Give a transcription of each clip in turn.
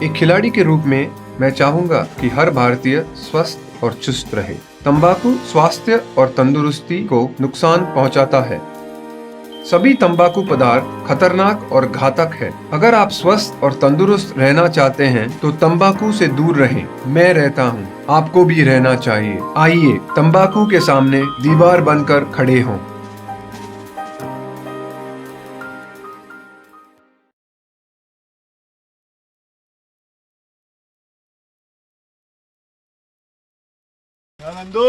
एक खिलाड़ी के रूप में मैं चाहूंगा कि हर भारतीय स्वस्थ और चुस्त रहे। तंबाकू स्वास्थ्य और तंदुरुस्ती को नुकसान पहुंचाता है। सभी तंबाकू पदार्थ खतरनाक और घातक है। अगर आप स्वस्थ और तंदुरुस्त रहना चाहते हैं तो तंबाकू से दूर रहें। मैं रहता हूं, आपको भी रहना चाहिए। आइए तंबाकू के सामने दीवार बनकर खड़े हों। नंदू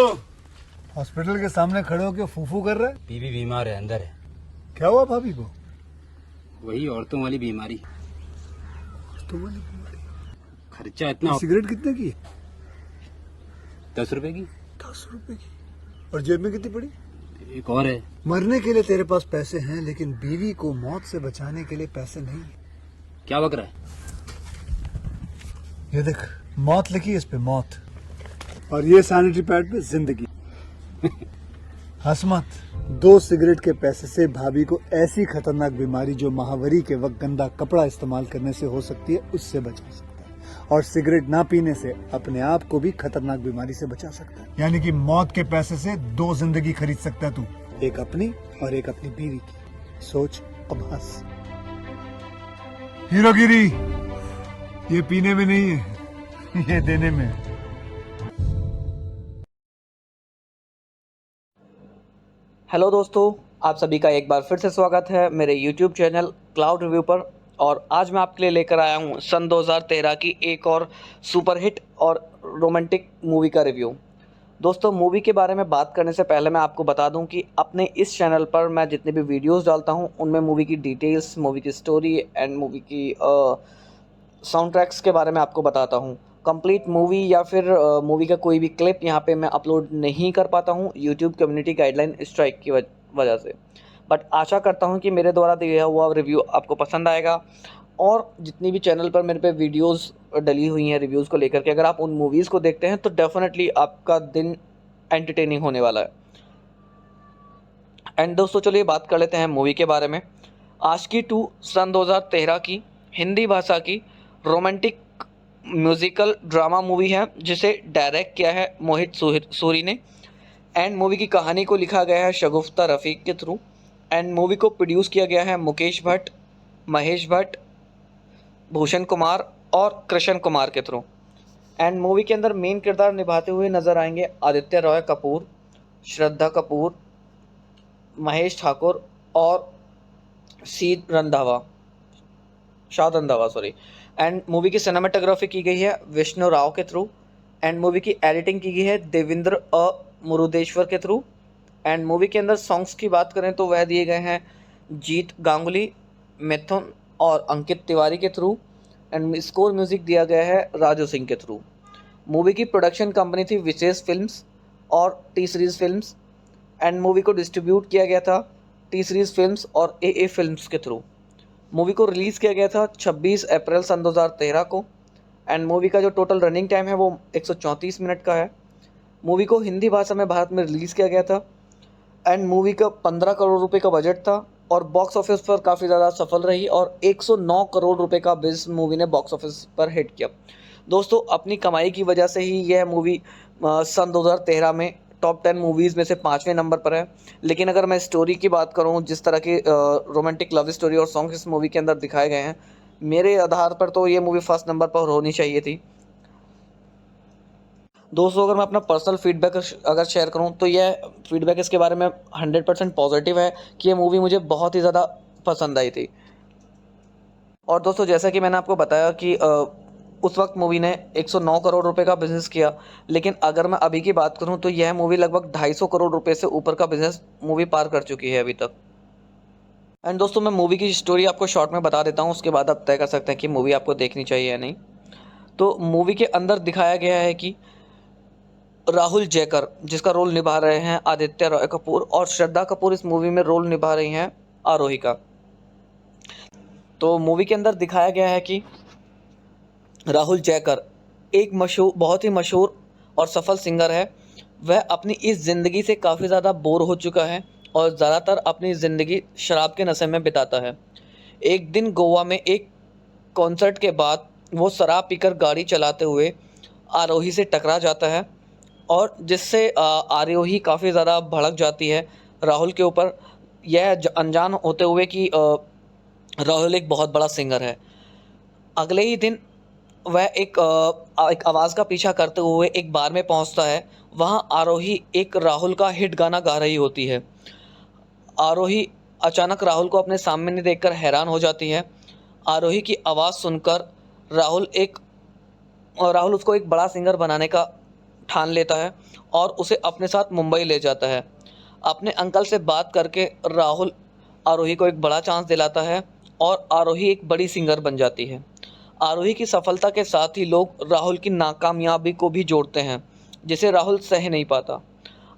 हॉस्पिटल के सामने खड़े होकर फूफू कर रहा है। बीवी बीमार है, अंदर है। क्या हुआ भाभी को? वही औरतों वाली बीमारी। तुम्हारी बीमारी? खर्चा इतना। सिगरेट कितने की? 10 रुपए की। 10 रुपए की। और जेब में कितनी पड़ी? एक और है। मरने के लिए तेरे पास पैसे हैं, लेकिन बीवी को मौत से बचाने के लिए पैसे नहीं है। क्या बक रहा है? ये देख, मौत लिखी है इस पे, मौत। और ये सैनिटरी पैड पे जिंदगी। हंस मत। 2 सिगरेट के पैसे से भाभी को ऐसी खतरनाक बीमारी जो महावरी के वक्त गंदा कपड़ा इस्तेमाल करने से हो सकती है, उससे बचा सकता है। और सिगरेट ना पीने से अपने आप को भी खतरनाक बीमारी से बचा सकता है। यानी कि मौत के पैसे से 2 जिंदगी खरीद सकता है तू, एक अपनी और एक अपनी बीवी की। सोच अब हंस। हीरोगिरी ये पीने में नहीं है, ये देने में है। हेलो दोस्तों, आप सभी का एक बार फिर से स्वागत है मेरे YouTube चैनल क्लाउड रिव्यू पर। और आज मैं आपके लिए लेकर आया हूँ सन 2013 की एक और सुपरहिट और रोमांटिक मूवी का रिव्यू। दोस्तों, मूवी के बारे में बात करने से पहले मैं आपको बता दूं कि अपने इस चैनल पर मैं जितने भी वीडियोस डालता हूं उनमें मूवी की डिटेल्स, मूवी की स्टोरी एंड मूवी की साउंड ट्रैक्स के बारे में आपको बताता हूं। कंप्लीट मूवी या फिर मूवी का कोई भी क्लिप यहाँ पे मैं अपलोड नहीं कर पाता हूँ यूट्यूब कम्युनिटी गाइडलाइन स्ट्राइक की वजह से। बट आशा करता हूँ कि मेरे द्वारा दिया हुआ रिव्यू आपको पसंद आएगा। और जितनी भी चैनल पर मेरे पे वीडियोस डली हुई हैं रिव्यूज़ को लेकर के, अगर आप उन मूवीज़ को देखते हैं तो डेफिनेटली आपका दिन एंटरटेनिंग होने वाला है। एंड दोस्तों, चलिए बात कर लेते हैं मूवी के बारे में। आशिकी 2 सन 2013 की हिंदी भाषा की रोमांटिक म्यूज़िकल ड्रामा मूवी है, जिसे डायरेक्ट किया है मोहित सूरी ने। एंड मूवी की कहानी को लिखा गया है शगुफ्ता रफ़ीक के थ्रू। एंड मूवी को प्रोड्यूस किया गया है मुकेश भट्ट, महेश भट्ट, भूषण कुमार और कृष्ण कुमार के थ्रू। एंड मूवी के अंदर मेन किरदार निभाते हुए नजर आएंगे आदित्य रॉय कपूर, श्रद्धा कपूर, महेश ठाकुर और शाद रंधावा सॉरी। एंड मूवी की सिनेमाटोग्राफी की गई है विष्णु राव के थ्रू। एंड मूवी की एडिटिंग की गई है देवेंद्र मुरुदेश्वर के थ्रू। एंड मूवी के अंदर सॉन्ग्स की बात करें तो वह दिए गए हैं जीत गांगुली, मिथुन और अंकित तिवारी के थ्रू। एंड स्कोर म्यूजिक दिया गया है राजू सिंह के थ्रू। मूवी की प्रोडक्शन कंपनी थी विशेष फिल्म्स और T series films. And movie को डिस्ट्रीब्यूट किया गया था टी सीरीज फिल्म्स और ए फिल्म्स के थ्रू। मूवी को रिलीज़ किया गया था 26 अप्रैल सन 2013 को। एंड मूवी का जो टोटल रनिंग टाइम है वो 134 मिनट का है। मूवी को हिंदी भाषा में भारत में रिलीज़ किया गया था। एंड मूवी का 15 करोड़ रुपए का बजट था और बॉक्स ऑफिस पर काफ़ी ज़्यादा सफल रही और 109 करोड़ रुपए का बिजनेस मूवी ने बॉक्स ऑफिस पर हिट किया। दोस्तों, अपनी कमाई की वजह से ही यह मूवी सन 2013 में टॉप 10 मूवीज़ में से 5वें नंबर पर है। लेकिन अगर मैं स्टोरी की बात करूं, जिस तरह की रोमांटिक लव स्टोरी और सॉन्ग इस मूवी के अंदर दिखाए गए हैं, मेरे आधार पर तो ये मूवी फर्स्ट नंबर पर होनी चाहिए थी। दोस्तों, अगर मैं अपना पर्सनल फीडबैक अगर शेयर करूं तो यह फीडबैक इसके बारे में 100% पॉजिटिव है कि ये मूवी मुझे बहुत ही ज़्यादा पसंद आई थी। और दोस्तों, जैसा कि मैंने आपको बताया कि उस वक्त मूवी ने 109 करोड़ रुपए का बिजनेस किया। लेकिन अगर मैं अभी की बात करूं तो यह मूवी लगभग 250 करोड़ रुपए से ऊपर का बिजनेस मूवी पार कर चुकी है अभी तक। एंड दोस्तों, मैं मूवी की स्टोरी आपको शॉर्ट में बता देता हूं, उसके बाद आप तय कर सकते हैं कि मूवी आपको देखनी चाहिए या नहीं। तो मूवी के अंदर दिखाया गया है कि राहुल जयकर, जिसका रोल निभा रहे हैं आदित्य रॉय कपूर, और श्रद्धा कपूर इस मूवी में रोल निभा रही हैं आरोही का। तो मूवी के अंदर दिखाया गया है कि राहुल जयकर एक बहुत ही मशहूर और सफल सिंगर है। वह अपनी इस ज़िंदगी से काफ़ी ज़्यादा बोर हो चुका है और ज़्यादातर अपनी ज़िंदगी शराब के नशे में बिताता है। एक दिन गोवा में एक कॉन्सर्ट के बाद वो शराब पीकर गाड़ी चलाते हुए आरोही से टकरा जाता है और जिससे आरोही काफ़ी ज़्यादा भड़क जाती है राहुल के ऊपर, यह अनजान होते हुए कि राहुल एक बहुत बड़ा सिंगर है। अगले ही दिन वह एक आवाज़ का पीछा करते हुए एक बार में पहुंचता है। वहां आरोही एक राहुल का हिट गाना गा रही होती है। आरोही अचानक राहुल को अपने सामने देखकर हैरान हो जाती है। आरोही की आवाज़ सुनकर राहुल उसको एक बड़ा सिंगर बनाने का ठान लेता है और उसे अपने साथ मुंबई ले जाता है। अपने अंकल से बात करके राहुल आरोही को एक बड़ा चांस दिलाता है और आरोही एक बड़ी सिंगर बन जाती है। आरोही की सफलता के साथ ही लोग राहुल की नाकामयाबी को भी जोड़ते हैं, जिसे राहुल सह नहीं पाता।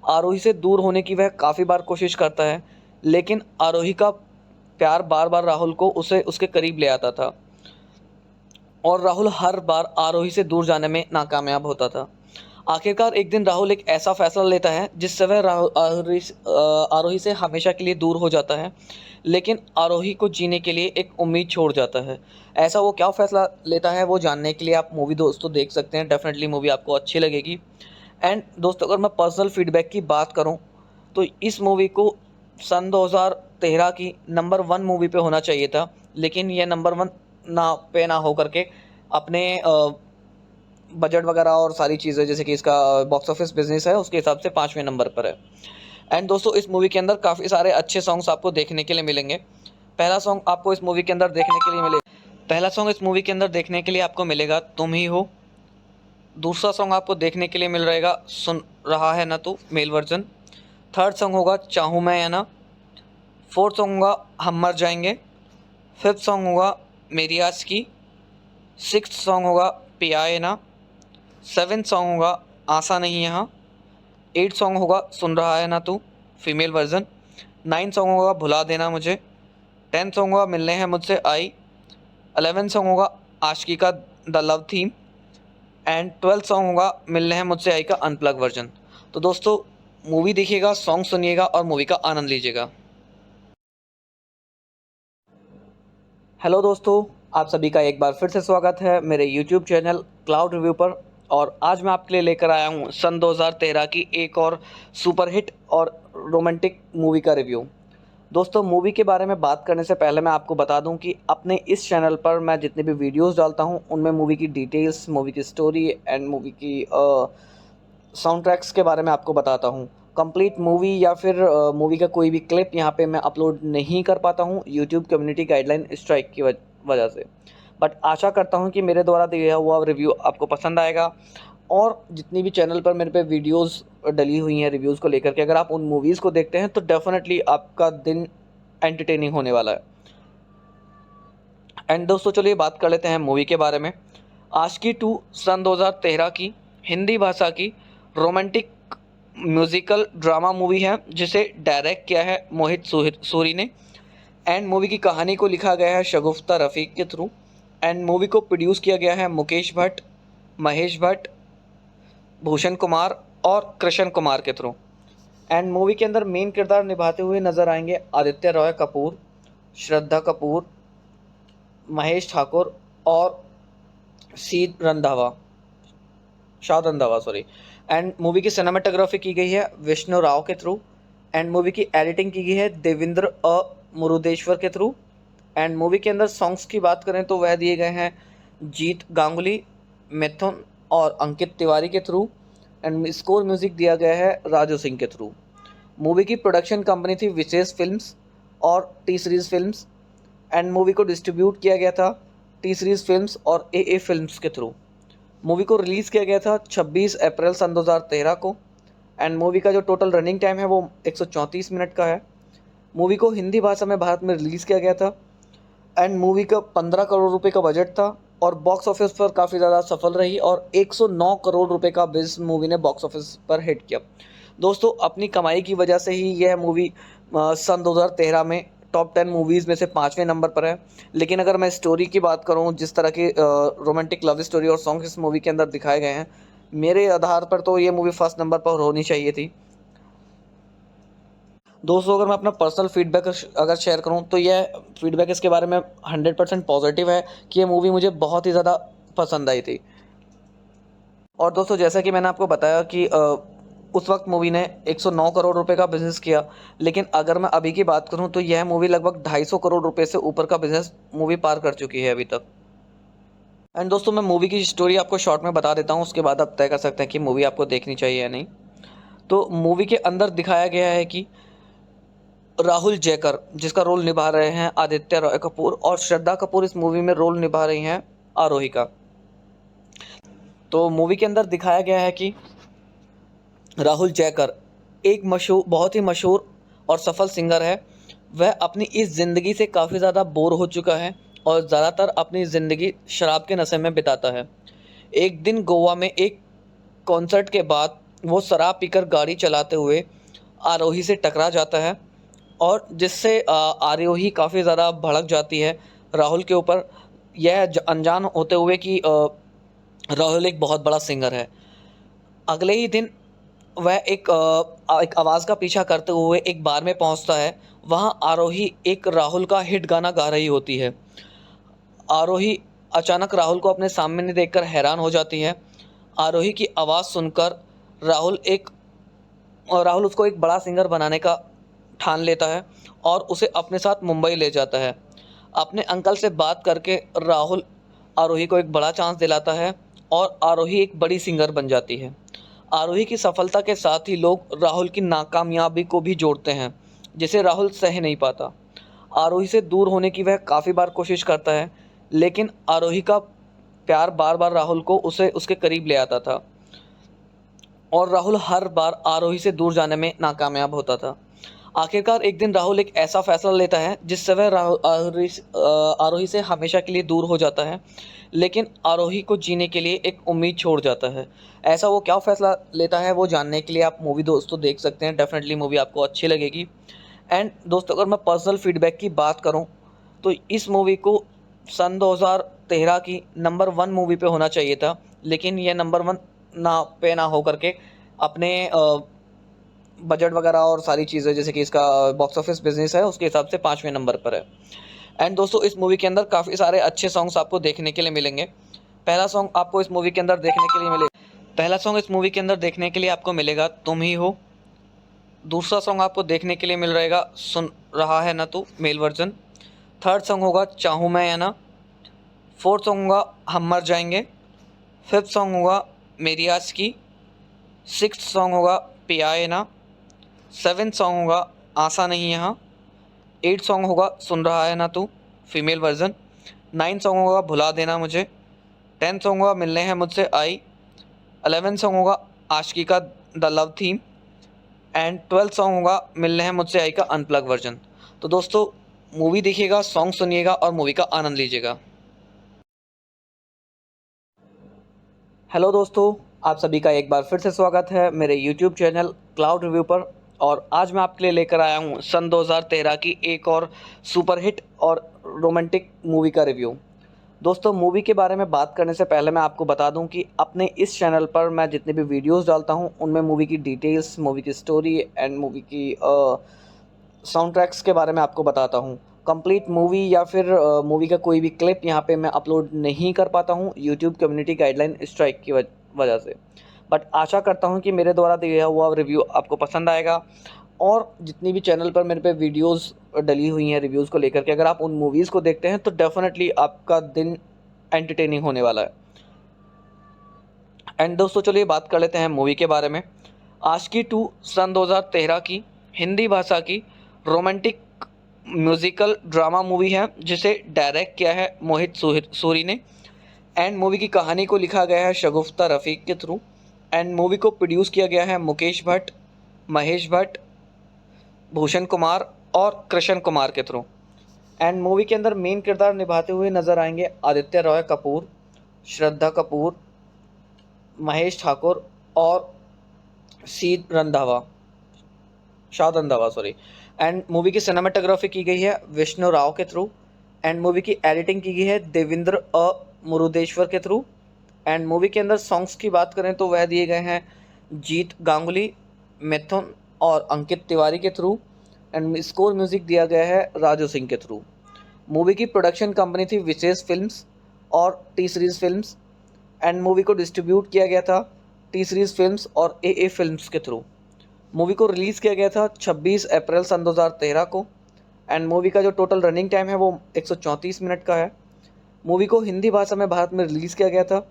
आरोही से दूर होने की वह काफ़ी बार कोशिश करता है, लेकिन आरोही का प्यार बार बार राहुल को उसे उसके करीब ले आता था और राहुल हर बार आरोही से दूर जाने में नाकामयाब होता था। आखिरकार एक दिन राहुल एक ऐसा फैसला लेता है जिससे वह आरोही से हमेशा के लिए दूर हो जाता है, लेकिन आरोही को जीने के लिए एक उम्मीद छोड़ जाता है। ऐसा वो क्या फैसला लेता है वो जानने के लिए आप मूवी दोस्तों देख सकते हैं। डेफिनेटली मूवी आपको अच्छी लगेगी। एंड दोस्तों, अगर मैं पर्सनल फीडबैक की बात करूं तो इस मूवी को सन 2013 की नंबर 1 मूवी पे होना चाहिए था, लेकिन यह नंबर 1 ना हो करके अपने बजट वगैरह और सारी चीज़ें, जैसे कि इसका बॉक्स ऑफिस बिजनेस है, उसके हिसाब से 5वें नंबर पर है। एंड दोस्तों, इस मूवी के अंदर काफ़ी सारे अच्छे सॉन्ग्स आपको देखने के लिए मिलेंगे। पहला सॉन्ग आपको इस मूवी के अंदर देखने के लिए आपको मिलेगा तुम ही हो। दूसरा सॉन्ग आपको देखने के लिए मिल रहेगा सुन रहा है ना तू, मेल वर्जन। थर्ड सॉन्ग होगा चाहूँ मैं या ना। फोर्थ सॉन्ग होगा हम मर जाएंगे। फिफ्थ सॉन्ग होगा मेरी आज की। सिक्स्थ सॉन्ग होगा पिया है ना। सेवेंथ सॉन्ग होगा आशा नहीं यहाँ। 8 सॉन्ग होगा सुन रहा है ना तू, फीमेल वर्जन। 9 सॉन्ग होगा भुला देना मुझे। 10 सॉन्ग होगा मिलने हैं मुझसे आई। 11 सॉन्ग होगा आशिकी का the love theme. And 12 song होगा मिलने हैं मुझसे आई का अनप्लग वर्जन। तो दोस्तों, मूवी देखिएगा, सॉन्ग सुनिएगा और मूवी का आनंद लीजिएगा। हेलो दोस्तों, आप सभी का एक बार फिर से स्वागत है मेरे यूट्यूब चैनल क्लाउड रिव्यू पर। और आज मैं आपके लिए लेकर आया हूँ सन 2013 की एक और सुपर हिट और रोमांटिक मूवी का रिव्यू। दोस्तों, मूवी के बारे में बात करने से पहले मैं आपको बता दूं कि अपने इस चैनल पर मैं जितने भी वीडियोस डालता हूं उनमें मूवी की डिटेल्स, मूवी की स्टोरी एंड मूवी की साउंड ट्रैक्स के बारे में आपको बताता हूं। कंप्लीट मूवी या फिर मूवी का कोई भी क्लिप यहां पे मैं अपलोड नहीं कर पाता हूं यूट्यूब कम्युनिटी गाइडलाइन स्ट्राइक की वजह से। बट आशा करता हूं कि मेरे द्वारा दिया हुआ रिव्यू आपको पसंद आएगा। और जितनी भी चैनल पर मेरे पे वीडियोस डली हुई हैं रिव्यूज़ को लेकर के, अगर आप उन मूवीज़ को देखते हैं तो डेफिनेटली आपका दिन एंटरटेनिंग होने वाला है। एंड दोस्तों, चलिए बात कर लेते हैं मूवी के बारे में। आशिकी 2 सन 2013 की हिंदी भाषा की रोमांटिक म्यूजिकल ड्रामा मूवी है, जिसे डायरेक्ट किया है मोहित सूरी ने। एंड मूवी की कहानी को लिखा गया है शगुफ्ता रफ़ीक के थ्रू। एंड मूवी को प्रोड्यूस किया गया है मुकेश भट्ट, महेश भट्ट, भूषण कुमार और कृष्ण कुमार के थ्रू। एंड मूवी के अंदर मेन किरदार निभाते हुए नजर आएंगे आदित्य रॉय कपूर, श्रद्धा कपूर, महेश ठाकुर और शाद रंधावा सॉरी। एंड मूवी की सिनेमाटोग्राफी की गई है विष्णु राव के थ्रू। एंड मूवी की एडिटिंग की गई है देवेंद्र मुरुदेश्वर के थ्रू। एंड मूवी के अंदर सॉन्ग्स की बात करें तो वह दिए गए हैं जीत गांगुली, मिथुन और अंकित तिवारी के थ्रू। एंड स्कोर म्यूजिक दिया गया है राजू सिंह के थ्रू। मूवी की प्रोडक्शन कंपनी थी विशेष फिल्म्स और T series films. And movie को डिस्ट्रीब्यूट किया गया था टी सीरीज़ फिल्म्स और ए फिल्म्स के थ्रू। मूवी को रिलीज़ किया गया था 26 अप्रैल सन 2013 को। एंड मूवी का जो टोटल रनिंग टाइम है वो 134 मिनट का है। मूवी को हिंदी भाषा में भारत में रिलीज़ किया गया था। एंड मूवी का 15 करोड़ रुपए का बजट था और बॉक्स ऑफिस पर काफ़ी ज़्यादा सफल रही और 109 करोड़ रुपए का बिजनेस मूवी ने बॉक्स ऑफिस पर हिट किया। दोस्तों, अपनी कमाई की वजह से ही यह मूवी सन 2013 में टॉप 10 मूवीज़ में से 5वें नंबर पर है। लेकिन अगर मैं स्टोरी की बात करूं, जिस तरह की रोमांटिक लव स्टोरी और सॉन्ग इस मूवी के अंदर दिखाए गए हैं, मेरे आधार पर तो ये मूवी फर्स्ट नंबर पर होनी चाहिए थी। दोस्तों, अगर मैं अपना पर्सनल फीडबैक अगर शेयर करूं तो यह फीडबैक इसके बारे में 100% पॉजिटिव है कि ये मूवी मुझे बहुत ही ज़्यादा पसंद आई थी। और दोस्तों जैसा कि मैंने आपको बताया कि उस वक्त मूवी ने 109 करोड़ रुपए का बिजनेस किया, लेकिन अगर मैं अभी की बात करूं तो यह मूवी लगभग 250 करोड़ रुपए से ऊपर का बिजनेस मूवी पार कर चुकी है अभी तक। एंड दोस्तों मैं मूवी की स्टोरी आपको शॉर्ट में बता देता हूं, उसके बाद आप तय कर सकते हैं कि मूवी आपको देखनी चाहिए या नहीं। तो मूवी के अंदर दिखाया गया है कि राहुल जयकर, जिसका रोल निभा रहे हैं आदित्य रॉय कपूर, और श्रद्धा कपूर इस मूवी में रोल निभा रही हैं आरोही का। तो मूवी के अंदर दिखाया गया है कि राहुल जयकर एक बहुत ही मशहूर और सफल सिंगर है। वह अपनी इस ज़िंदगी से काफ़ी ज़्यादा बोर हो चुका है और ज़्यादातर अपनी ज़िंदगी शराब के नशे में बिताता है। एक दिन गोवा में एक कॉन्सर्ट के बाद वो शराब पीकर गाड़ी चलाते हुए आरोही से टकरा जाता है, और जिससे आरोही काफ़ी ज़्यादा भड़क जाती है राहुल के ऊपर, यह अनजान होते हुए कि राहुल एक बहुत बड़ा सिंगर है। अगले ही दिन वह एक आवाज़ का पीछा करते हुए एक बार में पहुंचता है। वहां आरोही एक राहुल का हिट गाना गा रही होती है। आरोही अचानक राहुल को अपने सामने देखकर हैरान हो जाती है। आरोही की आवाज़ सुनकर राहुल उसको एक बड़ा सिंगर बनाने का ठान लेता है और उसे अपने साथ मुंबई ले जाता है। अपने अंकल से बात करके राहुल आरोही को एक बड़ा चांस दिलाता है और आरोही एक बड़ी सिंगर बन जाती है। आरोही की सफलता के साथ ही लोग राहुल की नाकामयाबी को भी जोड़ते हैं, जिसे राहुल सह नहीं पाता। आरोही से दूर होने की वह काफ़ी बार कोशिश करता है, लेकिन आरोही का प्यार बार बार राहुल को उसके करीब ले आता था और राहुल हर बार आरोही से दूर जाने में नाकामयाब होता था। आखिरकार एक दिन राहुल एक ऐसा फैसला लेता है जिससे वह आरोही से हमेशा के लिए दूर हो जाता है, लेकिन आरोही को जीने के लिए एक उम्मीद छोड़ जाता है। ऐसा वो क्या फैसला लेता है वो जानने के लिए आप मूवी दोस्तों देख सकते हैं। डेफिनेटली मूवी आपको अच्छी लगेगी। एंड दोस्तों अगर मैं पर्सनल फीडबैक की बात करूं तो इस मूवी को सन 2013 की नंबर 1 मूवी पे होना चाहिए था, लेकिन यह नंबर 1 ना हो करके अपने बजट वगैरह और सारी चीज़ें जैसे कि इसका बॉक्स ऑफिस बिजनेस है उसके हिसाब से 5वें नंबर पर है। एंड दोस्तों इस मूवी के अंदर काफ़ी सारे अच्छे सॉन्ग्स आपको देखने के लिए मिलेंगे। पहला सॉन्ग आपको इस मूवी के अंदर देखने के लिए आपको मिलेगा तुम ही हो। दूसरा सॉन्ग आपको देखने के लिए मिल रहेगा सुन रहा है ना तू, मेल वर्जन। थर्ड सॉन्ग होगा चाहूँ मैं या ना। फोर्थ सॉन्ग होगा हम मर जाएंगे। फिफ्थ सॉन्ग होगा मेरी आज की। सिक्स्थ सॉन्ग होगा पिया है ना। सेवेंथ सॉन्ग होगा आशा नहीं यहाँ। 8 सॉन्ग होगा सुन रहा है ना तू, फीमेल वर्जन। 9 सॉन्ग होगा भुला देना मुझे। 10 सॉन्ग होगा मिलने हैं मुझसे आई। 11 सॉन्ग होगा आशिकी का the love theme. And 12 song होगा मिलने हैं मुझसे आई का अनप्लग वर्जन। तो दोस्तों मूवी देखिएगा, सॉन्ग सुनिएगा और मूवी का आनंद लीजिएगा। हेलो दोस्तों, आप सभी का एक बार फिर से स्वागत है मेरे YouTube चैनल क्लाउड रिव्यू पर। और आज मैं आपके लिए लेकर आया हूँ सन 2013 की एक और सुपर हिट और रोमांटिक मूवी का रिव्यू। दोस्तों मूवी के बारे में बात करने से पहले मैं आपको बता दूं कि अपने इस चैनल पर मैं जितने भी वीडियोस डालता हूं उनमें मूवी की डिटेल्स, मूवी की स्टोरी एंड मूवी की साउंड ट्रैक्स के बारे में आपको बताता हूं। कंप्लीट मूवी या फिर मूवी का कोई भी क्लिप यहां पे मैं अपलोड नहीं कर पाता हूं यूट्यूब कम्युनिटी गाइडलाइन स्ट्राइक की वजह से। बट आशा करता हूं कि मेरे द्वारा दिया हुआ रिव्यू आपको पसंद आएगा। और जितनी भी चैनल पर मेरे पे वीडियोस डली हुई हैं रिव्यूज़ को लेकर के, अगर आप उन मूवीज़ को देखते हैं तो डेफिनेटली आपका दिन एंटरटेनिंग होने वाला है। एंड दोस्तों चलिए बात कर लेते हैं मूवी के बारे में। आशिकी 2 सन 2013 की हिंदी भाषा की रोमांटिक म्यूज़िकल ड्रामा मूवी है, जिसे डायरेक्ट किया है मोहित सूरी ने। एंड मूवी की कहानी को लिखा गया है शगुफ्ता रफ़ीक के थ्रू। एंड मूवी को प्रोड्यूस किया गया है मुकेश भट्ट, महेश भट्ट, भूषण कुमार और कृष्ण कुमार के थ्रू। एंड मूवी के अंदर मेन किरदार निभाते हुए नजर आएंगे आदित्य रॉय कपूर, श्रद्धा कपूर, महेश ठाकुर और शाद रंधावा। एंड मूवी की सिनेमाटोग्राफी की गई है विष्णु राव के थ्रू। एंड मूवी की एडिटिंग की गई है देवेंद्र मुरुदेश्वर के थ्रू। एंड मूवी के अंदर सॉन्ग्स की बात करें तो वह दिए गए हैं जीत गांगुली, मिथुन और अंकित तिवारी के थ्रू। एंड स्कोर म्यूज़िक दिया गया है राजू सिंह के थ्रू। मूवी की प्रोडक्शन कंपनी थी विशेष फिल्म्स और T series films. And movie को डिस्ट्रीब्यूट किया गया था टी सीरीज़ फिल्म्स और ए फिल्म्स के थ्रू। मूवी को रिलीज़ किया गया था 26 अप्रैल सन 2013 को एंड मूवी का जो टोटल रनिंग टाइम है वो 134 मिनट का है। मूवी को हिंदी भाषा में भारत में रिलीज़ किया गया था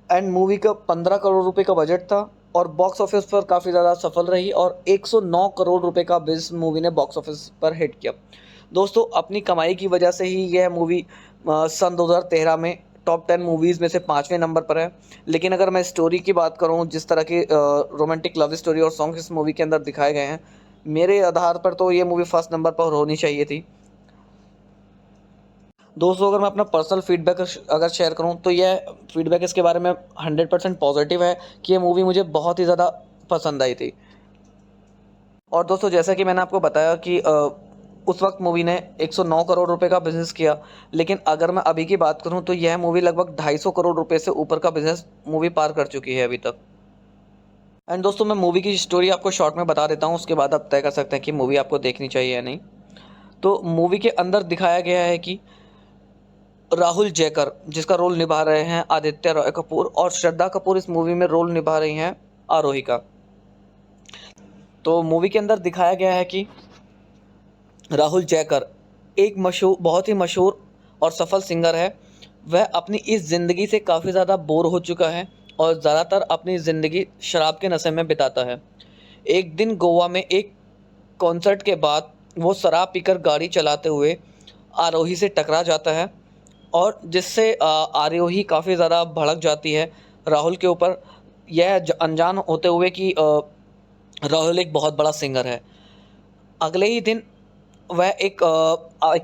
एंड मूवी का 15 करोड़ रुपए का बजट था और बॉक्स ऑफिस पर काफ़ी ज़्यादा सफल रही और 109 करोड़ रुपए का बिजनेस मूवी ने बॉक्स ऑफिस पर हिट किया। दोस्तों, अपनी कमाई की वजह से ही यह मूवी सन 2013 में टॉप 10 मूवीज़ में से 5वें नंबर पर है। लेकिन अगर मैं स्टोरी की बात करूं, जिस तरह की रोमांटिक लव स्टोरी और सॉन्ग इस मूवी के अंदर दिखाए गए हैं, मेरे आधार पर तो ये मूवी फर्स्ट नंबर पर होनी चाहिए थी। दोस्तों, अगर मैं अपना पर्सनल फीडबैक अगर शेयर करूं तो यह फीडबैक इसके बारे में 100% पॉजिटिव है कि ये मूवी मुझे बहुत ही ज़्यादा पसंद आई थी। और दोस्तों, जैसा कि मैंने आपको बताया कि उस वक्त मूवी ने 109 करोड़ रुपए का बिजनेस किया, लेकिन अगर मैं अभी की बात करूं तो यह मूवी लगभग 250 करोड़ रुपए से ऊपर का बिजनेस मूवी पार कर चुकी है अभी तक। एंड दोस्तों, मैं मूवी की स्टोरी आपको शॉर्ट में बता देता हूं, उसके बाद आप तय कर सकते हैं कि मूवी आपको देखनी चाहिए या नहीं। तो मूवी के अंदर दिखाया गया है कि राहुल जयकर, जिसका रोल निभा रहे हैं आदित्य रॉय कपूर, और श्रद्धा कपूर इस मूवी में रोल निभा रही हैं आरोही का। तो मूवी के अंदर दिखाया गया है कि राहुल जयकर एक बहुत ही मशहूर और सफल सिंगर है। वह अपनी इस ज़िंदगी से काफ़ी ज़्यादा बोर हो चुका है और ज़्यादातर अपनी ज़िंदगी शराब के नशे में बिताता है। एक दिन गोवा में एक कॉन्सर्ट के बाद वो शराब पीकर गाड़ी चलाते हुए आरोही से टकरा जाता है और जिससे आरोही काफ़ी ज़्यादा भड़क जाती है राहुल के ऊपर, यह अनजान होते हुए कि राहुल एक बहुत बड़ा सिंगर है। अगले ही दिन वह एक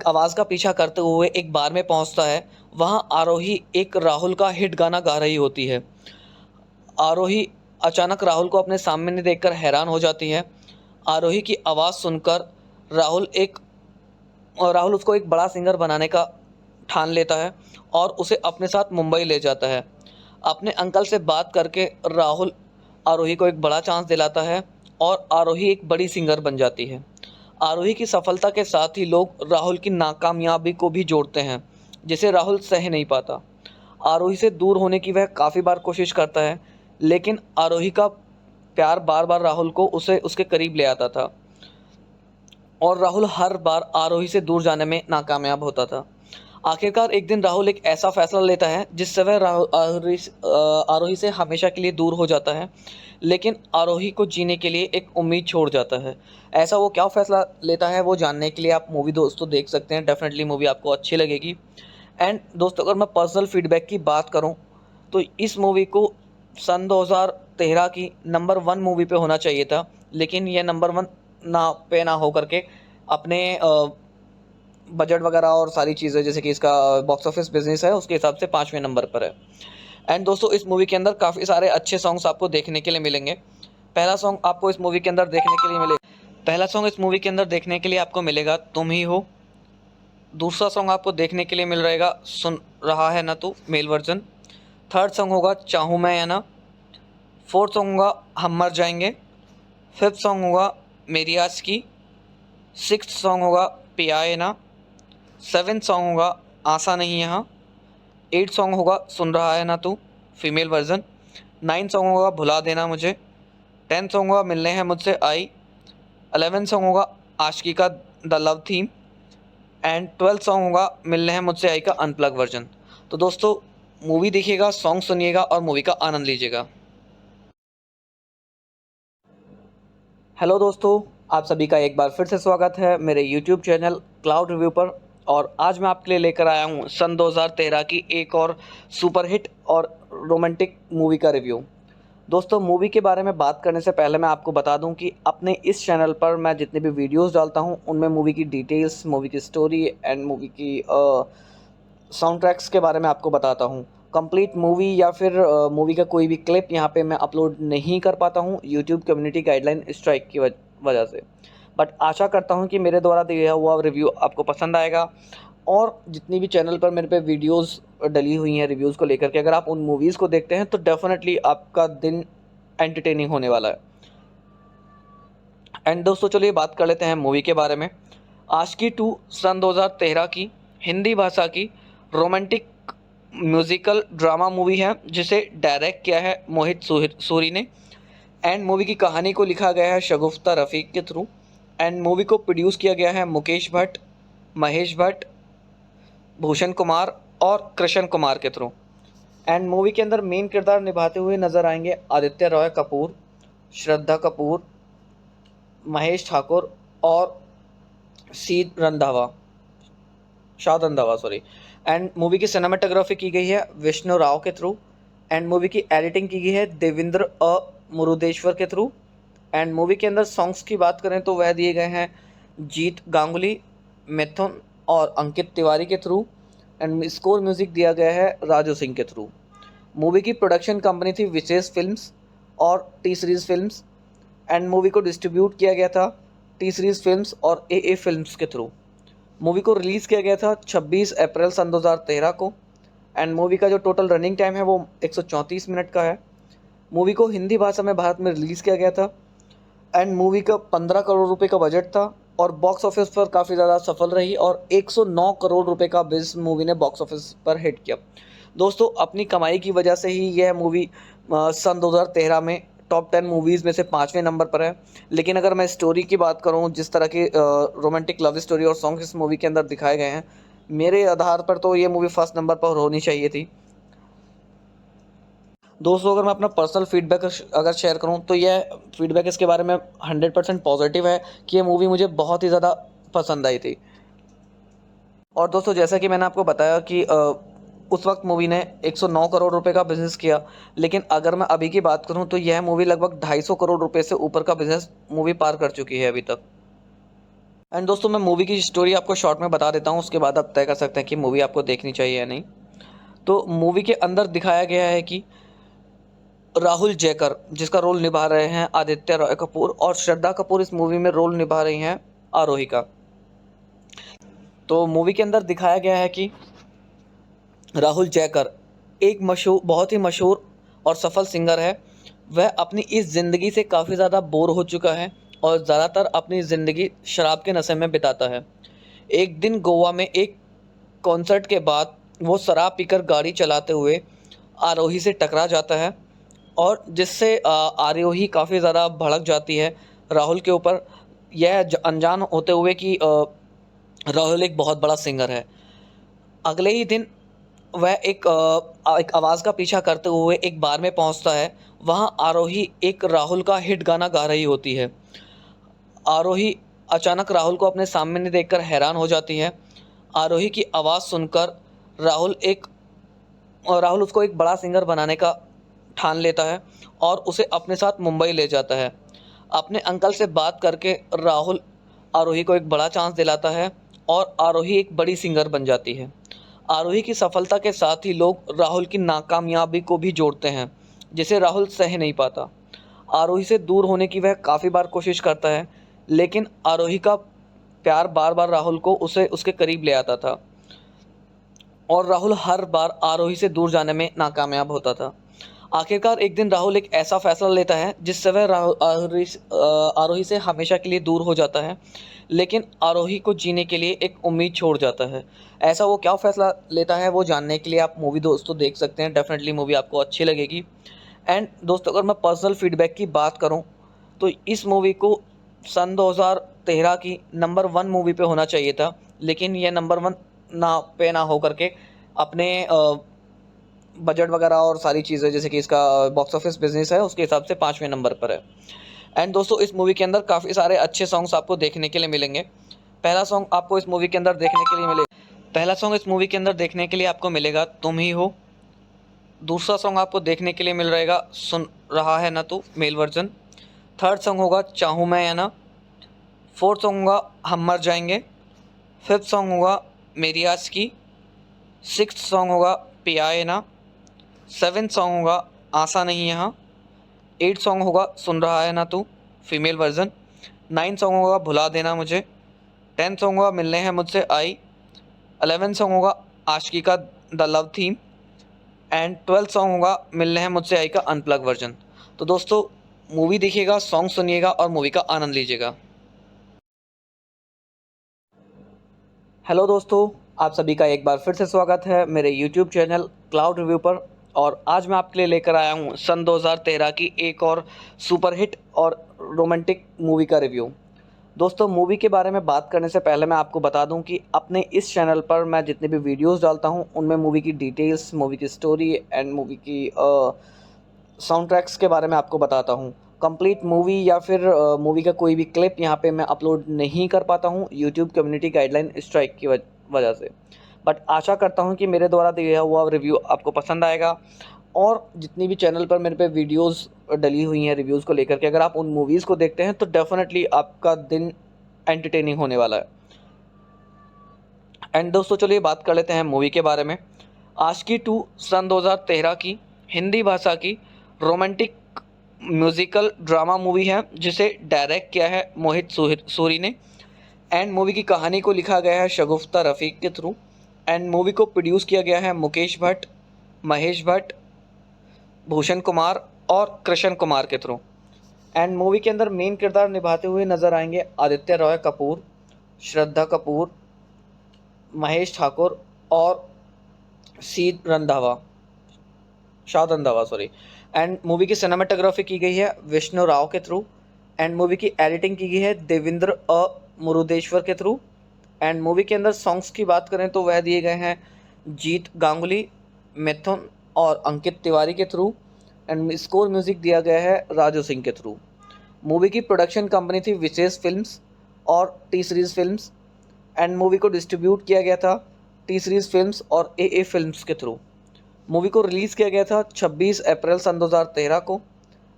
आवाज़ का पीछा करते हुए एक बार में पहुंचता है। वहां आरोही एक राहुल का हिट गाना गा रही होती है। आरोही अचानक राहुल को अपने सामने देखकर हैरान हो जाती है। आरोही की आवाज़ सुनकर राहुल उसको एक बड़ा सिंगर बनाने का ठान लेता है और उसे अपने साथ मुंबई ले जाता है। अपने अंकल से बात करके राहुल आरोही को एक बड़ा चांस दिलाता है और आरोही एक बड़ी सिंगर बन जाती है। आरोही की सफलता के साथ ही लोग राहुल की नाकामयाबी को भी जोड़ते हैं, जिसे राहुल सह नहीं पाता। आरोही से दूर होने की वह काफ़ी बार कोशिश करता है, लेकिन आरोही का प्यार बार बार राहुल को उसके करीब ले आता था और राहुल हर बार आरोही से दूर जाने में नाकामयाब होता था। आखिरकार एक दिन राहुल एक ऐसा फैसला लेता है जिससे वह आरोही से हमेशा के लिए दूर हो जाता है, लेकिन आरोही को जीने के लिए एक उम्मीद छोड़ जाता है। ऐसा वो क्या फैसला लेता है वो जानने के लिए आप मूवी दोस्तों देख सकते हैं। डेफिनेटली मूवी आपको अच्छी लगेगी। एंड दोस्तों, अगर मैं पर्सनल फीडबैक की बात करूं तो इस मूवी को सन 2013 की नंबर 1 मूवी पे होना चाहिए था, लेकिन यह नंबर 1 ना हो करके अपने बजट वगैरह और सारी चीज़ें, जैसे कि इसका बॉक्स ऑफिस बिजनेस है, उसके हिसाब से 5वें नंबर पर है। एंड दोस्तों, इस मूवी के अंदर काफ़ी सारे अच्छे सॉन्ग्स आपको देखने के लिए मिलेंगे। पहला सॉन्ग आपको इस मूवी के अंदर देखने के लिए आपको मिलेगा तुम ही हो। दूसरा सॉन्ग आपको देखने के लिए मिल रहेगा सुन रहा है ना तू, मेल वर्जन। थर्ड सॉन्ग होगा चाहूँ मैं या ना। फोर्थ सॉन्ग होगा हम मर जाएंगे। फिफ्थ सॉन्ग होगा मेरी आज की। सिक्स्थ सॉन्ग होगा पिया है ना। सेवेंथ सॉन्ग होगा आशा नहीं यहाँ। 8 सॉन्ग होगा सुन रहा है ना तू, फीमेल वर्जन। 9 सॉन्ग होगा भुला देना मुझे। 10 सॉन्ग होगा मिलने हैं मुझसे आई। 11 सॉन्ग होगा आशिकी का the love theme and 12 song होगा मिलने हैं मुझसे आई का अनप्लग वर्जन। तो दोस्तों, मूवी देखिएगा, सॉन्ग सुनिएगा और मूवी का आनंद लीजिएगा। हेलो दोस्तों, आप सभी का एक बार फिर से स्वागत है मेरे यूट्यूब चैनल क्लाउड रिव्यू पर। और आज मैं आपके लिए लेकर आया हूँ सन 2013 की एक और सुपरहिट और रोमांटिक मूवी का रिव्यू। दोस्तों, मूवी के बारे में बात करने से पहले मैं आपको बता दूं कि अपने इस चैनल पर मैं जितने भी वीडियोस डालता हूं उनमें मूवी की डिटेल्स, मूवी की स्टोरी एंड मूवी की साउंड ट्रैक्स के बारे में आपको बताता हूं। कंप्लीट मूवी या फिर मूवी का कोई भी क्लिप यहां पे मैं अपलोड नहीं कर पाता हूं यूट्यूब कम्युनिटी गाइडलाइन स्ट्राइक की वजह से। बट आशा करता हूं कि मेरे द्वारा दिया हुआ रिव्यू आपको पसंद आएगा। और जितनी भी चैनल पर मेरे पे वीडियोस डली हुई हैं रिव्यूज़ को लेकर के, अगर आप उन मूवीज़ को देखते हैं तो डेफिनेटली आपका दिन एंटरटेनिंग होने वाला है। एंड दोस्तों, चलिए बात कर लेते हैं मूवी के बारे में। आशिकी 2 सन 2013 की हिंदी भाषा की रोमांटिक म्यूजिकल ड्रामा मूवी है जिसे डायरेक्ट किया है मोहित सूरी ने। एंड मूवी की कहानी को लिखा गया है शगुफ्ता रफ़ीक के थ्रू। एंड मूवी को प्रोड्यूस किया गया है मुकेश भट्ट, महेश भट्ट, भूषण कुमार और कृष्ण कुमार के थ्रू। एंड मूवी के अंदर मेन किरदार निभाते हुए नजर आएंगे आदित्य रॉय कपूर, श्रद्धा कपूर, महेश ठाकुर और शाद रंधावा सॉरी। एंड मूवी की सिनेमाटोग्राफी की गई है विष्णु राव के थ्रू। एंड मूवी की एडिटिंग की गई है देवेंद्र मुरुदेश्वर के थ्रू। एंड मूवी के अंदर सॉन्ग्स की बात करें तो वह दिए गए हैं जीत गांगुली, मिथुन और अंकित तिवारी के थ्रू। एंड स्कोर म्यूजिक दिया गया है राजू सिंह के थ्रू। मूवी की प्रोडक्शन कंपनी थी विशेष फिल्म्स और T series films. And movie को डिस्ट्रीब्यूट किया गया था टी सीरीज़ फिल्म्स और ए फिल्म्स के थ्रू। मूवी को रिलीज़ किया गया था 26 अप्रैल सन 2013 को। एंड मूवी का जो टोटल रनिंग टाइम है वो 134 मिनट का है। मूवी को हिंदी भाषा में भारत में रिलीज़ किया गया था। एंड मूवी का 15 करोड़ रुपए का बजट था और बॉक्स ऑफिस पर काफ़ी ज़्यादा सफल रही और 109 करोड़ रुपए का बिजनेस मूवी ने बॉक्स ऑफिस पर हिट किया। दोस्तों अपनी कमाई की वजह से ही यह मूवी सन 2013 में टॉप 10 मूवीज़ में से 5वें नंबर पर है। लेकिन अगर मैं स्टोरी की बात करूं, जिस तरह की रोमांटिक लव स्टोरी और सॉन्ग इस मूवी के अंदर दिखाए गए हैं, मेरे आधार पर तो ये मूवी फर्स्ट नंबर पर होनी चाहिए थी। दोस्तों अगर मैं अपना पर्सनल फीडबैक अगर शेयर करूं तो यह फीडबैक इसके बारे में 100% पॉजिटिव है कि ये मूवी मुझे बहुत ही ज़्यादा पसंद आई थी। और दोस्तों जैसा कि मैंने आपको बताया कि उस वक्त मूवी ने 109 करोड़ रुपए का बिजनेस किया, लेकिन अगर मैं अभी की बात करूं तो यह मूवी लगभग 250 करोड़ रुपए से ऊपर का बिजनेस मूवी पार कर चुकी है अभी तक। एंड दोस्तों मैं मूवी की स्टोरी आपको शॉर्ट में बता देता हूं, उसके बाद आप तय कर सकते हैं कि मूवी आपको देखनी चाहिए या नहीं। तो मूवी के अंदर दिखाया गया है कि राहुल जयकर, जिसका रोल निभा रहे हैं आदित्य रॉय कपूर, और श्रद्धा कपूर इस मूवी में रोल निभा रही हैं आरोही का। तो मूवी के अंदर दिखाया गया है कि राहुल जयकर एक बहुत ही मशहूर और सफल सिंगर है। वह अपनी इस ज़िंदगी से काफ़ी ज़्यादा बोर हो चुका है और ज़्यादातर अपनी ज़िंदगी शराब के नशे में बिताता है। एक दिन गोवा में एक कॉन्सर्ट के बाद वो शराब पीकर गाड़ी चलाते हुए आरोही से टकरा जाता है और जिससे आरोही काफ़ी ज़्यादा भड़क जाती है राहुल के ऊपर, यह अनजान होते हुए कि राहुल एक बहुत बड़ा सिंगर है। अगले ही दिन वह एक आवाज़ का पीछा करते हुए एक बार में पहुंचता है। वहां आरोही एक राहुल का हिट गाना गा रही होती है। आरोही अचानक राहुल को अपने सामने देखकर हैरान हो जाती है। आरोही की आवाज़ सुनकर राहुल उसको एक बड़ा सिंगर बनाने का ठान लेता है और उसे अपने साथ मुंबई ले जाता है। अपने अंकल से बात करके राहुल आरोही को एक बड़ा चांस दिलाता है और आरोही एक बड़ी सिंगर बन जाती है। आरोही की सफलता के साथ ही लोग राहुल की नाकामयाबी को भी जोड़ते हैं, जिसे राहुल सह नहीं पाता। आरोही से दूर होने की वह काफ़ी बार कोशिश करता है, लेकिन आरोही का प्यार बार बार राहुल को उसके करीब ले आता था और राहुल हर बार आरोही से दूर जाने में नाकामयाब होता था। आखिरकार एक दिन राहुल एक ऐसा फैसला लेता है जिससे वह आरोही से हमेशा के लिए दूर हो जाता है, लेकिन आरोही को जीने के लिए एक उम्मीद छोड़ जाता है। ऐसा वो क्या फैसला लेता है वो जानने के लिए आप मूवी दोस्तों देख सकते हैं। डेफिनेटली मूवी आपको अच्छी लगेगी। एंड दोस्तों अगर मैं पर्सनल फीडबैक की बात करूं तो इस मूवी को सन 2013 की नंबर 1 मूवी पे होना चाहिए था, लेकिन यह नंबर 1 ना हो करके अपने बजट वगैरह और सारी चीज़ें जैसे कि इसका बॉक्स ऑफिस बिजनेस है उसके हिसाब से 5वें नंबर पर है। एंड दोस्तों इस मूवी के अंदर काफ़ी सारे अच्छे सॉन्ग्स आपको देखने के लिए मिलेंगे। पहला सॉन्ग आपको इस मूवी के अंदर देखने के लिए आपको मिलेगा तुम ही हो। दूसरा सॉन्ग आपको देखने के लिए मिल रहेगा सुन रहा है ना तू, मेल वर्जन। थर्ड सॉन्ग होगा चाहूँ मैं या ना। फोर्थ सॉन्ग होगा हम मर जाएंगे। फिफ्थ सॉन्ग होगा मेरी आज की। सिक्स्थ सॉन्ग होगा पिया है ना। सेवेंथ सॉन्ग होगा आशा नहीं यहाँ। 8 सॉन्ग होगा सुन रहा है ना तू, फीमेल वर्जन। 9 सॉन्ग होगा भुला देना मुझे। 10 सॉन्ग होगा मिलने हैं मुझसे आई। 11 सॉन्ग होगा आशिकी का the love theme. And 12 song होगा मिलने हैं मुझसे आई का अनप्लग वर्जन। तो दोस्तों मूवी देखिएगा, सॉन्ग सुनिएगा और मूवी का आनंद लीजिएगा। हेलो दोस्तों, आप सभी का एक बार फिर से स्वागत है मेरे YouTube चैनल क्लाउड रिव्यू पर। और आज मैं आपके लिए लेकर आया हूँ सन 2013 की एक और सुपरहिट और रोमांटिक मूवी का रिव्यू। दोस्तों, मूवी के बारे में बात करने से पहले मैं आपको बता दूं कि अपने इस चैनल पर मैं जितने भी वीडियोस डालता हूं उनमें मूवी की डिटेल्स, मूवी की स्टोरी एंड मूवी की साउंड ट्रैक्स के बारे में आपको बताता हूं। कंप्लीट मूवी या फिर मूवी का कोई भी क्लिप यहां पे मैं अपलोड नहीं कर पाता हूं यूट्यूब कम्युनिटी गाइडलाइन स्ट्राइक की वजह से। बट आशा करता हूं कि मेरे द्वारा दिया हुआ रिव्यू आपको पसंद आएगा। और जितनी भी चैनल पर मेरे पे वीडियोस डली हुई हैं रिव्यूज़ को लेकर के, अगर आप उन मूवीज़ को देखते हैं तो डेफिनेटली आपका दिन एंटरटेनिंग होने वाला है। एंड दोस्तों, चलिए बात कर लेते हैं मूवी के बारे में। आशिकी 2 सन 2013 की हिंदी भाषा की रोमांटिक म्यूजिकल ड्रामा मूवी है, जिसे डायरेक्ट किया है मोहित सूरी ने। एंड मूवी की कहानी को लिखा गया है शगुफ्ता रफ़ीक के थ्रू। एंड मूवी को प्रोड्यूस किया गया है मुकेश भट्ट, महेश भट्ट, भूषण कुमार और कृष्ण कुमार के थ्रू। एंड मूवी के अंदर मेन किरदार निभाते हुए नजर आएंगे आदित्य रॉय कपूर, श्रद्धा कपूर, महेश ठाकुर और शाद रंधावा सॉरी। एंड मूवी की सिनेमाटोग्राफी की गई है विष्णु राव के थ्रू। एंड मूवी की एडिटिंग की गई है देवेंद्र मुरुदेश्वर के थ्रू। एंड मूवी के अंदर सॉन्ग्स की बात करें तो वह दिए गए हैं जीत गांगुली, मिथुन और अंकित तिवारी के थ्रू। एंड स्कोर म्यूजिक दिया गया है राजू सिंह के थ्रू। मूवी की प्रोडक्शन कंपनी थी विशेष फिल्म्स और T series films. And movie को डिस्ट्रीब्यूट किया गया था टी सीरीज़ फिल्म्स और ए फिल्म्स के थ्रू। मूवी को रिलीज़ किया गया था 26 अप्रैल सन 2013 को।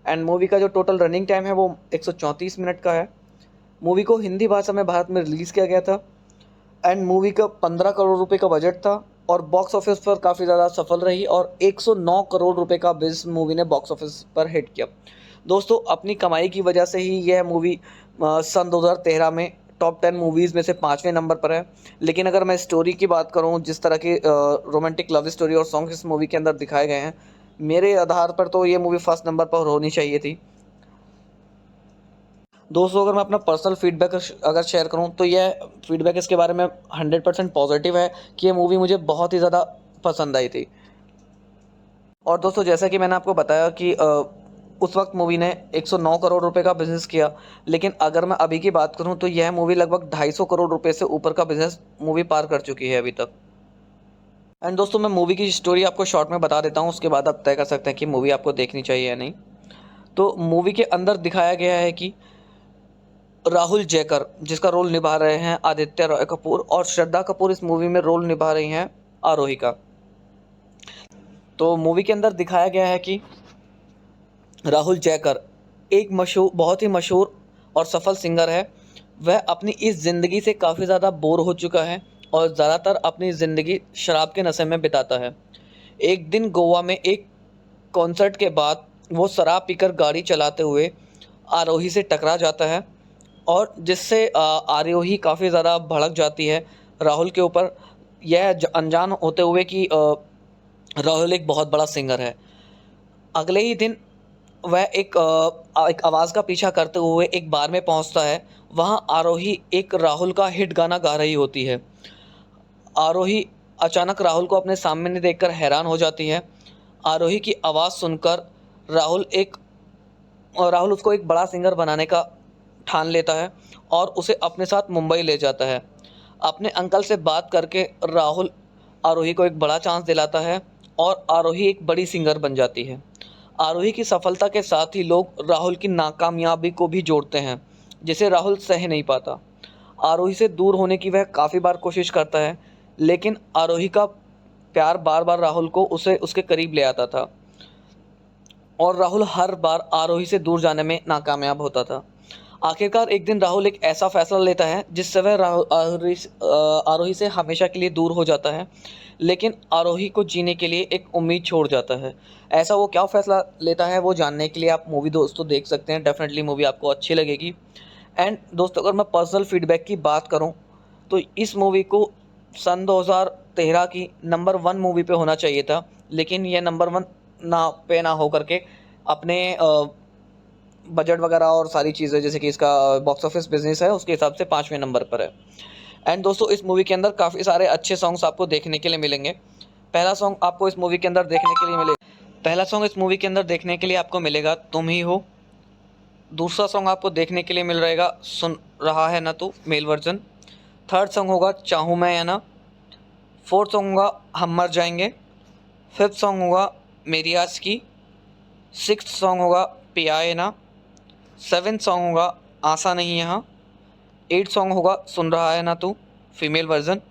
एंड मूवी का जो टोटल रनिंग टाइम है वो 134 मिनट का है। मूवी को हिंदी भाषा में भारत में रिलीज़ किया गया था। एंड मूवी का 15 करोड़ रुपए का बजट था और बॉक्स ऑफिस पर काफ़ी ज़्यादा सफल रही और 109 करोड़ रुपए का बिजनेस मूवी ने बॉक्स ऑफिस पर हिट किया। दोस्तों, अपनी कमाई की वजह से ही यह मूवी सन 2013 में टॉप 10 मूवीज़ में से 5वें नंबर पर है। लेकिन अगर मैं स्टोरी की बात करूं, जिस तरह की रोमांटिक लव स्टोरी और सॉन्ग इस मूवी के अंदर दिखाए गए हैं, मेरे आधार पर तो ये मूवी फर्स्ट नंबर पर होनी चाहिए थी। दोस्तों, अगर मैं अपना पर्सनल फीडबैक अगर शेयर करूं तो यह फीडबैक इसके बारे में 100% पॉजिटिव है कि ये मूवी मुझे बहुत ही ज़्यादा पसंद आई थी। और दोस्तों, जैसा कि मैंने आपको बताया कि उस वक्त मूवी ने 109 करोड़ रुपए का बिजनेस किया। लेकिन अगर मैं अभी की बात करूं तो यह मूवी लगभग 250 करोड़ रुपए से ऊपर का बिजनेस मूवी पार कर चुकी है अभी तक। एंड दोस्तों, मैं मूवी की स्टोरी आपको शॉर्ट में बता देता हूं, उसके बाद आप तय कर सकते हैं कि मूवी आपको देखनी चाहिए या नहीं। तो मूवी के अंदर दिखाया गया है कि राहुल जयकर, जिसका रोल निभा रहे हैं आदित्य रॉय कपूर, और श्रद्धा कपूर इस मूवी में रोल निभा रही हैं आरोही का। तो मूवी के अंदर दिखाया गया है कि राहुल जयकर एक बहुत ही मशहूर और सफल सिंगर है। वह अपनी इस ज़िंदगी से काफ़ी ज़्यादा बोर हो चुका है और ज़्यादातर अपनी ज़िंदगी शराब के नशे में बिताता है। एक दिन गोवा में एक कॉन्सर्ट के बाद वो शराब पीकर गाड़ी चलाते हुए आरोही से टकरा जाता है और जिससे आरोही काफ़ी ज़्यादा भड़क जाती है राहुल के ऊपर, यह अनजान होते हुए कि राहुल एक बहुत बड़ा सिंगर है। अगले ही दिन वह एक आवाज़ का पीछा करते हुए एक बार में पहुंचता है। वहां आरोही एक राहुल का हिट गाना गा रही होती है। आरोही अचानक राहुल को अपने सामने देखकर हैरान हो जाती है। आरोही की आवाज़ सुनकर राहुल उसको एक बड़ा सिंगर बनाने का ठान लेता है और उसे अपने साथ मुंबई ले जाता है। अपने अंकल से बात करके राहुल आरोही को एक बड़ा चांस दिलाता है और आरोही एक बड़ी सिंगर बन जाती है। आरोही की सफलता के साथ ही लोग राहुल की नाकामयाबी को भी जोड़ते हैं, जिसे राहुल सह नहीं पाता। आरोही से दूर होने की वह काफ़ी बार कोशिश करता है, लेकिन आरोही का प्यार बार बार राहुल को उसके करीब ले आता था और राहुल हर बार आरोही से दूर जाने में नाकामयाब होता था। आखिरकार एक दिन राहुल एक ऐसा फैसला लेता है जिससे वह आरोही से हमेशा के लिए दूर हो जाता है, लेकिन आरोही को जीने के लिए एक उम्मीद छोड़ जाता है। ऐसा वो क्या फ़ैसला लेता है वो जानने के लिए आप मूवी दोस्तों देख सकते हैं। डेफिनेटली मूवी आपको अच्छी लगेगी। एंड दोस्तों, अगर मैं पर्सनल फीडबैक की बात करूं तो इस मूवी को सन 2013 की नंबर 1 मूवी पे होना चाहिए था, लेकिन यह नंबर 1 ना हो करके अपने बजट वगैरह और सारी चीज़ें, जैसे कि इसका बॉक्स ऑफिस बिजनेस है, उसके हिसाब से 5वें नंबर पर है। एंड दोस्तों, इस मूवी के अंदर काफ़ी सारे अच्छे सॉन्ग्स आपको देखने के लिए मिलेंगे। पहला सॉन्ग आपको इस मूवी के अंदर देखने के लिए मिलेगा। पहला सॉन्ग इस मूवी के अंदर देखने के लिए आपको मिलेगा तुम ही हो। दूसरा सॉन्ग आपको देखने के लिए मिल रहेगा सुन रहा है ना तू, मेल वर्जन। थर्ड सॉन्ग होगा चाहूँ मैं या ना। फोर्थ सॉन्ग होगा हम मर जाएंगे। फिफ्थ सॉन्ग होगा मेरी आस की। सिक्स्थ सॉन्ग होगा पिया है ना। सेवेंथ सॉन्ग होगा आशा नहीं यहाँ। एट सॉन्ग होगा सुन रहा है ना तू, फीमेल वर्जन।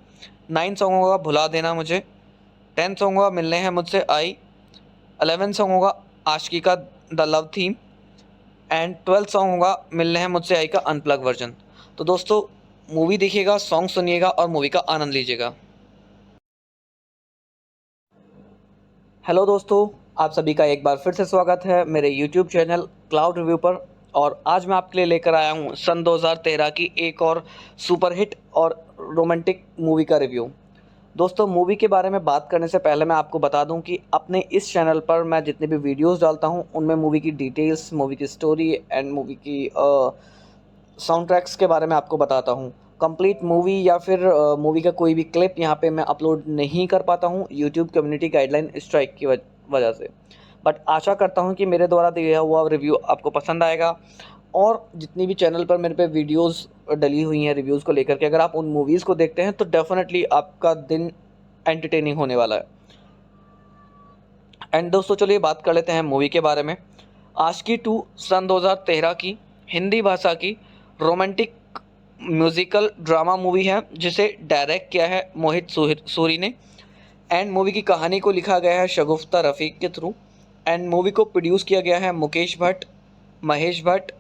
नाइन सॉन्ग होगा भुला देना मुझे। 10 सॉन्ग होगा मिलने हैं मुझसे आई। 11 सॉन्ग होगा आशिकी का the love theme. And 12 song होगा मिलने हैं मुझसे आई का अनप्लग वर्जन। तो दोस्तों मूवी देखिएगा, सॉन्ग सुनिएगा और मूवी का आनंद लीजिएगा। हेलो दोस्तों, आप सभी का एक बार फिर से स्वागत है मेरे यूट्यूब चैनल क्लाउड रिव्यू पर। और आज मैं आपके लिए लेकर आया हूँ सन 2013 की एक और सुपरहिट और रोमांटिक मूवी का रिव्यू। दोस्तों मूवी के बारे में बात करने से पहले मैं आपको बता दूं कि अपने इस चैनल पर मैं जितने भी वीडियोस डालता हूं उनमें मूवी की डिटेल्स, मूवी की स्टोरी एंड मूवी की साउंड ट्रैक्स के बारे में आपको बताता हूं। कंप्लीट मूवी या फिर मूवी का कोई भी क्लिप यहां पे मैं अपलोड नहीं कर पाता हूं यूट्यूब कम्युनिटी गाइडलाइन स्ट्राइक की वजह से। बट आशा करता हूं कि मेरे द्वारा दिया हुआ रिव्यू आपको पसंद आएगा। और जितनी भी चैनल पर मेरे पे वीडियोस डली हुई हैं रिव्यूज़ को लेकर के, अगर आप उन मूवीज़ को देखते हैं तो डेफिनेटली आपका दिन एंटरटेनिंग होने वाला है। एंड दोस्तों चलिए बात कर लेते हैं मूवी के बारे में। आशिकी 2 सन 2013 की हिंदी भाषा की रोमांटिक म्यूज़िकल ड्रामा मूवी है जिसे डायरेक्ट किया है मोहित सूरी ने। एंड मूवी की कहानी को लिखा गया है शगुफ्ता रफ़ीक के थ्रू। एंड मूवी को प्रोड्यूस किया गया है मुकेश भट्ट, महेश भट्ट,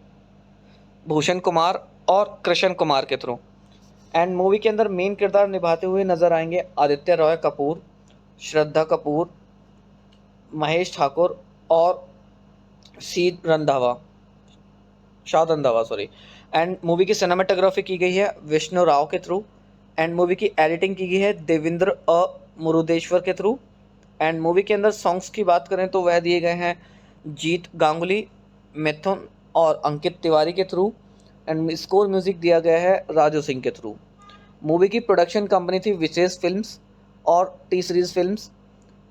भूषण कुमार और कृष्ण कुमार के थ्रू। एंड मूवी के अंदर मेन किरदार निभाते हुए नजर आएंगे आदित्य रॉय कपूर, श्रद्धा कपूर, महेश ठाकुर और शाद रंधावा सॉरी। एंड मूवी की सिनेमाटोग्राफी की गई है विष्णु राव के थ्रू। एंड मूवी की एडिटिंग की गई है देवेंद्र मुरुदेश्वर के थ्रू। एंड मूवी के अंदर सॉन्ग्स की बात करें तो वह दिए गए हैं जीत गांगुली, मिथुन और अंकित तिवारी के थ्रू। एंड स्कोर म्यूज़िक दिया गया है राजू सिंह के थ्रू। मूवी की प्रोडक्शन कंपनी थी विशेष फिल्म्स और T series films.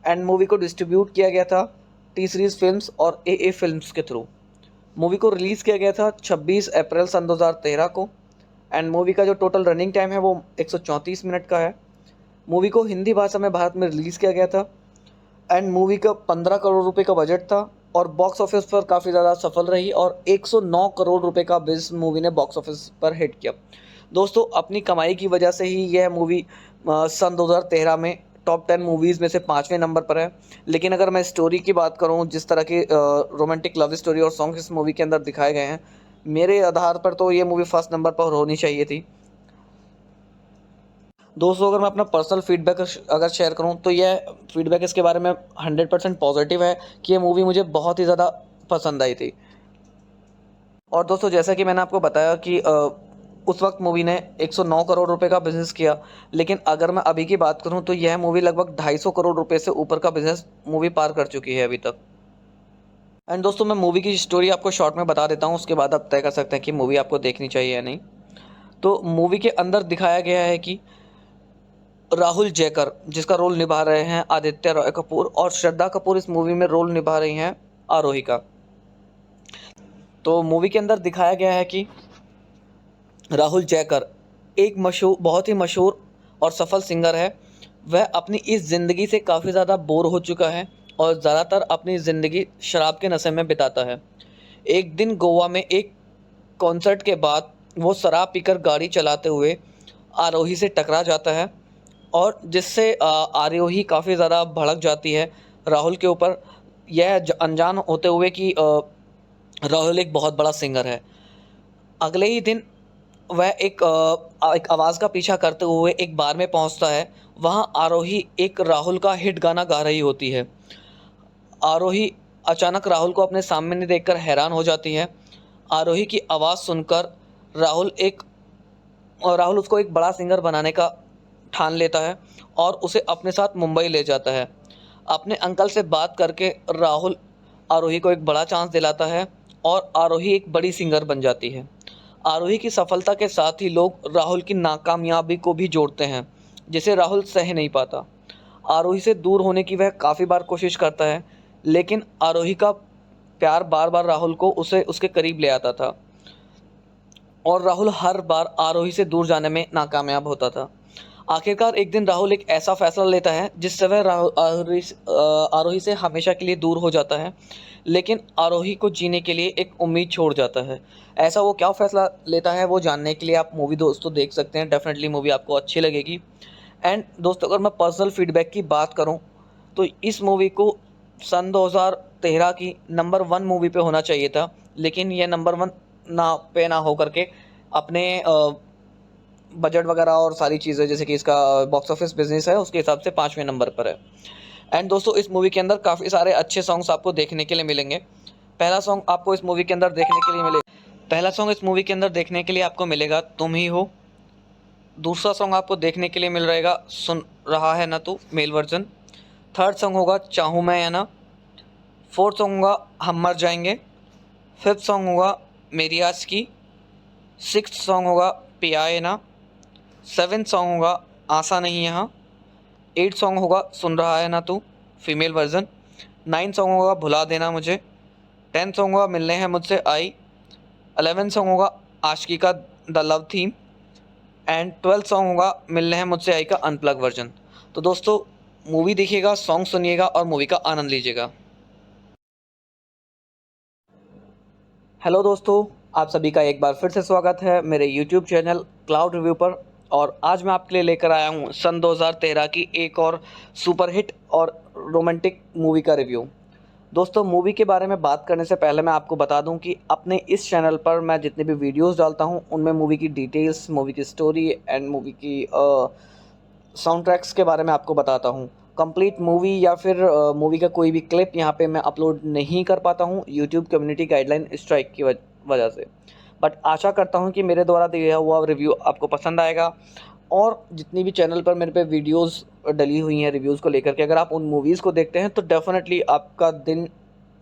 And movie को डिस्ट्रीब्यूट किया गया था टी सीरीज़ फिल्म्स और ए फिल्म्स के थ्रू। मूवी को रिलीज़ किया गया था 26 अप्रैल सन 2013 को। एंड मूवी का जो टोटल रनिंग टाइम है वो 134 मिनट का है। मूवी को हिंदी भाषा में भारत में रिलीज़ किया गया था। एंड मूवी का 15 करोड़ रुपए का बजट था और बॉक्स ऑफिस पर काफ़ी ज़्यादा सफल रही और 109 करोड़ रुपए का बिज़ मूवी ने बॉक्स ऑफिस पर हिट किया। दोस्तों अपनी कमाई की वजह से ही यह मूवी सन 2013 में टॉप 10 मूवीज़ में से 5वें नंबर पर है। लेकिन अगर मैं स्टोरी की बात करूं, जिस तरह की रोमांटिक लव स्टोरी और सॉन्ग इस मूवी के अंदर दिखाए गए हैं, मेरे आधार पर तो ये मूवी फर्स्ट नंबर पर होनी चाहिए थी। दोस्तों अगर मैं अपना पर्सनल फीडबैक अगर शेयर करूं तो यह फीडबैक इसके बारे में 100% पॉजिटिव है कि ये मूवी मुझे बहुत ही ज़्यादा पसंद आई थी। और दोस्तों जैसा कि मैंने आपको बताया कि उस वक्त मूवी ने 109 करोड़ रुपए का बिज़नेस किया। लेकिन अगर मैं अभी की बात करूं तो यह मूवी लगभग 250 करोड़ रुपए से ऊपर का बिज़नेस मूवी पार कर चुकी है अभी तक। एंड दोस्तों मैं मूवी की स्टोरी आपको शॉर्ट में बता देता हूं, उसके बाद आप तय कर सकते हैं कि मूवी आपको देखनी चाहिए या नहीं। तो मूवी के अंदर दिखाया गया है कि राहुल जयकर, जिसका रोल निभा रहे हैं आदित्य रॉय कपूर, और श्रद्धा कपूर इस मूवी में रोल निभा रही हैं आरोही का। तो मूवी के अंदर दिखाया गया है कि राहुल जयकर एक बहुत ही मशहूर और सफल सिंगर है। वह अपनी इस ज़िंदगी से काफ़ी ज़्यादा बोर हो चुका है और ज़्यादातर अपनी ज़िंदगी शराब के नशे में बिताता है। एक दिन गोवा में एक कॉन्सर्ट के बाद वो शराब पीकर गाड़ी चलाते हुए आरोही से टकरा जाता है और जिससे आरोही काफ़ी ज़्यादा भड़क जाती है राहुल के ऊपर, यह अनजान होते हुए कि राहुल एक बहुत बड़ा सिंगर है। अगले ही दिन वह एक आवाज़ का पीछा करते हुए एक बार में पहुंचता है। वहां आरोही एक राहुल का हिट गाना गा रही होती है। आरोही अचानक राहुल को अपने सामने देखकर हैरान हो जाती है। आरोही की आवाज़ सुनकर राहुल उसको एक बड़ा सिंगर बनाने का ठान लेता है और उसे अपने साथ मुंबई ले जाता है। अपने अंकल से बात करके राहुल आरोही को एक बड़ा चांस दिलाता है और आरोही एक बड़ी सिंगर बन जाती है। आरोही की सफलता के साथ ही लोग राहुल की नाकामयाबी को भी जोड़ते हैं, जिसे राहुल सह नहीं पाता। आरोही से दूर होने की वह काफ़ी बार कोशिश करता है, लेकिन आरोही का प्यार बार बार राहुल को उसे उसके करीब ले आता था और राहुल हर बार आरोही से दूर जाने में नाकामयाब होता था। आखिरकार एक दिन राहुल एक ऐसा फैसला लेता है जिससे वह आरोही से हमेशा के लिए दूर हो जाता है, लेकिन आरोही को जीने के लिए एक उम्मीद छोड़ जाता है। ऐसा वो क्या फैसला लेता है वो जानने के लिए आप मूवी दोस्तों देख सकते हैं। डेफिनेटली मूवी आपको अच्छी लगेगी। एंड दोस्तों, अगर मैं पर्सनल फीडबैक की बात करूं तो इस मूवी को सन 2013 की नंबर 1 मूवी पे होना चाहिए था, लेकिन ये नंबर 1 ना हो करके अपने बजट वगैरह और सारी चीज़ें, जैसे कि इसका बॉक्स ऑफिस बिजनेस है, उसके हिसाब से 5वें नंबर पर है। एंड दोस्तों, इस मूवी के अंदर काफ़ी सारे अच्छे सॉन्ग्स आपको देखने के लिए मिलेंगे। पहला सॉन्ग आपको इस मूवी के अंदर देखने के लिए मिलेगा तुम ही हो। दूसरा सॉन्ग आपको देखने के लिए मिल रहेगा सुन रहा है ना तू, मेल वर्जन। थर्ड सॉन्ग होगा चाहूँ मैं या ना। फोर्थ सॉन्ग होगा हम मर जाएंगे। फिफ्थ सॉन्ग होगा मेरी आज की। सिक्स्थ सॉन्ग होगा पिया है ना। सेवेंथ सॉन्ग होगा आशा नहीं यहाँ। 8 सॉन्ग होगा सुन रहा है ना तू, फीमेल वर्जन। 9 सॉन्ग होगा भुला देना मुझे। 10 सॉन्ग होगा मिलने हैं मुझसे आई। 11 सॉन्ग होगा आशिकी का the love theme. And 12 song होगा मिलने हैं मुझसे आई का अनप्लग वर्जन। तो दोस्तों, मूवी देखिएगा, सॉन्ग सुनिएगा और मूवी का आनंद लीजिएगा। हेलो दोस्तों, आप सभी का एक बार फिर से स्वागत है मेरे यूट्यूब चैनल क्लाउड रिव्यू पर। और आज मैं आपके लिए लेकर आया हूँ सन 2013 की एक और सुपरहिट और रोमांटिक मूवी का रिव्यू। दोस्तों, मूवी के बारे में बात करने से पहले मैं आपको बता दूं कि अपने इस चैनल पर मैं जितने भी वीडियोस डालता हूं उनमें मूवी की डिटेल्स, मूवी की स्टोरी एंड मूवी की साउंड ट्रैक्स के बारे में आपको बताता हूं। कंप्लीट मूवी या फिर मूवी का कोई भी क्लिप यहाँ पे मैं अपलोड नहीं कर पाता हूँ यूट्यूब कम्युनिटी गाइडलाइन स्ट्राइक की वजह से। बट आशा करता हूँ कि मेरे द्वारा दिया हुआ रिव्यू आपको पसंद आएगा। और जितनी भी चैनल पर मेरे पे वीडियोस डली हुई हैं रिव्यूज़ को लेकर के, अगर आप उन मूवीज़ को देखते हैं तो डेफिनेटली आपका दिन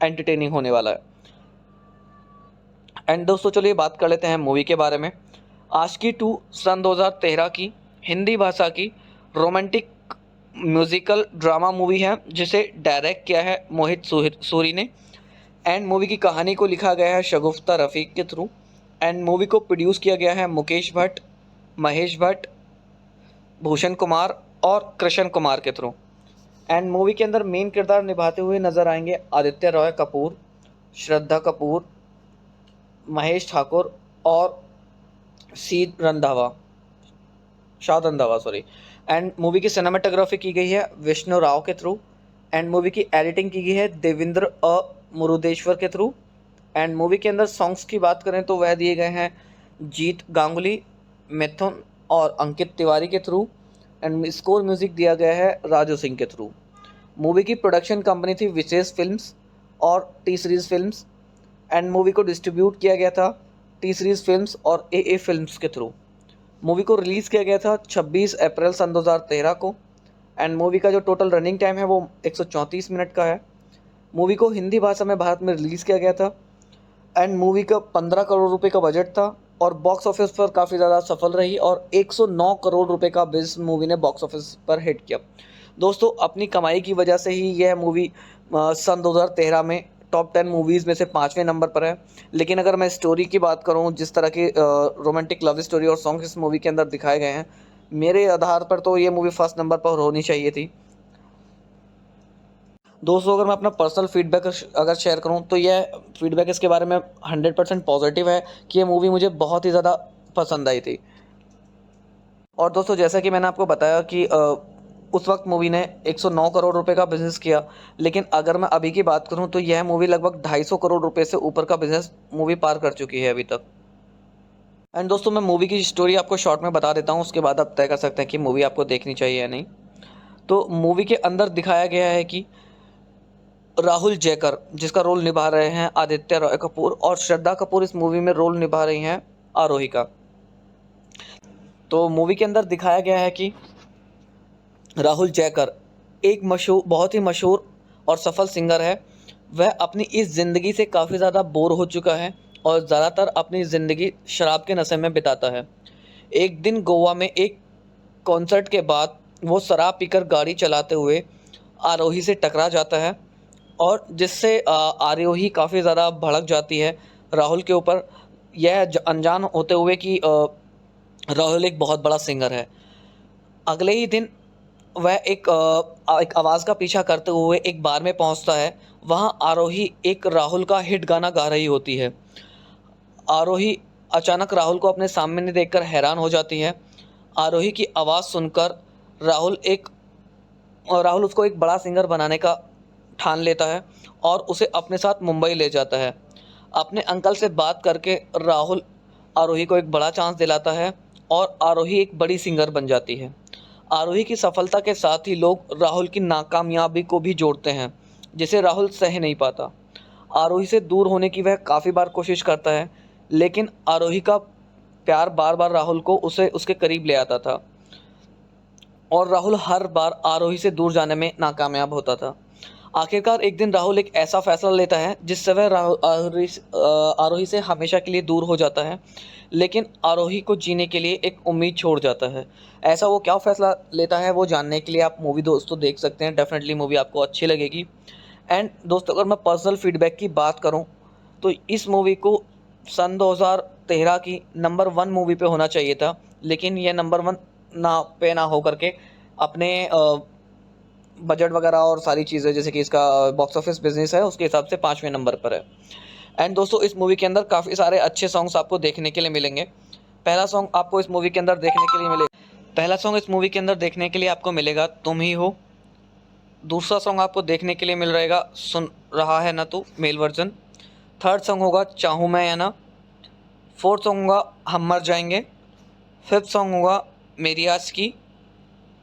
एंटरटेनिंग होने वाला है। एंड दोस्तों, चलिए बात कर लेते हैं मूवी के बारे में। आशिकी 2 सन 2013 की हिंदी भाषा की रोमांटिक म्यूजिकल ड्रामा मूवी है, जिसे डायरेक्ट किया है मोहित सूरी ने। एंड मूवी की कहानी को लिखा गया है शगुफ्ता रफ़ीक के थ्रू। एंड मूवी को प्रोड्यूस किया गया है मुकेश भट्ट, महेश भट्ट, भूषण कुमार और कृष्ण कुमार के थ्रू। एंड मूवी के अंदर मेन किरदार निभाते हुए नजर आएंगे आदित्य रॉय कपूर, श्रद्धा कपूर, महेश ठाकुर और शाद रंधावा सॉरी। एंड मूवी की सिनेमाटोग्राफी की गई है विष्णु राव के थ्रू। एंड मूवी की एडिटिंग की गई है देवेंद्र मुरुदेश्वर के थ्रू। एंड मूवी के अंदर सॉन्ग्स की बात करें तो वह दिए गए हैं जीत गांगुली, मिथुन और अंकित तिवारी के थ्रू। एंड स्कोर म्यूजिक दिया गया है राजू सिंह के थ्रू। मूवी की प्रोडक्शन कंपनी थी विशेष फिल्म्स और T series films. And movie को डिस्ट्रीब्यूट किया गया था टी सीरीज़ फिल्म्स और ए फिल्म्स के थ्रू। मूवी को रिलीज़ किया गया था 26 अप्रैल सन 2013 को। एंड मूवी का जो टोटल रनिंग टाइम है वो 134 मिनट का है। मूवी को हिंदी भाषा में भारत में रिलीज़ किया गया था। एंड मूवी का 15 करोड़ रुपए का बजट था और बॉक्स ऑफिस पर काफ़ी ज़्यादा सफल रही और 109 करोड़ रुपए का बिजनेस मूवी ने बॉक्स ऑफिस पर हिट किया। दोस्तों, अपनी कमाई की वजह से ही यह मूवी सन 2013 में टॉप 10 मूवीज़ में से 5वें नंबर पर है। लेकिन अगर मैं स्टोरी की बात करूं, जिस तरह की रोमांटिक लव स्टोरी और सॉन्ग इस मूवी के अंदर दिखाए गए हैं, मेरे आधार पर तो ये मूवी फर्स्ट नंबर पर होनी चाहिए थी। दोस्तों, अगर मैं अपना पर्सनल फीडबैक अगर शेयर करूं तो यह फीडबैक इसके बारे में 100% पॉजिटिव है कि ये मूवी मुझे बहुत ही ज़्यादा पसंद आई थी। और दोस्तों, जैसा कि मैंने आपको बताया कि उस वक्त मूवी ने 109 करोड़ रुपए का बिजनेस किया, लेकिन अगर मैं अभी की बात करूं तो यह मूवी लगभग 250 करोड़ रुपए से ऊपर का बिजनेस मूवी पार कर चुकी है अभी तक। एंड दोस्तों, मैं मूवी की स्टोरी आपको शॉर्ट में बता देता हूं, उसके बाद आप तय कर सकते हैं कि मूवी आपको देखनी चाहिए या नहीं। तो मूवी के अंदर दिखाया गया है कि राहुल जयकर, जिसका रोल निभा रहे हैं आदित्य रॉय कपूर, और श्रद्धा कपूर इस मूवी में रोल निभा रही हैं आरोही का। तो मूवी के अंदर दिखाया गया है कि राहुल जयकर एक बहुत ही मशहूर और सफल सिंगर है। वह अपनी इस ज़िंदगी से काफ़ी ज़्यादा बोर हो चुका है और ज़्यादातर अपनी ज़िंदगी शराब के नशे में बिताता है। एक दिन गोवा में एक कॉन्सर्ट के बाद वो शराब पीकर गाड़ी चलाते हुए आरोही से टकरा जाता है और जिससे आरोही काफ़ी ज़्यादा भड़क जाती है राहुल के ऊपर, यह अनजान होते हुए कि राहुल एक बहुत बड़ा सिंगर है। अगले ही दिन वह एक आवाज़ का पीछा करते हुए एक बार में पहुंचता है। वहां आरोही एक राहुल का हिट गाना गा रही होती है। आरोही अचानक राहुल को अपने सामने देखकर हैरान हो जाती है। आरोही की आवाज़ सुनकर राहुल उसको एक बड़ा सिंगर बनाने का ठान लेता है और उसे अपने साथ मुंबई ले जाता है। अपने अंकल से बात करके राहुल आरोही को एक बड़ा चांस दिलाता है और आरोही एक बड़ी सिंगर बन जाती है। आरोही की सफलता के साथ ही लोग राहुल की नाकामयाबी को भी जोड़ते हैं, जिसे राहुल सह नहीं पाता। आरोही से दूर होने की वह काफ़ी बार कोशिश करता है, लेकिन आरोही का प्यार बार बार राहुल को उसे उसके करीब ले आता था और राहुल हर बार आरोही से दूर जाने में नाकामयाब होता था। आखिरकार एक दिन राहुल एक ऐसा फैसला लेता है जिससे वह आरोही से हमेशा के लिए दूर हो जाता है, लेकिन आरोही को जीने के लिए एक उम्मीद छोड़ जाता है। ऐसा वो क्या फैसला लेता है वो जानने के लिए आप मूवी दोस्तों देख सकते हैं। डेफिनेटली मूवी आपको अच्छी लगेगी। एंड दोस्तों, अगर मैं पर्सनल फीडबैक की बात करूं तो इस मूवी को सन 2013 की नंबर 1 मूवी पे होना चाहिए था, लेकिन ये नंबर 1 ना हो करके अपने बजट वगैरह और सारी चीज़ें, जैसे कि इसका बॉक्स ऑफिस बिजनेस है, उसके हिसाब से 5वें नंबर पर है। एंड दोस्तों, इस मूवी के अंदर काफ़ी सारे अच्छे सॉन्ग्स आपको देखने के लिए मिलेंगे। पहला सॉन्ग आपको इस मूवी के अंदर देखने के लिए आपको मिलेगा तुम ही हो। दूसरा सॉन्ग आपको देखने के लिए मिल रहेगा सुन रहा है ना तू, मेल वर्जन। थर्ड सॉन्ग होगा चाहूँ मैं या ना। फोर्थ सॉन्ग होगा हम मर जाएंगे। फिफ्थ सॉन्ग होगा मेरी आज की।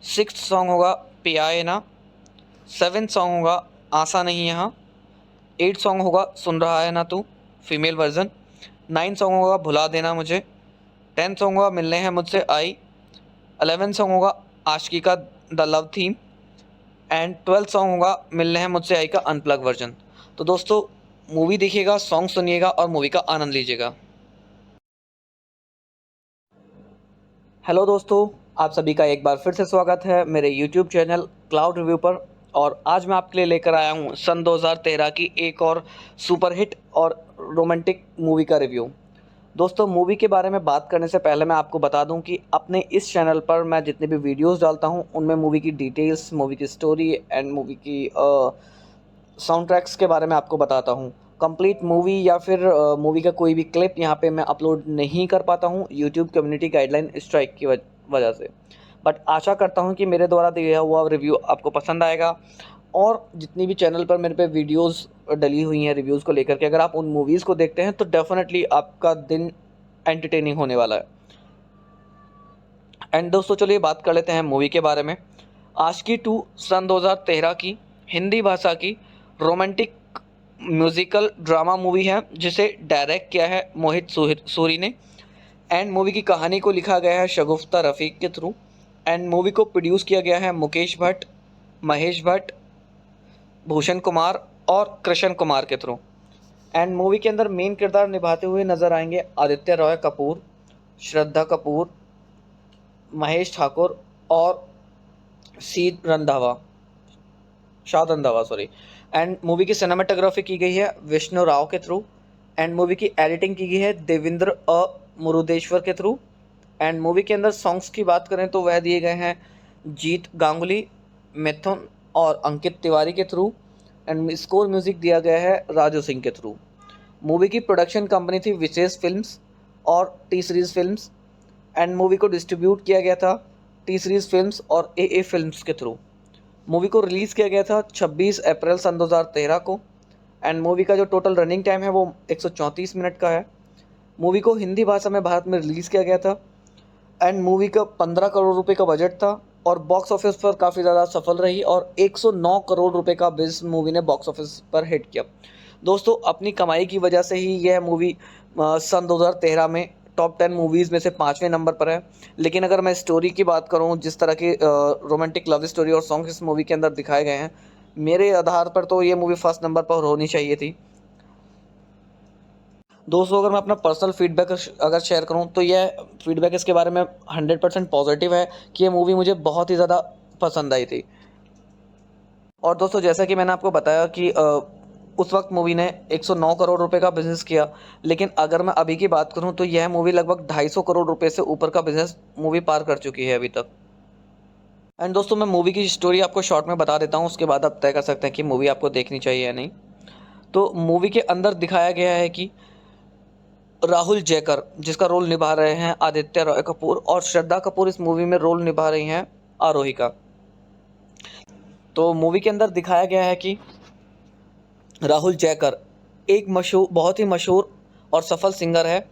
सिक्स्थ सॉन्ग होगा पिया है ना। सेवेंथ सॉन्ग होगा आशा नहीं यहाँ। 8 सॉन्ग होगा सुन रहा है ना तू, फीमेल वर्जन। 9 सॉन्ग होगा भुला देना मुझे। 10 सॉन्ग होगा मिलने हैं मुझसे आई। 11 सॉन्ग होगा आशिकी का the love theme. And 12 song होगा मिलने हैं मुझसे आई का अनप्लग वर्जन। तो दोस्तों, मूवी देखिएगा, सॉन्ग सुनिएगा और मूवी का आनंद लीजिएगा। हेलो दोस्तों, आप सभी का एक बार फिर से स्वागत है मेरे यूट्यूब चैनल क्लाउड रिव्यू पर। और आज मैं आपके लिए लेकर आया हूँ सन 2013 की एक और सुपर हिट और रोमांटिक मूवी का रिव्यू। दोस्तों, मूवी के बारे में बात करने से पहले मैं आपको बता दूं कि अपने इस चैनल पर मैं जितने भी वीडियोस डालता हूं उनमें मूवी की डिटेल्स, मूवी की स्टोरी एंड मूवी की साउंड ट्रैक्स के बारे में आपको बताता हूं। कंप्लीट मूवी या फिर मूवी का कोई भी क्लिप यहां पे मैं अपलोड नहीं कर पाता हूं यूट्यूब कम्युनिटी गाइडलाइन स्ट्राइक की वजह से। बट आशा करता हूं कि मेरे द्वारा दिया हुआ रिव्यू आपको पसंद आएगा। और जितनी भी चैनल पर मेरे पे वीडियोस डली हुई हैं रिव्यूज़ को लेकर के, अगर आप उन मूवीज़ को देखते हैं तो डेफिनेटली आपका दिन एंटरटेनिंग होने वाला है। एंड दोस्तों, चलिए बात कर लेते हैं मूवी के बारे में। आशिकी 2 सन 2013 की हिंदी भाषा की रोमांटिक म्यूजिकल ड्रामा मूवी है, जिसे डायरेक्ट किया है मोहित सूरी ने। एंड मूवी की कहानी को लिखा गया है शगुफ्ता रफ़ीक के थ्रू। एंड मूवी को प्रोड्यूस किया गया है मुकेश भट्ट, महेश भट्ट, भूषण कुमार और कृष्ण कुमार के थ्रू। एंड मूवी के अंदर मेन किरदार निभाते हुए नजर आएंगे आदित्य रॉय कपूर, श्रद्धा कपूर, महेश ठाकुर और शाद रंधावा सॉरी। एंड मूवी की सिनेमाटोग्राफी की गई है विष्णु राव के थ्रू। एंड मूवी की एडिटिंग की गई है देवेंद्र मुरुदेश्वर के थ्रू। एंड मूवी के अंदर सॉन्ग्स की बात करें तो वह दिए गए हैं जीत गांगुली, मिथुन और अंकित तिवारी के थ्रू। एंड स्कोर म्यूजिक दिया गया है राजू सिंह के थ्रू। मूवी की प्रोडक्शन कंपनी थी विशेष फिल्म्स और T series films. And movie को डिस्ट्रीब्यूट किया गया था टी सीरीज फिल्म्स और ए फिल्म्स के थ्रू। मूवी को रिलीज़ किया गया था 26 अप्रैल सन 2013 को। एंड मूवी का जो टोटल रनिंग टाइम है वो 134 मिनट का है। मूवी को हिंदी भाषा में भारत में रिलीज़ किया गया था। एंड मूवी का 15 करोड़ रुपए का बजट था और बॉक्स ऑफिस पर काफ़ी ज़्यादा सफल रही और 109 करोड़ रुपए का बिजनेस मूवी ने बॉक्स ऑफिस पर हिट किया। दोस्तों, अपनी कमाई की वजह से ही यह मूवी सन 2013 में टॉप 10 मूवीज़ में से 5वें नंबर पर है। लेकिन अगर मैं स्टोरी की बात करूं, जिस तरह की रोमांटिक लव स्टोरी और सॉन्ग इस मूवी के अंदर दिखाए गए हैं, मेरे आधार पर तो ये मूवी फर्स्ट नंबर पर होनी चाहिए थी। दोस्तों, अगर मैं अपना पर्सनल फीडबैक अगर शेयर करूं तो यह फीडबैक इसके बारे में 100% पॉजिटिव है कि ये मूवी मुझे बहुत ही ज़्यादा पसंद आई थी। और दोस्तों जैसा कि मैंने आपको बताया कि उस वक्त मूवी ने 109 करोड़ रुपए का बिजनेस किया, लेकिन अगर मैं अभी की बात करूं तो यह मूवी लगभग 250 करोड़ रुपए से ऊपर का बिजनेस मूवी पार कर चुकी है अभी तक। एंड दोस्तों मैं मूवी की स्टोरी आपको शॉर्ट में बता देता हूं, उसके बाद आप तय कर सकते हैं कि मूवी आपको देखनी चाहिए या नहीं। तो मूवी के अंदर दिखाया गया है कि राहुल जयकर, जिसका रोल निभा रहे हैं आदित्य रॉय कपूर, और श्रद्धा कपूर इस मूवी में रोल निभा रही हैं आरोही का। तो मूवी के अंदर दिखाया गया है कि राहुल जयकर एक बहुत ही मशहूर और सफल सिंगर है।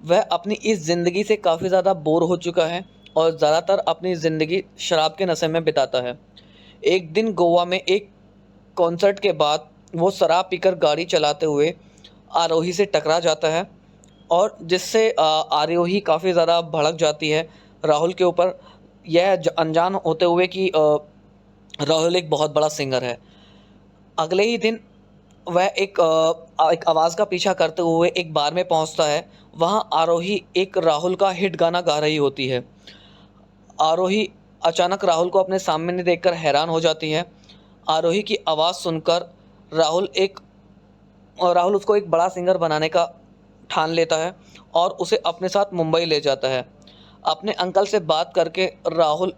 वह अपनी इस ज़िंदगी से काफ़ी ज़्यादा बोर हो चुका है और ज़्यादातर अपनी ज़िंदगी शराब के नशे में बिताता है। एक दिन गोवा में एक कॉन्सर्ट के बाद वो शराब पीकर गाड़ी चलाते हुए आरोही से टकरा जाता है, और जिससे आरोही काफ़ी ज़्यादा भड़क जाती है राहुल के ऊपर, यह अनजान होते हुए कि राहुल एक बहुत बड़ा सिंगर है। अगले ही दिन वह एक आवाज़ का पीछा करते हुए एक बार में पहुंचता है। वहां आरोही एक राहुल का हिट गाना गा रही होती है। आरोही अचानक राहुल को अपने सामने देखकर हैरान हो जाती है। आरोही की आवाज़ सुनकर राहुल उसको एक बड़ा सिंगर बनाने का ठान लेता है और उसे अपने साथ मुंबई ले जाता है। अपने अंकल से बात करके राहुल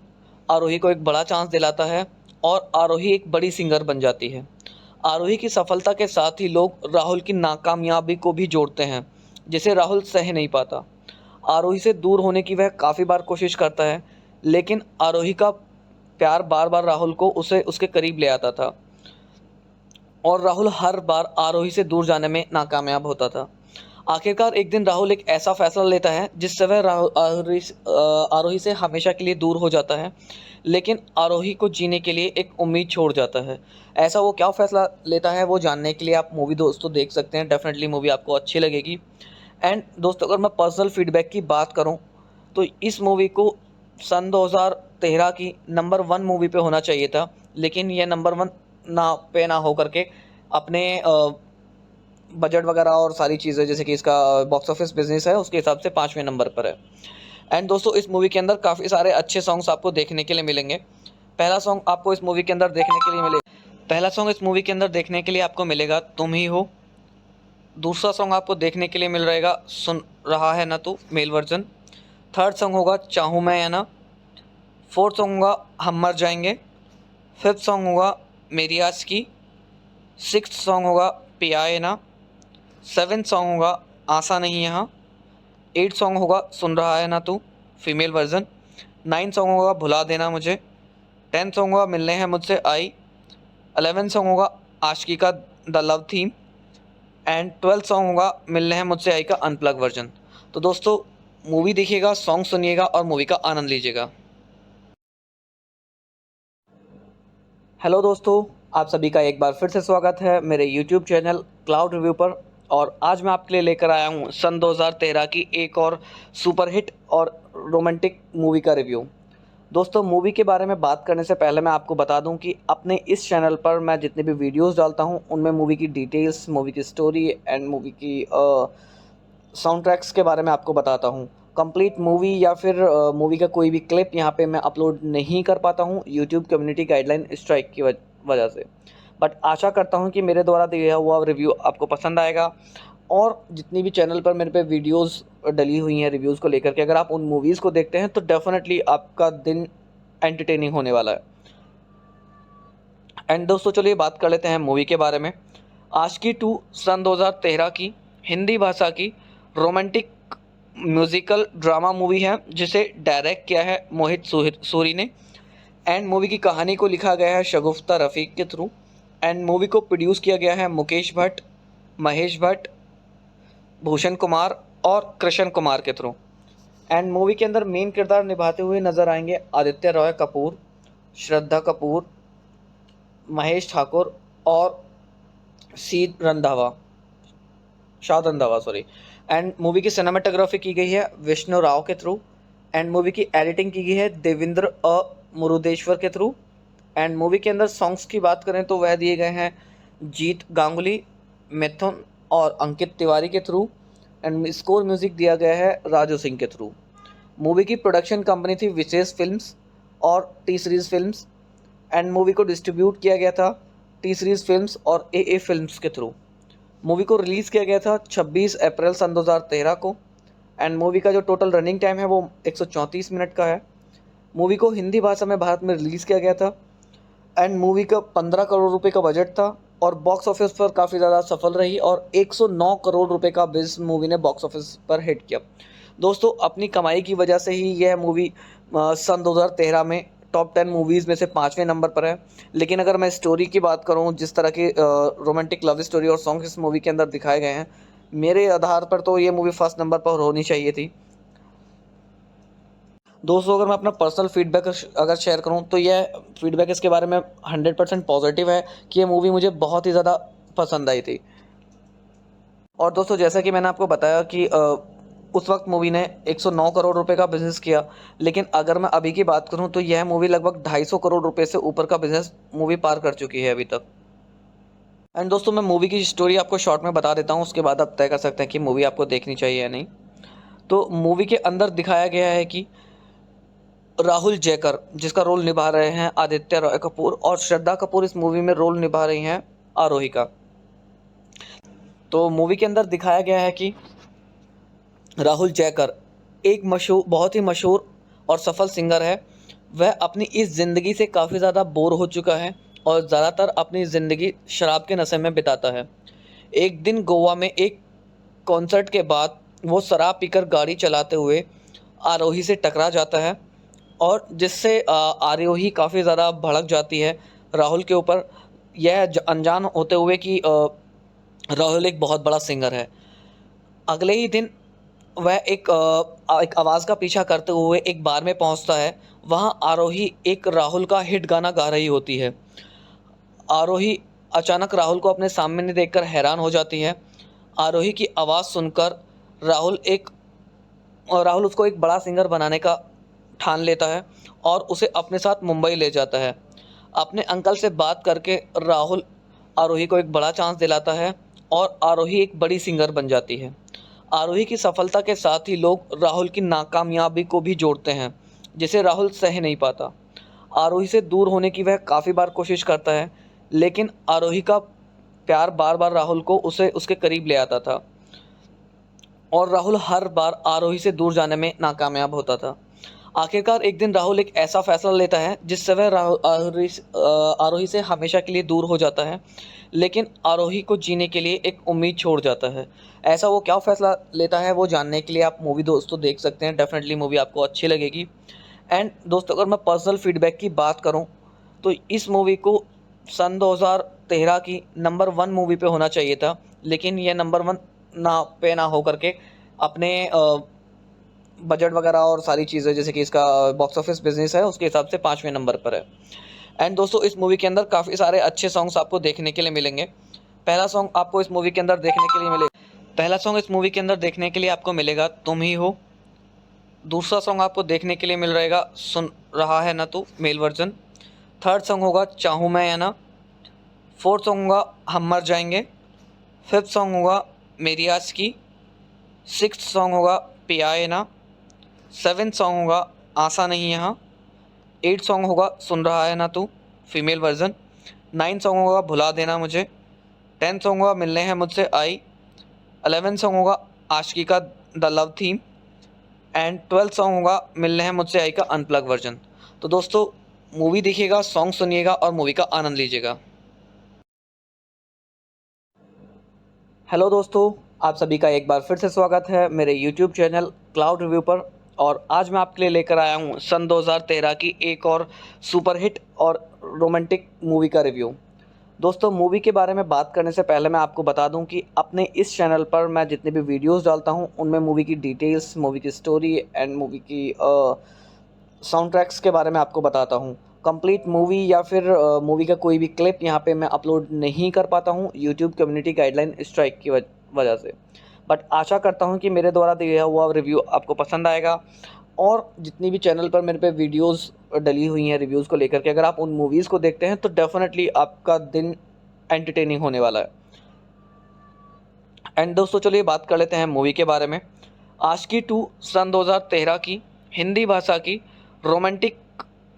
आरोही को एक बड़ा चांस दिलाता है और आरोही एक बड़ी सिंगर बन जाती है। आरोही की सफलता के साथ ही लोग राहुल की नाकामयाबी को भी जोड़ते हैं, जिसे राहुल सह नहीं पाता। आरोही से दूर होने की वह काफ़ी बार कोशिश करता है, लेकिन आरोही का प्यार बार बार राहुल को उसे उसके करीब ले आता था और राहुल हर बार आरोही से दूर जाने में नाकामयाब होता था। आखिरकार एक दिन राहुल एक ऐसा फैसला लेता है जिससे वह आरोही से हमेशा के लिए दूर हो जाता है, लेकिन आरोही को जीने के लिए एक उम्मीद छोड़ जाता है। ऐसा वो क्या फैसला लेता है वो जानने के लिए आप मूवी दोस्तों देख सकते हैं। डेफिनेटली मूवी आपको अच्छी लगेगी। एंड दोस्तों अगर मैं पर्सनल फीडबैक की बात करूं तो इस मूवी को सन 2013 की नंबर 1 मूवी पे होना चाहिए था, लेकिन यह नंबर 1 ना हो करके अपने बजट वगैरह और सारी चीज़ें, जैसे कि इसका बॉक्स ऑफिस बिजनेस है, उसके हिसाब से 5वें नंबर पर है। एंड दोस्तों इस मूवी के अंदर काफ़ी सारे अच्छे सॉन्ग्स आपको देखने के लिए मिलेंगे। पहला सॉन्ग आपको इस मूवी के अंदर देखने के लिए आपको मिलेगा तुम ही हो। दूसरा सॉन्ग आपको देखने के लिए मिल रहेगा सुन रहा है ना तू, मेल वर्जन। थर्ड सॉन्ग होगा चाहूँ मैं या ना। फोर्थ सॉन्ग होगा हम मर जाएंगे। फिफ्थ सॉन्ग होगा मेरी आज की। सिक्स्थ सॉन्ग होगा पिया है ना। सेवेंथ सॉन्ग होगा आशा नहीं यहाँ। 8 सॉन्ग होगा सुन रहा है ना तू, फीमेल वर्जन। 9 सॉन्ग होगा भुला देना मुझे। 10 सॉन्ग होगा मिलने हैं मुझसे आई। 11 सॉन्ग होगा आशिकी का the love theme. And 12 song होगा मिलने हैं मुझसे आई का अनप्लग वर्जन। तो दोस्तों मूवी देखिएगा, सॉन्ग सुनिएगा और मूवी का आनंद लीजिएगा। हेलो दोस्तों, आप सभी का एक बार फिर से स्वागत है मेरे यूट्यूब चैनल क्लाउड रिव्यू पर। और आज मैं आपके लिए लेकर आया हूँ सन 2013 की एक और सुपरहिट और रोमांटिक मूवी का रिव्यू। दोस्तों मूवी के बारे में बात करने से पहले मैं आपको बता दूं कि अपने इस चैनल पर मैं जितने भी वीडियोस डालता हूं उनमें मूवी की डिटेल्स, मूवी की स्टोरी एंड मूवी की साउंड ट्रैक्स के बारे में आपको बताता हूं। कंप्लीट मूवी या फिर मूवी का कोई भी क्लिप यहां पे मैं अपलोड नहीं कर पाता हूं यूट्यूब कम्युनिटी गाइडलाइन स्ट्राइक की वजह से। बट आशा करता हूं कि मेरे द्वारा दिया हुआ रिव्यू आपको पसंद आएगा। और जितनी भी चैनल पर मेरे पे वीडियोस डली हुई हैं रिव्यूज़ को लेकर के, अगर आप उन मूवीज़ को देखते हैं तो डेफिनेटली आपका दिन एंटरटेनिंग होने वाला है। एंड दोस्तों चलिए बात कर लेते हैं मूवी के बारे में। आशिकी 2 सन 2013 की हिंदी भाषा की रोमांटिक म्यूज़िकल ड्रामा मूवी है, जिसे डायरेक्ट किया है मोहित सूरी ने। एंड मूवी की कहानी को लिखा गया है शगुफ्ता रफ़ीक के थ्रू। एंड मूवी को प्रोड्यूस किया गया है मुकेश भट्ट, महेश भट्ट, भूषण कुमार और कृष्ण कुमार के थ्रू। एंड मूवी के अंदर मेन किरदार निभाते हुए नजर आएंगे आदित्य रॉय कपूर, श्रद्धा कपूर, महेश ठाकुर और शाद रंधावा सॉरी। एंड मूवी की सिनेमाटोग्राफी की गई है विष्णु राव के थ्रू। एंड मूवी की एडिटिंग की गई है देवेंद्र मुरुदेश्वर के थ्रू। एंड मूवी के अंदर सॉन्ग्स की बात करें तो वह दिए गए हैं जीत गांगुली, मिथुन और अंकित तिवारी के थ्रू। एंड स्कोर म्यूज़िक दिया गया है राजू सिंह के थ्रू। मूवी की प्रोडक्शन कंपनी थी विशेष फिल्म्स और T series films. And movie को डिस्ट्रीब्यूट किया गया था टी सीरीज़ फिल्म्स और ए फिल्म्स के थ्रू। मूवी को रिलीज़ किया गया था 26 अप्रैल सन 2013 को एंड मूवी का जो टोटल रनिंग टाइम है वो 134 मिनट का है। मूवी को हिंदी भाषा में भारत में रिलीज़ किया गया था एंड मूवी का 15 करोड़ रुपए का बजट था और बॉक्स ऑफिस पर काफ़ी ज़्यादा सफल रही और 109 करोड़ रुपए का बिज़नेस मूवी ने बॉक्स ऑफिस पर हिट किया। दोस्तों अपनी कमाई की वजह से ही यह मूवी सन 2013 में टॉप 10 मूवीज़ में से 5वें नंबर पर है। लेकिन अगर मैं स्टोरी की बात करूं, जिस तरह की रोमांटिक लव स्टोरी और सॉन्ग इस मूवी के अंदर दिखाए गए हैं, मेरे आधार पर तो ये मूवी फर्स्ट नंबर पर होनी चाहिए थी। दोस्तों अगर मैं अपना पर्सनल फीडबैक अगर शेयर करूं तो यह फीडबैक इसके बारे में 100% पॉजिटिव है कि ये मूवी मुझे बहुत ही ज़्यादा पसंद आई थी। और दोस्तों जैसा कि मैंने आपको बताया कि उस वक्त मूवी ने 109 करोड़ रुपए का बिजनेस किया, लेकिन अगर मैं अभी की बात करूं तो यह मूवी लगभग 250 करोड़ रुपए से ऊपर का बिजनेस मूवी पार कर चुकी है अभी तक। एंड दोस्तों मैं मूवी की स्टोरी आपको शॉर्ट में बता देता हूं, उसके बाद आप तय कर सकते हैं कि मूवी आपको देखनी चाहिए या नहीं। तो मूवी के अंदर दिखाया गया है कि राहुल जयकर, जिसका रोल निभा रहे हैं आदित्य रॉय कपूर, और श्रद्धा कपूर इस मूवी में रोल निभा रही हैं आरोही का। तो मूवी के अंदर दिखाया गया है कि राहुल जयकर एक बहुत ही मशहूर और सफल सिंगर है। वह अपनी इस ज़िंदगी से काफ़ी ज़्यादा बोर हो चुका है और ज़्यादातर अपनी ज़िंदगी शराब के नशे में बिताता है। एक दिन गोवा में एक कॉन्सर्ट के बाद वो शराब पीकर गाड़ी चलाते हुए आरोही से टकरा जाता है और जिससे आरोही काफ़ी ज़्यादा भड़क जाती है राहुल के ऊपर, यह अनजान होते हुए कि राहुल एक बहुत बड़ा सिंगर है। अगले ही दिन वह एक आवाज़ का पीछा करते हुए एक बार में पहुंचता है। वहां आरोही एक राहुल का हिट गाना गा रही होती है। आरोही अचानक राहुल को अपने सामने देखकर हैरान हो जाती है। आरोही की आवाज़ सुनकर राहुल उसको एक बड़ा सिंगर बनाने का ठान लेता है और उसे अपने साथ मुंबई ले जाता है। अपने अंकल से बात करके राहुल आरोही को एक बड़ा चांस दिलाता है और आरोही एक बड़ी सिंगर बन जाती है। आरोही की सफलता के साथ ही लोग राहुल की नाकामयाबी को भी जोड़ते हैं, जिसे राहुल सह नहीं पाता। आरोही से दूर होने की वह काफ़ी बार कोशिश करता है, लेकिन आरोही का प्यार बार बार राहुल को उसके करीब ले आता था और राहुल हर बार आरोही से दूर जाने में नाकामयाब होता था। आखिरकार एक दिन राहुल एक ऐसा फैसला लेता है जिससे वह आरोही से हमेशा के लिए दूर हो जाता है, लेकिन आरोही को जीने के लिए एक उम्मीद छोड़ जाता है। ऐसा वो क्या फैसला लेता है वो जानने के लिए आप मूवी दोस्तों देख सकते हैं। डेफिनेटली मूवी आपको अच्छी लगेगी। एंड दोस्तों अगर मैं पर्सनल फीडबैक की बात करूं तो इस मूवी को सन 2013 की नंबर 1 मूवी पे होना चाहिए था, लेकिन यह नंबर 1 ना हो करके अपने बजट वगैरह और सारी चीज़ें जैसे कि इसका बॉक्स ऑफिस बिजनेस है उसके हिसाब से 5वें नंबर पर है। एंड दोस्तों इस मूवी के अंदर काफ़ी सारे अच्छे सॉन्ग्स आपको देखने के लिए मिलेंगे। पहला सॉन्ग आपको इस मूवी के अंदर देखने के लिए आपको मिलेगा तुम ही हो। दूसरा सॉन्ग आपको देखने के लिए मिल रहेगा सुन रहा है ना तू, मेल वर्जन। थर्ड सॉन्ग होगा चाहूँ मैं या ना। फोर्थ सॉन्ग होगा हम मर जाएंगे। फिफ्थ सॉन्ग होगा मेरी आज की। सिक्स्थ सॉन्ग होगा पिया है ना। सेवेंथ सॉन्ग होगा आशा नहीं यहाँ। 8 सॉन्ग होगा सुन रहा है ना तू, फीमेल वर्जन। 9 सॉन्ग होगा भुला देना मुझे। 10 सॉन्ग होगा मिलने हैं मुझसे आई। 11 सॉन्ग होगा आशिकी का the love theme and 12 song होगा मिलने हैं मुझसे आई का अनप्लग वर्जन। तो दोस्तों मूवी देखिएगा, सॉन्ग सुनिएगा और मूवी का आनंद लीजिएगा। हेलो दोस्तों, आप सभी का एक बार फिर से स्वागत है मेरे यूट्यूब चैनल क्लाउड रिव्यू पर। और आज मैं आपके लिए लेकर आया हूँ सन 2013 की एक और सुपरहिट और रोमांटिक मूवी का रिव्यू। दोस्तों मूवी के बारे में बात करने से पहले मैं आपको बता दूं कि अपने इस चैनल पर मैं जितने भी वीडियोस डालता हूं उनमें मूवी की डिटेल्स, मूवी की स्टोरी एंड मूवी की साउंड ट्रैक्स के बारे में आपको बताता हूं। कंप्लीट मूवी या फिर मूवी का कोई भी क्लिप यहां पे मैं अपलोड नहीं कर पाता हूं यूट्यूब कम्युनिटी गाइडलाइन स्ट्राइक की वजह से। बट आशा करता हूं कि मेरे द्वारा दिया हुआ रिव्यू आपको पसंद आएगा। और जितनी भी चैनल पर मेरे पे वीडियोस डली हुई हैं रिव्यूज़ को लेकर के, अगर आप उन मूवीज़ को देखते हैं तो डेफिनेटली आपका दिन एंटरटेनिंग होने वाला है। एंड दोस्तों चलिए बात कर लेते हैं मूवी के बारे में। आशिकी 2 सन 2013 की हिंदी भाषा की रोमांटिक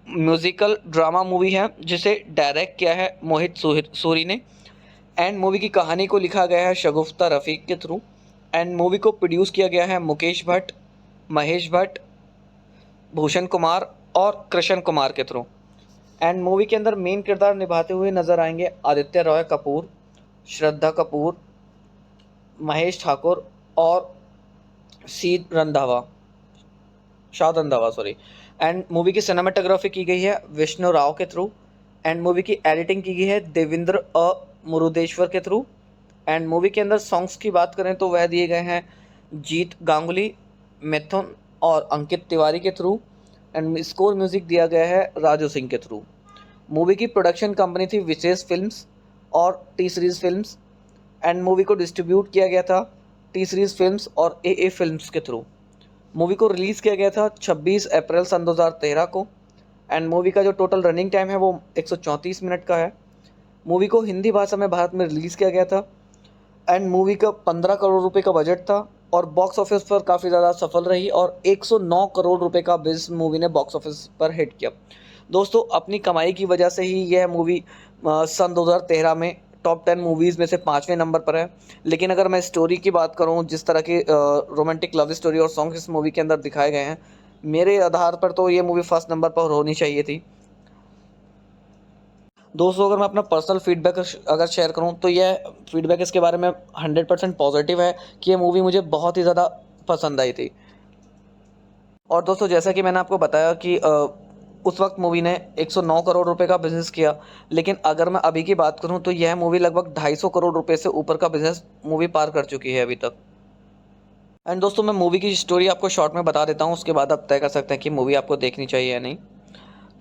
म्यूजिकल ड्रामा मूवी है जिसे डायरेक्ट किया है मोहित सूरी ने। एंड मूवी की कहानी को लिखा गया है शगुफ्ता रफ़ीक के थ्रू। एंड मूवी को प्रोड्यूस किया गया है मुकेश भट्ट, महेश भट्ट, भूषण कुमार और कृष्ण कुमार के थ्रू। एंड मूवी के अंदर मेन किरदार निभाते हुए नजर आएंगे आदित्य रॉय कपूर, श्रद्धा कपूर, महेश ठाकुर और शाद रंधावा सॉरी। एंड मूवी की सिनेमाटोग्राफी की गई है विष्णु राव के थ्रू। एंड मूवी की एडिटिंग की गई है देवेंद्र मुरुदेश्वर के थ्रू। एंड मूवी के अंदर सॉन्ग्स की बात करें तो वह दिए गए हैं जीत गांगुली, मिथुन और अंकित तिवारी के थ्रू। एंड स्कोर म्यूजिक दिया गया है राजू सिंह के थ्रू। मूवी की प्रोडक्शन कंपनी थी विशेष फिल्म्स और T series films. And movie को डिस्ट्रीब्यूट किया गया था टी सीरीज़ फिल्म्स और ए फिल्म्स के थ्रू। मूवी को रिलीज़ किया गया था 26 अप्रैल सन 2013 को। एंड मूवी का जो टोटल रनिंग टाइम है वो 134 मिनट का है। मूवी को हिंदी भाषा में भारत में रिलीज़ किया गया था। एंड मूवी का 15 करोड़ रुपए का बजट था और बॉक्स ऑफिस पर काफ़ी ज़्यादा सफल रही और 109 करोड़ रुपए का बिजनेस मूवी ने बॉक्स ऑफिस पर हिट किया। दोस्तों, अपनी कमाई की वजह से ही यह मूवी सन 2013 में टॉप 10 मूवीज़ में से 5वें नंबर पर है। लेकिन अगर मैं स्टोरी की बात करूं, जिस तरह की रोमांटिक लव स्टोरी और सॉन्ग इस मूवी के अंदर दिखाए गए हैं, मेरे आधार पर तो ये मूवी फर्स्ट नंबर पर होनी चाहिए थी। दोस्तों, अगर मैं अपना पर्सनल फीडबैक अगर शेयर करूं तो यह फीडबैक इसके बारे में 100% पॉजिटिव है कि ये मूवी मुझे बहुत ही ज़्यादा पसंद आई थी। और दोस्तों, जैसा कि मैंने आपको बताया कि उस वक्त मूवी ने 109 करोड़ रुपए का बिजनेस किया। लेकिन अगर मैं अभी की बात करूं तो यह मूवी लगभग 250 करोड़ रुपए से ऊपर का बिजनेस मूवी पार कर चुकी है अभी तक। एंड दोस्तों, मैं मूवी की स्टोरी आपको शॉर्ट में बता देता हूं, उसके बाद आप तय कर सकते हैं कि मूवी आपको देखनी चाहिए या नहीं।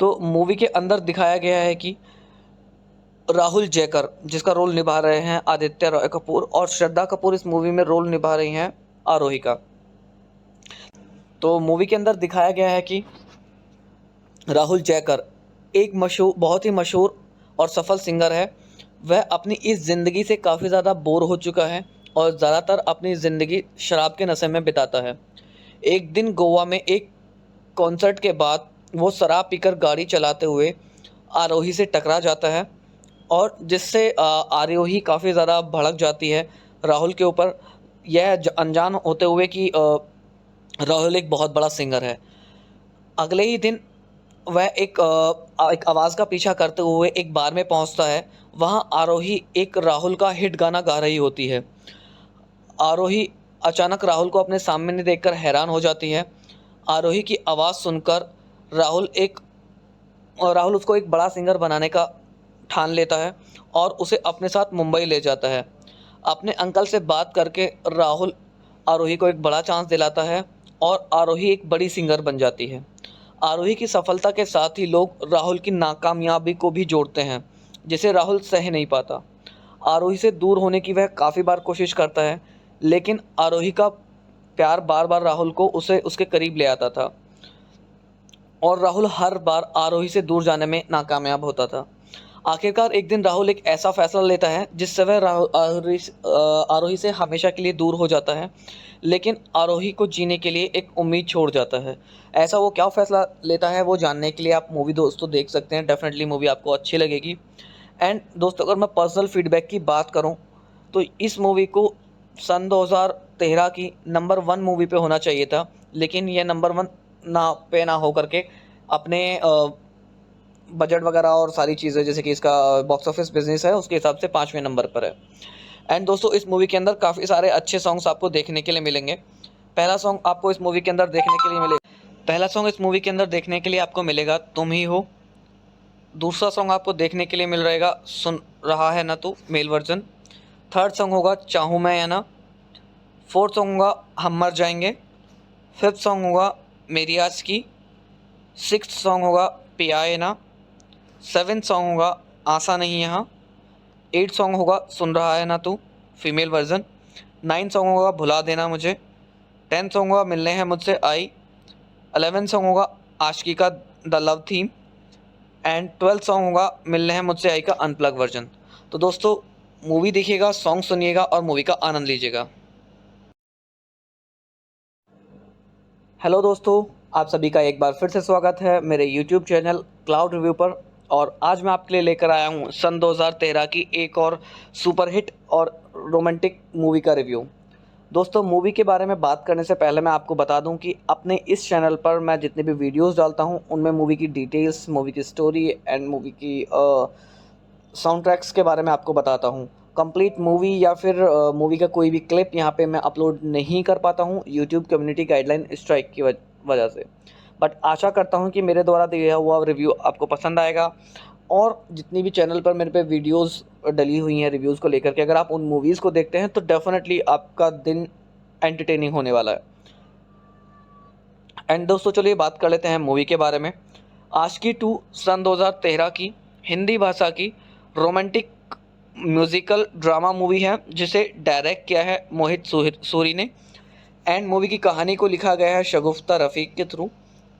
तो मूवी के अंदर दिखाया गया है कि राहुल जयकर, जिसका रोल निभा रहे हैं आदित्य रॉय कपूर, और श्रद्धा कपूर इस मूवी में रोल निभा रही हैं आरोही का। तो मूवी के अंदर दिखाया गया है कि राहुल जयकर एक बहुत ही मशहूर और सफल सिंगर है। वह अपनी इस ज़िंदगी से काफ़ी ज़्यादा बोर हो चुका है और ज़्यादातर अपनी ज़िंदगी शराब के नशे में बिताता है। एक दिन गोवा में एक कॉन्सर्ट के बाद वो शराब पीकर गाड़ी चलाते हुए आरोही से टकरा जाता है और जिससे आरोही काफ़ी ज़्यादा भड़क जाती है राहुल के ऊपर, यह अनजान होते हुए कि राहुल एक बहुत बड़ा सिंगर है। अगले ही दिन वह एक आवाज़ का पीछा करते हुए एक बार में पहुंचता है। वहां आरोही एक राहुल का हिट गाना गा रही होती है। आरोही अचानक राहुल को अपने सामने देखकर हैरान हो जाती है। आरोही की आवाज़ सुनकर राहुल उसको एक बड़ा सिंगर बनाने का ठान लेता है और उसे अपने साथ मुंबई ले जाता है। अपने अंकल से बात करके राहुल आरोही को एक बड़ा चांस दिलाता है और आरोही एक बड़ी सिंगर बन जाती है। आरोही की सफलता के साथ ही लोग राहुल की नाकामयाबी को भी जोड़ते हैं, जिसे राहुल सह नहीं पाता। आरोही से दूर होने की वह काफ़ी बार कोशिश करता है, लेकिन आरोही का प्यार बार बार राहुल को उसके करीब ले आता था और राहुल हर बार आरोही से दूर जाने में नाकामयाब होता था। आखिरकार एक दिन राहुल एक ऐसा फैसला लेता है जिससे वह आरोही से हमेशा के लिए दूर हो जाता है, लेकिन आरोही को जीने के लिए एक उम्मीद छोड़ जाता है। ऐसा वो क्या फैसला लेता है वो जानने के लिए आप मूवी दोस्तों देख सकते हैं। डेफिनेटली मूवी आपको अच्छी लगेगी। एंड दोस्तों, अगर मैं पर्सनल फीडबैक की बात करूं तो इस मूवी को सन 2013 की नंबर 1 मूवी पे होना चाहिए था, लेकिन यह नंबर 1 ना हो करके अपने बजट वगैरह और सारी चीज़ें, जैसे कि इसका बॉक्स ऑफिस बिजनेस है, उसके हिसाब से 5वें नंबर पर है। एंड दोस्तों, इस मूवी के अंदर काफ़ी सारे अच्छे सॉन्ग्स आपको देखने के लिए मिलेंगे। पहला सॉन्ग आपको इस मूवी के अंदर देखने के लिए आपको मिलेगा तुम ही हो। दूसरा सॉन्ग आपको देखने के लिए मिल रहेगा सुन रहा है ना तू, मेल वर्जन। थर्ड सॉन्ग होगा चाहूँ मैं या ना। फोर्थ सॉन्ग होगा हम मर जाएंगे। फिफ्थ सॉन्ग होगा मेरी आज की। सिक्स्थ सॉन्ग होगा पिया है ना। सेवेंथ सॉन्ग होगा आशा नहीं यहाँ। 8 सॉन्ग होगा सुन रहा है ना तू, फीमेल वर्जन। 9 सॉन्ग होगा भुला देना मुझे। 10 सॉन्ग होगा मिलने हैं मुझसे आई। 11 सॉन्ग होगा आशिकी का the love theme. And 12 song होगा मिलने हैं मुझसे आई का अनप्लग वर्जन। तो दोस्तों, मूवी देखिएगा, सॉन्ग सुनिएगा और मूवी का आनंद लीजिएगा। हेलो दोस्तों, आप सभी का एक बार फिर से स्वागत है मेरे YouTube चैनल क्लाउड रिव्यू पर। और आज मैं आपके लिए लेकर आया हूँ सन 2013 की एक और सुपरहिट और रोमांटिक मूवी का रिव्यू। दोस्तों, मूवी के बारे में बात करने से पहले मैं आपको बता दूं कि अपने इस चैनल पर मैं जितने भी वीडियोस डालता हूं उनमें मूवी की डिटेल्स, मूवी की स्टोरी एंड मूवी की साउंड ट्रैक्स के बारे में आपको बताता हूं। कंप्लीट मूवी या फिर मूवी का कोई भी क्लिप यहां पे मैं अपलोड नहीं कर पाता हूं यूट्यूब कम्युनिटी गाइडलाइन स्ट्राइक की वजह से। बट आशा करता हूं कि मेरे द्वारा दिया हुआ रिव्यू आपको पसंद आएगा। और जितनी भी चैनल पर मेरे पे वीडियोस डली हुई हैं रिव्यूज़ को लेकर के, अगर आप उन मूवीज़ को देखते हैं तो डेफिनेटली आपका दिन एंटरटेनिंग होने वाला है। एंड दोस्तों, चलिए बात कर लेते हैं मूवी के बारे में। आशिकी 2 सन 2013 की हिंदी भाषा की रोमांटिक म्यूजिकल ड्रामा मूवी है जिसे डायरेक्ट किया है मोहित सूरी ने। एंड मूवी की कहानी को लिखा गया है शगुफ्ता रफ़ीक के थ्रू।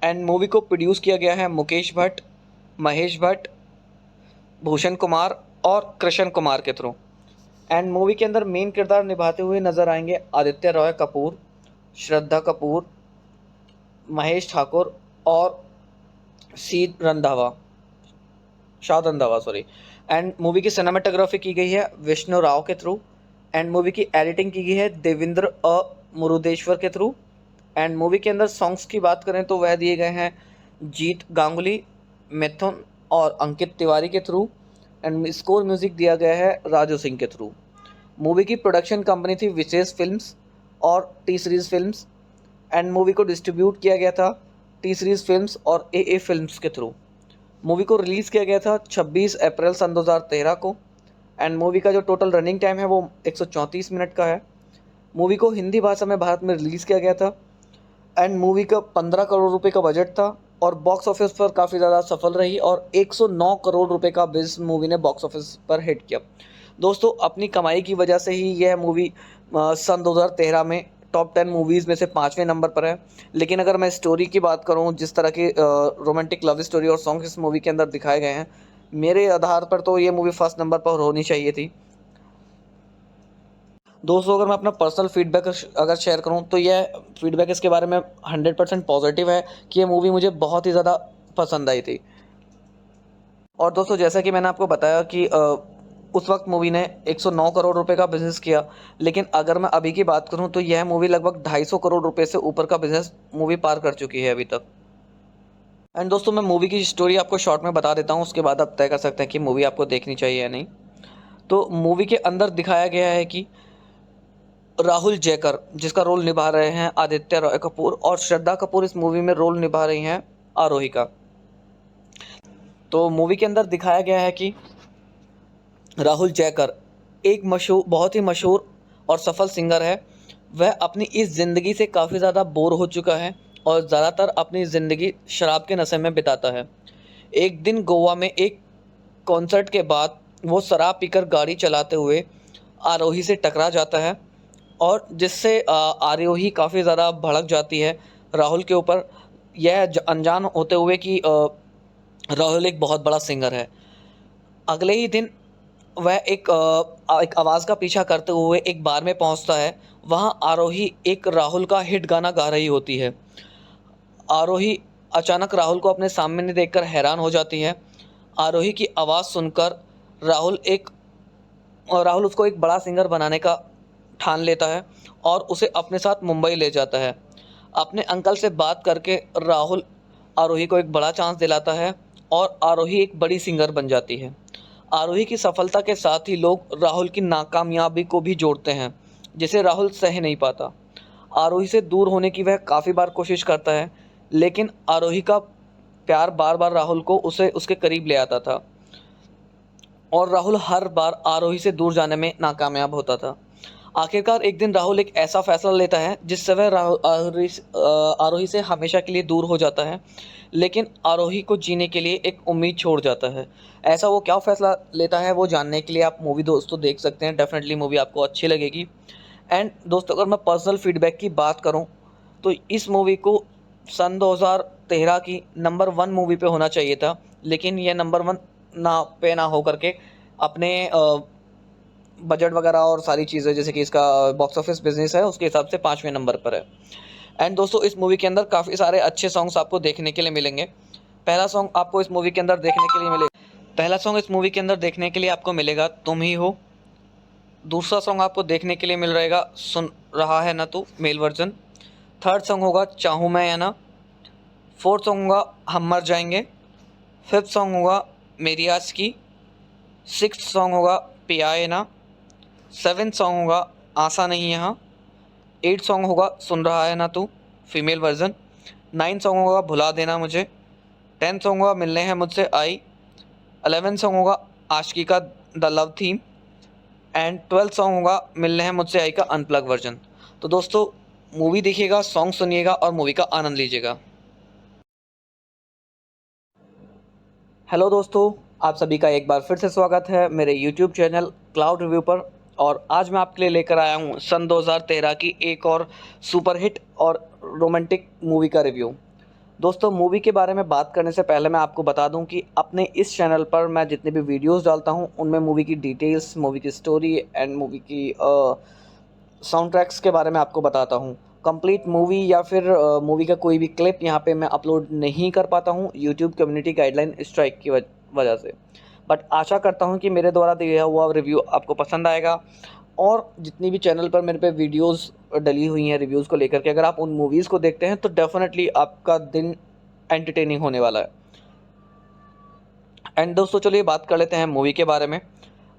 एंड मूवी को प्रोड्यूस किया गया है मुकेश भट्ट, महेश भट्ट, भूषण कुमार और कृष्ण कुमार के थ्रू। एंड मूवी के अंदर मेन किरदार निभाते हुए नजर आएंगे आदित्य रॉय कपूर, श्रद्धा कपूर, महेश ठाकुर और शाद रंधावा सॉरी। एंड मूवी की सिनेमाटोग्राफी की गई है विष्णु राव के थ्रू। एंड मूवी की एडिटिंग की गई है देवेंद्र मुरुदेश्वर के थ्रू। एंड मूवी के अंदर सॉन्ग्स की बात करें तो वह दिए गए हैं जीत गांगुली, मिथुन और अंकित तिवारी के थ्रू। एंड स्कोर म्यूजिक दिया गया है राजू सिंह के थ्रू। मूवी की प्रोडक्शन कंपनी थी विशेष फिल्म्स और T series films. And movie को डिस्ट्रीब्यूट किया गया था टी सीरीज़ फिल्म्स और ए फिल्म्स के थ्रू। मूवी को रिलीज़ किया गया था 26 अप्रैल सन 2013 को। एंड मूवी का जो टोटल रनिंग टाइम है वो 134 मिनट का है। मूवी को हिंदी भाषा में भारत में रिलीज़ किया गया था। एंड मूवी का 15 करोड़ रुपए का बजट था और बॉक्स ऑफिस पर काफ़ी ज़्यादा सफल रही और 109 करोड़ रुपए का बिजनेस मूवी ने बॉक्स ऑफिस पर हिट किया। दोस्तों, अपनी कमाई की वजह से ही यह मूवी सन 2013 में टॉप 10 मूवीज़ में से 5वें नंबर पर है। लेकिन अगर मैं स्टोरी की बात करूं, जिस तरह की रोमांटिक लव स्टोरी और सॉन्ग इस मूवी के अंदर दिखाए गए हैं, मेरे आधार पर तो ये मूवी फर्स्ट नंबर पर होनी चाहिए थी। दोस्तों, अगर मैं अपना पर्सनल फीडबैक अगर शेयर करूं तो यह फीडबैक इसके बारे में 100% पॉजिटिव है कि ये मूवी मुझे बहुत ही ज़्यादा पसंद आई थी। और दोस्तों, जैसा कि मैंने आपको बताया कि उस वक्त मूवी ने 109 करोड़ रुपए का बिजनेस किया। लेकिन अगर मैं अभी की बात करूं तो यह मूवी लगभग 250 करोड़ रुपए से ऊपर का बिजनेस मूवी पार कर चुकी है अभी तक। एंड दोस्तों, मैं मूवी की स्टोरी आपको शॉर्ट में बता देता हूं, उसके बाद आप तय कर सकते हैं कि मूवी आपको देखनी चाहिए या नहीं। तो मूवी के अंदर दिखाया गया है कि राहुल जयकर, जिसका रोल निभा रहे हैं आदित्य रॉय कपूर, और श्रद्धा कपूर इस मूवी में रोल निभा रही हैं आरोही का। तो मूवी के अंदर दिखाया गया है कि राहुल जयकर एक बहुत ही मशहूर और सफल सिंगर है। वह अपनी इस ज़िंदगी से काफ़ी ज़्यादा बोर हो चुका है और ज़्यादातर अपनी ज़िंदगी शराब के नशे में बिताता है। एक दिन गोवा में एक कॉन्सर्ट के बाद वो शराब पीकर गाड़ी चलाते हुए आरोही से टकरा जाता है और जिससे आरोही काफ़ी ज़्यादा भड़क जाती है राहुल के ऊपर, यह अनजान होते हुए कि राहुल एक बहुत बड़ा सिंगर है। अगले ही दिन वह एक आवाज़ का पीछा करते हुए एक बार में पहुंचता है। वहां आरोही एक राहुल का हिट गाना गा रही होती है। आरोही अचानक राहुल को अपने सामने देखकर हैरान हो जाती है। आरोही की आवाज़ सुनकर राहुल उसको एक बड़ा सिंगर बनाने का ठान लेता है और उसे अपने साथ मुंबई ले जाता है। अपने अंकल से बात करके राहुल आरोही को एक बड़ा चांस दिलाता है और आरोही एक बड़ी सिंगर बन जाती है। आरोही की सफलता के साथ ही लोग राहुल की नाकामयाबी को भी जोड़ते हैं, जिसे राहुल सह नहीं पाता। आरोही से दूर होने की वह काफ़ी बार कोशिश करता है, लेकिन आरोही का प्यार बार बार राहुल को उसे उसके करीब ले आता था और राहुल हर बार आरोही से दूर जाने में नाकामयाब होता था। आखिरकार एक दिन राहुल एक ऐसा फैसला लेता है जिससे वह आरोही से हमेशा के लिए दूर हो जाता है, लेकिन आरोही को जीने के लिए एक उम्मीद छोड़ जाता है। ऐसा वो क्या फैसला लेता है वो जानने के लिए आप मूवी दोस्तों देख सकते हैं। डेफिनेटली मूवी आपको अच्छी लगेगी। एंड दोस्तों, अगर मैं पर्सनल फीडबैक की बात करूं तो इस मूवी को सन 2013 की नंबर 1 मूवी पे होना चाहिए था, लेकिन यह नंबर 1 ना हो करके अपने बजट वगैरह और सारी चीज़ें, जैसे कि इसका बॉक्स ऑफिस बिजनेस है, उसके हिसाब से 5वें नंबर पर है। एंड दोस्तों इस मूवी के अंदर काफ़ी सारे अच्छे सॉन्ग्स आपको देखने के लिए मिलेंगे। पहला सॉन्ग आपको इस मूवी के अंदर देखने के लिए मिलेगा पहला सॉन्ग इस मूवी के अंदर देखने के लिए आपको मिलेगा तुम ही हो। दूसरा सॉन्ग आपको देखने के लिए मिल रहेगा सुन रहा है ना तू, मेल वर्जन। थर्ड सॉन्ग होगा चाहूँ मैं या ना। फोर्थ सॉन्ग होगा हम मर जाएंगे। फिफ्थ सॉन्ग होगा मेरी आज की। सिक्स्थ सॉन्ग होगा पिया है ना। सेवेंथ सॉन्ग होगा आशा नहीं यहाँ। एट सॉन्ग होगा सुन रहा है ना तू, फीमेल वर्जन। नाइन सॉन्ग होगा भुला देना मुझे। 10 सॉन्ग होगा मिलने हैं मुझसे आई। 11 सॉन्ग होगा आशिकी का the love theme. And 12 song होगा मिलने हैं मुझसे आई का अनप्लग वर्जन। तो दोस्तों मूवी देखिएगा, सॉन्ग सुनिएगा और मूवी का आनंद लीजिएगा। हेलो दोस्तों, आप सभी का एक बार फिर से स्वागत है मेरे यूट्यूब चैनल क्लाउड रिव्यू पर। और आज मैं आपके लिए लेकर आया हूँ सन 2013 की एक और सुपरहिट और रोमांटिक मूवी का रिव्यू। दोस्तों मूवी के बारे में बात करने से पहले मैं आपको बता दूं कि अपने इस चैनल पर मैं जितने भी वीडियोस डालता हूं उनमें मूवी की डिटेल्स, मूवी की स्टोरी एंड मूवी की साउंड ट्रैक्स के बारे में आपको बताता हूं। कंप्लीट मूवी या फिर मूवी का कोई भी क्लिप यहां पे मैं अपलोड नहीं कर पाता हूं यूट्यूब कम्युनिटी गाइडलाइन स्ट्राइक की वजह से। बट आशा करता हूं कि मेरे द्वारा दिया हुआ रिव्यू आपको पसंद आएगा। और जितनी भी चैनल पर मेरे पे वीडियोस डली हुई हैं रिव्यूज़ को लेकर के, अगर आप उन मूवीज़ को देखते हैं तो डेफिनेटली आपका दिन एंटरटेनिंग होने वाला है। एंड दोस्तों चलिए बात कर लेते हैं मूवी के बारे में।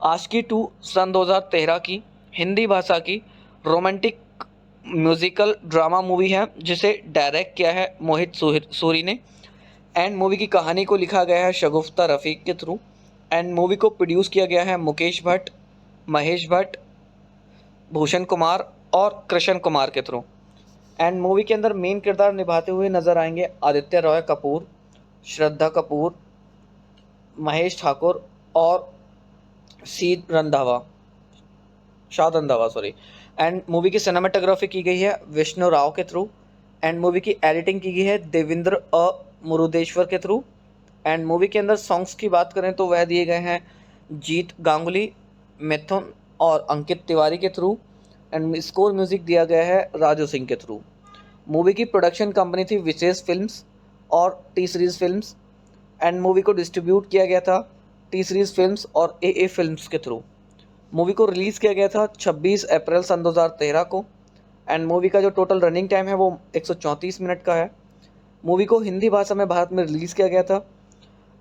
आशिकी 2 सन 2013 की हिंदी भाषा की रोमांटिक म्यूज़िकल ड्रामा मूवी है जिसे डायरेक्ट किया है मोहित सूरी ने। एंड मूवी की कहानी को लिखा गया है शगुफ्ता रफ़ीक के थ्रू। एंड मूवी को प्रोड्यूस किया गया है मुकेश भट्ट, महेश भट्ट, भूषण कुमार और कृष्ण कुमार के थ्रू। एंड मूवी के अंदर मेन किरदार निभाते हुए नजर आएंगे आदित्य रॉय कपूर, श्रद्धा कपूर, महेश ठाकुर और शाद रंधावा सॉरी। एंड मूवी की सिनेमाटोग्राफी की गई है विष्णु राव के थ्रू। एंड मूवी की एडिटिंग की गई है देवेंद्र मुरुदेश्वर के थ्रू। एंड मूवी के अंदर सॉन्ग्स की बात करें तो वह दिए गए हैं जीत गांगुली, मिथुन और अंकित तिवारी के थ्रू। एंड स्कोर म्यूज़िक दिया गया है राजू सिंह के थ्रू। मूवी की प्रोडक्शन कंपनी थी विशेष फिल्म्स और T series films. And movie को डिस्ट्रीब्यूट किया गया था टी सीरीज़ फिल्म्स और ए फिल्म्स के थ्रू। मूवी को रिलीज़ किया गया था 26 अप्रैल सन 2013 को। एंड मूवी का जो टोटल रनिंग टाइम है वो 134 मिनट का है। मूवी को हिंदी भाषा में भारत में रिलीज़ किया गया था।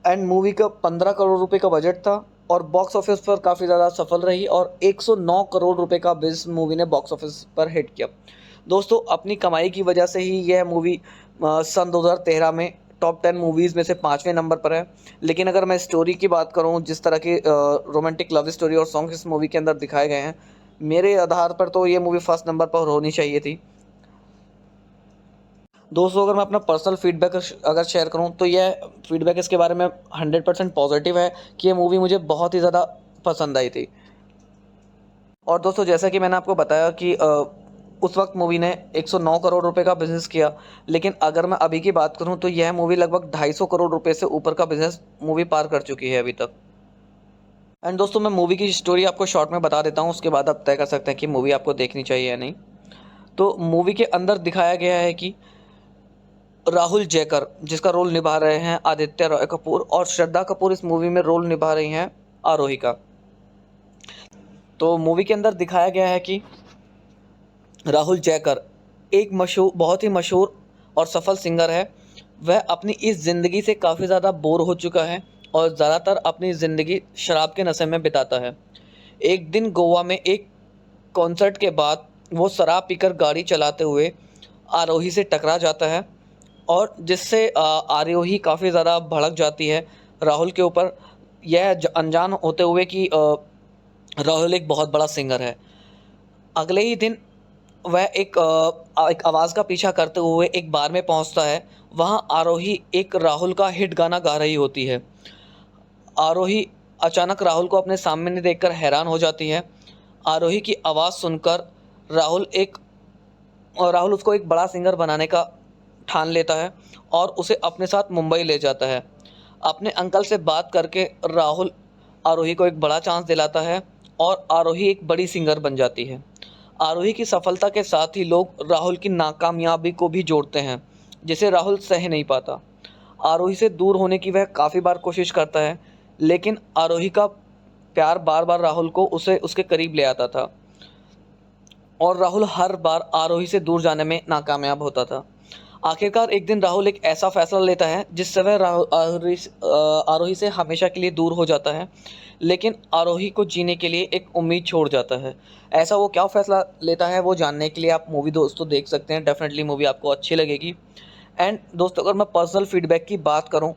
एंड मूवी का 15 करोड़ रुपए का बजट था और बॉक्स ऑफिस पर काफ़ी ज़्यादा सफल रही और 109 करोड़ रुपए का बिज़ मूवी ने बॉक्स ऑफिस पर हिट किया। दोस्तों अपनी कमाई की वजह से ही यह मूवी सन 2013 में टॉप 10 मूवीज़ में से 5वें नंबर पर है। लेकिन अगर मैं स्टोरी की बात करूं, जिस तरह की रोमांटिक लव स्टोरी और सॉन्ग इस मूवी के अंदर दिखाए गए हैं, मेरे आधार पर तो ये मूवी फर्स्ट नंबर पर होनी चाहिए थी। दोस्तों अगर मैं अपना पर्सनल फीडबैक अगर शेयर करूं तो यह फीडबैक इसके बारे में 100% पॉजिटिव है कि ये मूवी मुझे बहुत ही ज़्यादा पसंद आई थी। और दोस्तों जैसा कि मैंने आपको बताया कि उस वक्त मूवी ने 109 करोड़ रुपए का बिज़नेस किया। लेकिन अगर मैं अभी की बात करूं तो यह मूवी लगभग 250 करोड़ रुपए से ऊपर का बिज़नेस मूवी पार कर चुकी है अभी तक। एंड दोस्तों मैं मूवी की स्टोरी आपको शॉर्ट में बता देता हूं, उसके बाद आप तय कर सकते हैं कि मूवी आपको देखनी चाहिए या नहीं। तो मूवी के अंदर दिखाया गया है कि राहुल जयकर, जिसका रोल निभा रहे हैं आदित्य रॉय कपूर, और श्रद्धा कपूर इस मूवी में रोल निभा रही हैं आरोही का। तो मूवी के अंदर दिखाया गया है कि राहुल जयकर एक बहुत ही मशहूर और सफल सिंगर है। वह अपनी इस ज़िंदगी से काफ़ी ज़्यादा बोर हो चुका है और ज़्यादातर अपनी ज़िंदगी शराब के नशे में बिताता है। एक दिन गोवा में एक कॉन्सर्ट के बाद वो शराब पीकर गाड़ी चलाते हुए आरोही से टकरा जाता है और जिससे आरोही काफ़ी ज़्यादा भड़क जाती है राहुल के ऊपर, यह अनजान होते हुए कि राहुल एक बहुत बड़ा सिंगर है। अगले ही दिन वह एक आवाज़ का पीछा करते हुए एक बार में पहुंचता है। वहां आरोही एक राहुल का हिट गाना गा रही होती है। आरोही अचानक राहुल को अपने सामने देखकर हैरान हो जाती है। आरोही की आवाज़ सुनकर राहुल उसको एक बड़ा सिंगर बनाने का ठान लेता है और उसे अपने साथ मुंबई ले जाता है। अपने अंकल से बात करके राहुल आरोही को एक बड़ा चांस दिलाता है और आरोही एक बड़ी सिंगर बन जाती है। आरोही की सफलता के साथ ही लोग राहुल की नाकामयाबी को भी जोड़ते हैं, जिसे राहुल सह नहीं पाता। आरोही से दूर होने की वह काफ़ी बार कोशिश करता है, लेकिन आरोही का प्यार बार बार राहुल को उसे उसके करीब ले आता था और राहुल हर बार आरोही से दूर जाने में नाकामयाब होता था। आखिरकार एक दिन राहुल एक ऐसा फैसला लेता है जिससे वह आरोही से हमेशा के लिए दूर हो जाता है, लेकिन आरोही को जीने के लिए एक उम्मीद छोड़ जाता है। ऐसा वो क्या फैसला लेता है वो जानने के लिए आप मूवी दोस्तों देख सकते हैं। डेफिनेटली मूवी आपको अच्छी लगेगी। एंड दोस्तों, अगर मैं पर्सनल फीडबैक की बात करूं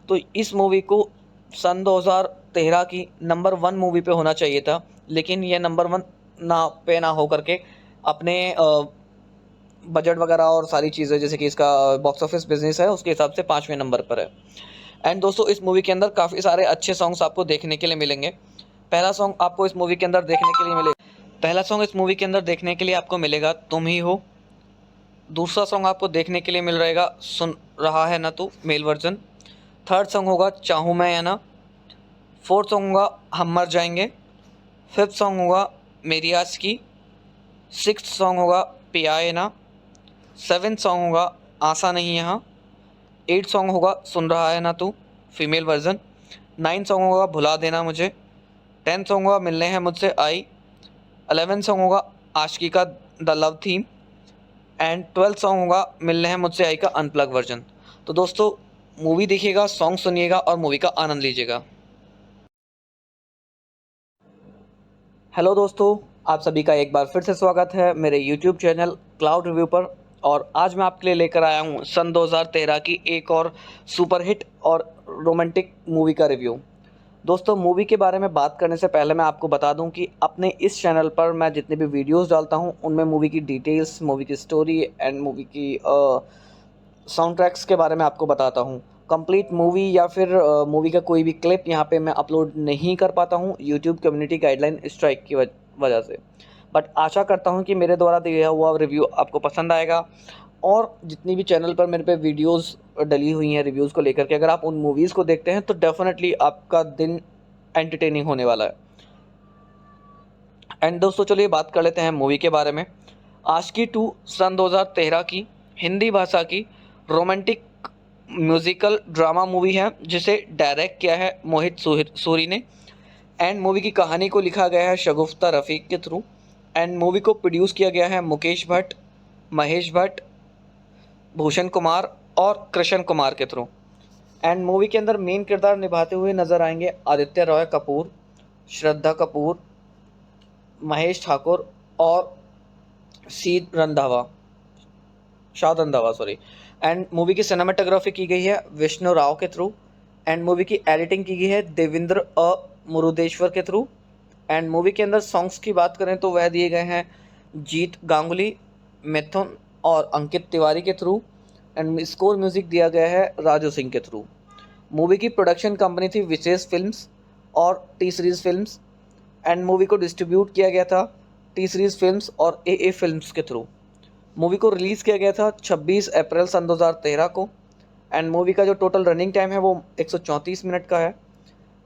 तो इस मूवी को सन 2013 की नंबर 1 मूवी पे होना चाहिए था, लेकिन ये नंबर 1 ना हो करके अपने बजट वगैरह और सारी चीज़ें, जैसे कि इसका बॉक्स ऑफिस बिजनेस है, उसके हिसाब से 5वें नंबर पर है। एंड दोस्तों, इस मूवी के अंदर काफ़ी सारे अच्छे सॉन्ग्स आपको देखने के लिए मिलेंगे। पहला सॉन्ग आपको इस मूवी के अंदर देखने के लिए मिलेगा तुम ही हो। दूसरा सॉन्ग आपको देखने के लिए मिल रहेगा सुन रहा है ना तू, मेल वर्जन। थर्ड सॉन्ग होगा चाहूँ मैं या ना। फोर्थ सॉन्ग होगा हम मर जाएंगे। फिफ्थ सॉन्ग होगा मेरी आस की। सिक्स्थ सॉन्ग होगा पिया है ना। सेवेंथ सॉन्ग होगा आशा नहीं यहाँ। 8 सॉन्ग होगा सुन रहा है ना तू, फीमेल वर्जन। 9 सॉन्ग होगा भुला देना मुझे। 10 सॉन्ग होगा मिलने हैं मुझसे आई। 11 सॉन्ग होगा आशिकी का the love theme. And 12 song होगा मिलने हैं मुझसे आई का अनप्लग वर्जन। तो दोस्तों, मूवी देखिएगा, सॉन्ग सुनिएगा और मूवी का आनंद लीजिएगा। हेलो दोस्तों, आप सभी का एक बार फिर से स्वागत है मेरे यूट्यूब चैनल क्लाउड रिव्यू पर। और आज मैं आपके लिए लेकर आया हूँ सन 2013 की एक और सुपरहिट और रोमांटिक मूवी का रिव्यू। दोस्तों, मूवी के बारे में बात करने से पहले मैं आपको बता दूं कि अपने इस चैनल पर मैं जितने भी वीडियोस डालता हूं उनमें मूवी की डिटेल्स, मूवी की स्टोरी एंड मूवी की साउंड ट्रैक्स के बारे में आपको बताता हूं। कंप्लीट मूवी या फिर मूवी का कोई भी क्लिप यहाँ पे मैं अपलोड नहीं कर पाता हूँ यूट्यूब कम्युनिटी गाइडलाइन स्ट्राइक की वजह से। बट आशा करता हूँ कि मेरे द्वारा दिया हुआ रिव्यू आपको पसंद आएगा। और जितनी भी चैनल पर मेरे पे वीडियोस डली हुई हैं रिव्यूज़ को लेकर के, अगर आप उन मूवीज़ को देखते हैं तो डेफिनेटली आपका दिन एंटरटेनिंग होने वाला है। एंड दोस्तों, चलिए बात कर लेते हैं मूवी के बारे में। आशिकी 2 सन 2013 की हिंदी भाषा की रोमांटिक म्यूजिकल ड्रामा मूवी है, जिसे डायरेक्ट किया है मोहित सूरी ने। एंड मूवी की कहानी को लिखा गया है शगुफ्ता रफ़ीक के थ्रू। एंड मूवी को प्रोड्यूस किया गया है मुकेश भट्ट, महेश भट्ट, भूषण कुमार और कृष्ण कुमार के थ्रू। एंड मूवी के अंदर मेन किरदार निभाते हुए नजर आएंगे आदित्य रॉय कपूर, श्रद्धा कपूर, महेश ठाकुर और शाद रंधावा सॉरी। एंड मूवी की सिनेमाटोग्राफी की गई है विष्णु राव के थ्रू। एंड मूवी की एडिटिंग की गई है देवेंद्र मुरुदेश्वर के थ्रू। एंड मूवी के अंदर सॉन्ग्स की बात करें तो वह दिए गए हैं जीत गांगुली, मिथुन और अंकित तिवारी के थ्रू। एंड स्कोर म्यूजिक दिया गया है राजू सिंह के थ्रू। मूवी की प्रोडक्शन कंपनी थी विशेष फिल्म्स और T series films. And movie को डिस्ट्रीब्यूट किया गया था टी सीरीज़ फिल्म्स और ए फिल्म्स के थ्रू। मूवी को रिलीज़ किया गया था 26 अप्रैल सन 2013 को। एंड मूवी का जो टोटल रनिंग टाइम है वो 134 मिनट का है।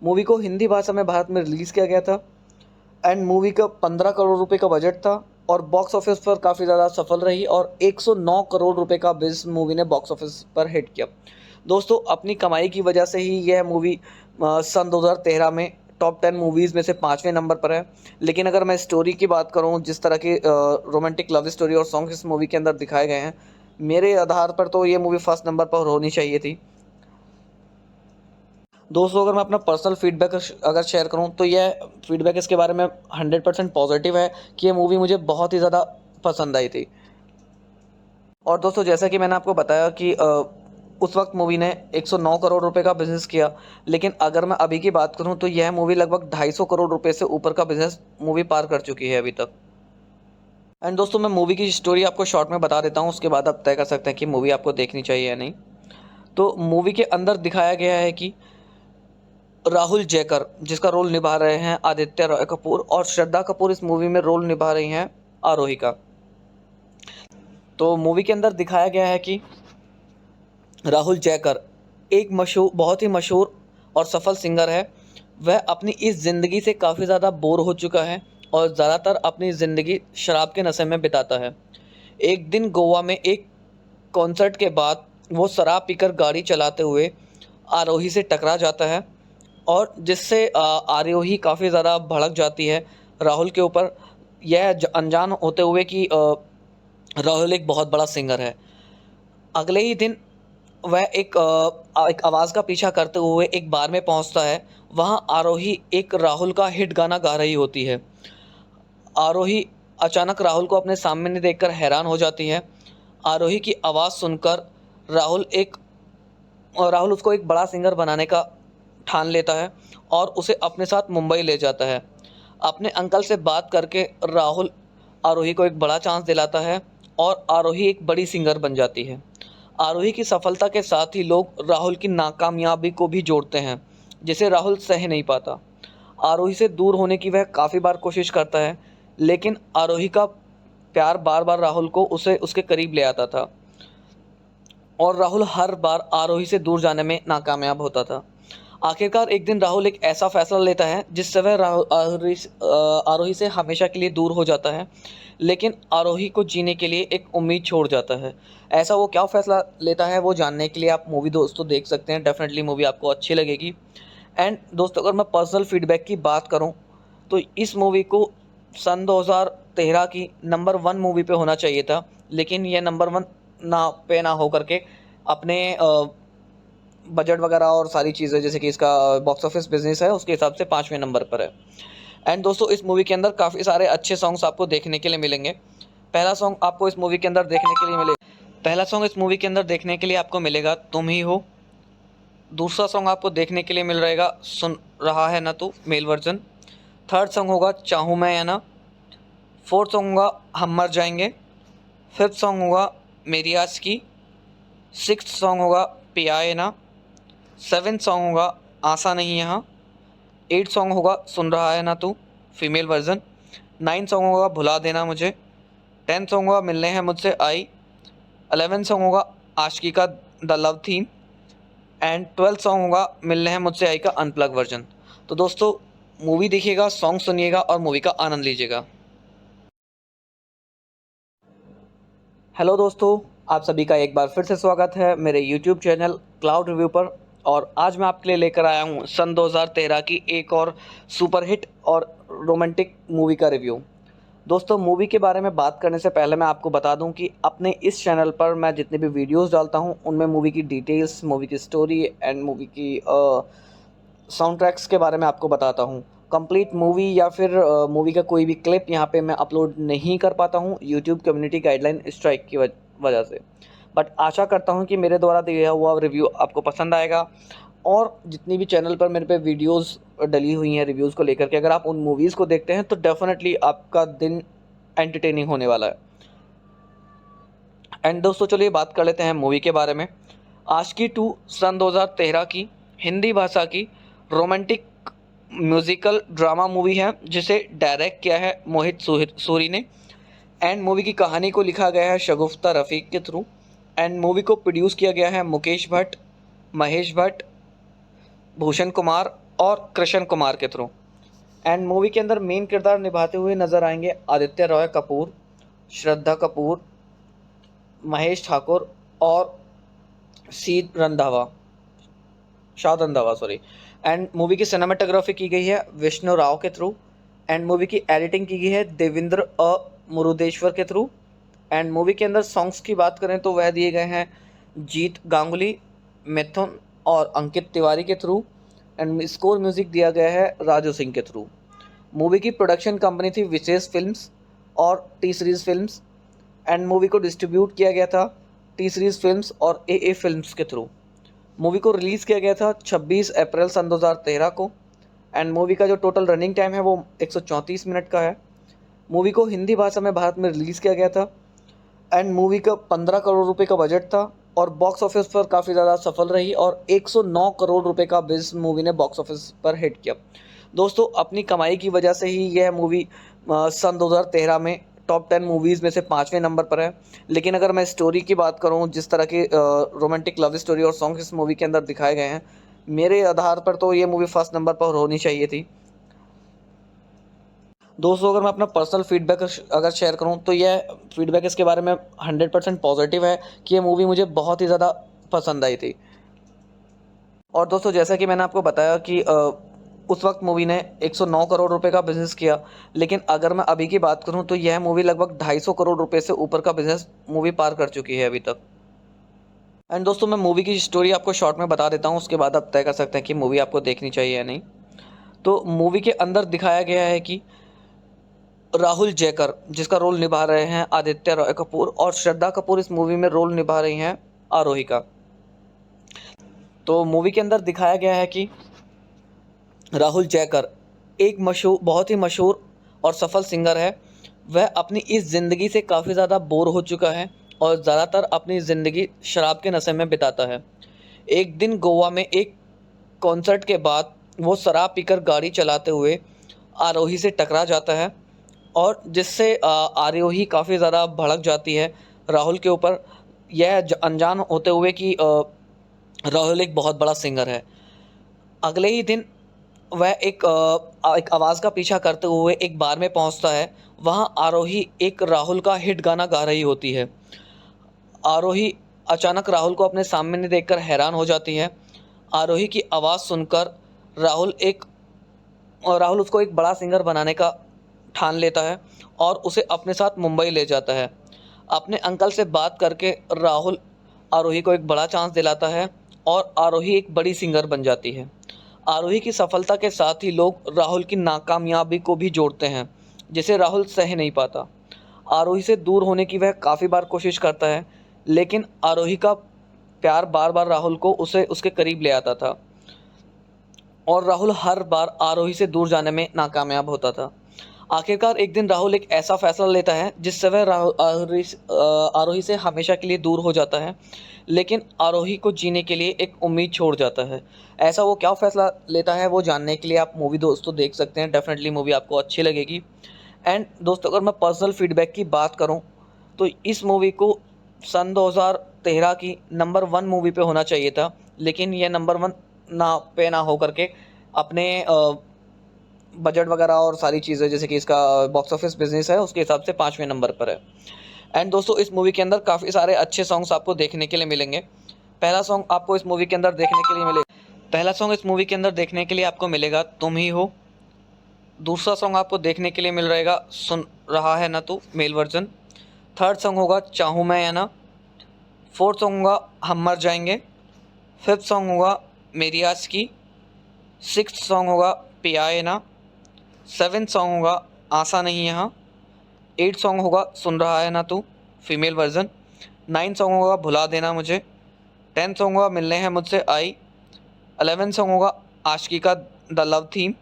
मूवी को हिंदी भाषा में भारत में रिलीज़ किया गया था। एंड मूवी का 15 करोड़ रुपए का बजट था और बॉक्स ऑफिस पर काफ़ी ज़्यादा सफल रही और 109 करोड़ रुपए का बिजनेस मूवी ने बॉक्स ऑफिस पर हिट किया। दोस्तों, अपनी कमाई की वजह से ही यह मूवी सन 2013 में टॉप 10 मूवीज़ में से 5वें नंबर पर है। लेकिन अगर मैं स्टोरी की बात करूं, जिस तरह की रोमांटिक लव स्टोरी और सॉन्ग इस मूवी के अंदर दिखाए गए हैं, मेरे आधार पर तो ये मूवी फर्स्ट नंबर पर होनी चाहिए थी। दोस्तों, अगर मैं अपना पर्सनल फीडबैक अगर शेयर करूं तो यह फीडबैक इसके बारे में 100% पॉजिटिव है कि ये मूवी मुझे बहुत ही ज़्यादा पसंद आई थी। और दोस्तों, जैसा कि मैंने आपको बताया कि उस वक्त मूवी ने 109 करोड़ रुपए का बिजनेस किया, लेकिन अगर मैं अभी की बात करूं तो यह मूवी लगभग 250 करोड़ रुपए से ऊपर का बिजनेस मूवी पार कर चुकी है अभी तक। एंड दोस्तों, मैं मूवी की स्टोरी आपको शॉर्ट में बता देता हूं, उसके बाद आप तय कर सकते हैं कि मूवी आपको देखनी चाहिए या नहीं। तो मूवी के अंदर दिखाया गया है कि राहुल जयकर, जिसका रोल निभा रहे हैं आदित्य रॉय कपूर, और श्रद्धा कपूर इस मूवी में रोल निभा रही हैं आरोही का। तो मूवी के अंदर दिखाया गया है कि राहुल जयकर एक बहुत ही मशहूर और सफल सिंगर है। वह अपनी इस ज़िंदगी से काफ़ी ज़्यादा बोर हो चुका है और ज़्यादातर अपनी ज़िंदगी शराब के नशे में बिताता है। एक दिन गोवा में एक कॉन्सर्ट के बाद वो शराब पीकर गाड़ी चलाते हुए आरोही से टकरा जाता है और जिससे आरोही काफ़ी ज़्यादा भड़क जाती है राहुल के ऊपर, यह अनजान होते हुए कि राहुल एक बहुत बड़ा सिंगर है। अगले ही दिन वह एक आवाज़ का पीछा करते हुए एक बार में पहुंचता है। वहां आरोही एक राहुल का हिट गाना गा रही होती है। आरोही अचानक राहुल को अपने सामने देखकर हैरान हो जाती है। आरोही की आवाज़ सुनकर राहुल उसको एक बड़ा सिंगर बनाने का ठान लेता है और उसे अपने साथ मुंबई ले जाता है। अपने अंकल से बात करके राहुल आरोही को एक बड़ा चांस दिलाता है और आरोही एक बड़ी सिंगर बन जाती है। आरोही की सफलता के साथ ही लोग राहुल की नाकामयाबी को भी जोड़ते हैं, जिसे राहुल सह नहीं पाता। आरोही से दूर होने की वह काफ़ी बार कोशिश करता है, लेकिन आरोही का प्यार बार बार राहुल को उसे उसके करीब ले आता था और राहुल हर बार आरोही से दूर जाने में नाकामयाब होता था। आखिरकार एक दिन राहुल एक ऐसा फैसला लेता है जिससे वह आरोही से हमेशा के लिए दूर हो जाता है, लेकिन आरोही को जीने के लिए एक उम्मीद छोड़ जाता है। ऐसा वो क्या फैसला लेता है वो जानने के लिए आप मूवी दोस्तों देख सकते हैं। डेफिनेटली मूवी आपको अच्छी लगेगी। एंड दोस्तों, अगर मैं पर्सनल फीडबैक की बात करूं तो इस मूवी को सन 2013 की नंबर 1 मूवी पे होना चाहिए था, लेकिन ये नंबर 1 ना हो करके अपने बजट वगैरह और सारी चीज़ें, जैसे कि इसका बॉक्स ऑफिस बिजनेस है, उसके हिसाब से 5वें नंबर पर है। एंड दोस्तों, इस मूवी के अंदर काफ़ी सारे अच्छे सॉन्ग्स आपको देखने के लिए मिलेंगे। पहला सॉन्ग आपको इस मूवी के अंदर देखने के लिए मिलेगा तुम ही हो। दूसरा सॉन्ग आपको देखने के लिए मिल रहेगा सुन रहा है ना तू, मेल वर्जन। थर्ड सॉन्ग होगा चाहूँ मैं या ना। फोर्थ सॉन्ग होगा हम मर जाएंगे। फिफ्थ सॉन्ग होगा मेरी आज की। सिक्स्थ सॉन्ग होगा पिया है ना। सेवेंथ सॉन्ग होगा आशा नहीं यहाँ। 8 सॉन्ग होगा सुन रहा है ना तू, फीमेल वर्जन। 9 सॉन्ग होगा भुला देना मुझे। 10 सॉन्ग होगा मिलने हैं मुझसे आई। 11 सॉन्ग होगा आशिकी का the love theme. And 12 song होगा मिलने हैं मुझसे आई का अनप्लग वर्जन। तो दोस्तों, मूवी देखिएगा, सॉन्ग सुनिएगा और मूवी का आनंद लीजिएगा। हेलो दोस्तों, आप सभी का एक बार फिर से स्वागत है मेरे यूट्यूब चैनल क्लाउड रिव्यू पर। और आज मैं आपके लिए लेकर आया हूँ सन 2013 की एक और सुपर हिट और रोमांटिक मूवी का रिव्यू। दोस्तों, मूवी के बारे में बात करने से पहले मैं आपको बता दूं कि अपने इस चैनल पर मैं जितने भी वीडियोस डालता हूं उनमें मूवी की डिटेल्स, मूवी की स्टोरी एंड मूवी की साउंड ट्रैक्स के बारे में आपको बताता हूं। कंप्लीट मूवी या फिर मूवी का कोई भी क्लिप यहां पे मैं अपलोड नहीं कर पाता हूं यूट्यूब कम्युनिटी गाइडलाइन स्ट्राइक की वजह से। बट आशा करता हूं कि मेरे द्वारा दिया हुआ रिव्यू आपको पसंद आएगा। और जितनी भी चैनल पर मेरे पे वीडियोस डली हुई हैं रिव्यूज़ को लेकर के, अगर आप उन मूवीज़ को देखते हैं तो डेफिनेटली आपका दिन एंटरटेनिंग होने वाला है। एंड दोस्तों, चलिए बात कर लेते हैं मूवी के बारे में। आशिकी 2 सन 2013 की हिंदी भाषा की रोमांटिक म्यूजिकल ड्रामा मूवी है, जिसे डायरेक्ट किया है मोहित सूरी ने। एंड मूवी की कहानी को लिखा गया है शगुफ्ता रफ़ीक के थ्रू। एंड मूवी को प्रोड्यूस किया गया है मुकेश भट्ट, महेश भट्ट, भूषण कुमार और कृष्ण कुमार के थ्रू। एंड मूवी के अंदर मेन किरदार निभाते हुए नजर आएंगे आदित्य रॉय कपूर, श्रद्धा कपूर, महेश ठाकुर और शाद रंधावा सॉरी। एंड मूवी की सिनेमाटोग्राफी की गई है विष्णु राव के थ्रू। एंड मूवी की एडिटिंग की गई है देवेंद्र मुरुदेश्वर के थ्रू। एंड मूवी के अंदर सॉन्ग्स की बात करें तो वह दिए गए हैं जीत गांगुली, मिथुन और अंकित तिवारी के थ्रू। एंड स्कोर म्यूजिक दिया गया है राजू सिंह के थ्रू। मूवी की प्रोडक्शन कंपनी थी विशेष फिल्म्स और T series films. And movie को डिस्ट्रीब्यूट किया गया था टी सीरीज़ फिल्म्स और ए फिल्म्स के थ्रू। मूवी को रिलीज़ किया गया था 26 अप्रैल सन 2013 को। एंड मूवी का जो टोटल रनिंग टाइम है वो 134 मिनट का है। मूवी को हिंदी भाषा में भारत में रिलीज़ किया गया था। एंड मूवी का 15 करोड़ रुपए का बजट था और बॉक्स ऑफिस पर काफ़ी ज़्यादा सफल रही और 109 करोड़ रुपए का बिजनेस मूवी ने बॉक्स ऑफिस पर हिट किया। दोस्तों, अपनी कमाई की वजह से ही यह मूवी सन 2013 में टॉप 10 मूवीज़ में से 5वें नंबर पर है। लेकिन अगर मैं स्टोरी की बात करूं, जिस तरह की रोमांटिक लव स्टोरी और सॉन्ग इस मूवी के अंदर दिखाए गए हैं, मेरे आधार पर तो ये मूवी फर्स्ट नंबर पर होनी चाहिए थी। दोस्तों अगर मैं अपना पर्सनल फीडबैक अगर शेयर करूं तो यह फीडबैक इसके बारे में 100% पॉजिटिव है कि ये मूवी मुझे बहुत ही ज़्यादा पसंद आई थी। और दोस्तों जैसा कि मैंने आपको बताया कि उस वक्त मूवी ने 109 करोड़ रुपए का बिजनेस किया, लेकिन अगर मैं अभी की बात करूं तो यह मूवी लगभग 250 करोड़ रुपए से ऊपर का बिजनेस मूवी पार कर चुकी है अभी तक। एंड दोस्तों मैं मूवी की स्टोरी आपको शॉर्ट में बता देता हूं, उसके बाद आप तय कर सकते हैं कि मूवी आपको देखनी चाहिए या नहीं। तो मूवी के अंदर दिखाया गया है कि राहुल जयकर जिसका रोल निभा रहे हैं आदित्य रॉय कपूर, और श्रद्धा कपूर इस मूवी में रोल निभा रही हैं आरोही का। तो मूवी के अंदर दिखाया गया है कि राहुल जयकर एक बहुत ही मशहूर और सफल सिंगर है। वह अपनी इस ज़िंदगी से काफ़ी ज़्यादा बोर हो चुका है और ज़्यादातर अपनी ज़िंदगी शराब के नशे में बिताता है। एक दिन गोवा में एक कॉन्सर्ट के बाद वो शराब पीकर गाड़ी चलाते हुए आरोही से टकरा जाता है, और जिससे आरोही काफ़ी ज़्यादा भड़क जाती है राहुल के ऊपर, यह अनजान होते हुए कि राहुल एक बहुत बड़ा सिंगर है। अगले ही दिन वह एक आवाज़ का पीछा करते हुए एक बार में पहुंचता है। वहां आरोही एक राहुल का हिट गाना गा रही होती है। आरोही अचानक राहुल को अपने सामने देखकर हैरान हो जाती है। आरोही की आवाज़ सुनकर राहुल उसको एक बड़ा सिंगर बनाने का ठान लेता है और उसे अपने साथ मुंबई ले जाता है। अपने अंकल से बात करके राहुल आरोही को एक बड़ा चांस दिलाता है और आरोही एक बड़ी सिंगर बन जाती है। आरोही की सफलता के साथ ही लोग राहुल की नाकामयाबी को भी जोड़ते हैं, जिसे राहुल सह नहीं पाता। आरोही से दूर होने की वह काफ़ी बार कोशिश करता है, लेकिन आरोही का प्यार बार बार राहुल को उसे उसके करीब ले आता था और राहुल हर बार आरोही से दूर जाने में नाकामयाब होता था। आखिरकार एक दिन राहुल एक ऐसा फैसला लेता है जिससे वह आरोही से हमेशा के लिए दूर हो जाता है, लेकिन आरोही को जीने के लिए एक उम्मीद छोड़ जाता है। ऐसा वो क्या फैसला लेता है वो जानने के लिए आप मूवी दोस्तों देख सकते हैं। डेफिनेटली मूवी आपको अच्छी लगेगी। एंड दोस्तों अगर मैं पर्सनल फीडबैक की बात करूं तो इस मूवी को सन 2013 की नंबर 1 मूवी पे होना चाहिए था, लेकिन यह नंबर 1 ना हो करके अपने बजट वगैरह और सारी चीज़ें जैसे कि इसका बॉक्स ऑफिस बिजनेस है उसके हिसाब से 5वें नंबर पर है। एंड दोस्तों इस मूवी के अंदर काफ़ी सारे अच्छे सॉन्ग्स आपको देखने के लिए मिलेंगे। पहला सॉन्ग आपको इस मूवी के अंदर देखने के लिए आपको मिलेगा तुम ही हो। दूसरा सॉन्ग आपको देखने के लिए मिल रहेगा सुन रहा है ना तू, मेल वर्जन। थर्ड सॉन्ग होगा चाहूँ मैं या ना। फोर्थ सॉन्ग होगा हम मर जाएंगे। फिफ्थ सॉन्ग होगा मेरी आज की। सिक्स्थ सॉन्ग होगा पिया है ना। सेवेंथ सॉन्ग होगा आशा नहीं यहाँ। 8 सॉन्ग होगा सुन रहा है ना तू, फीमेल वर्जन। 9 सॉन्ग होगा भुला देना मुझे। 10 सॉन्ग होगा मिलने हैं मुझसे आई। 11 सॉन्ग होगा आशिकी का the love theme.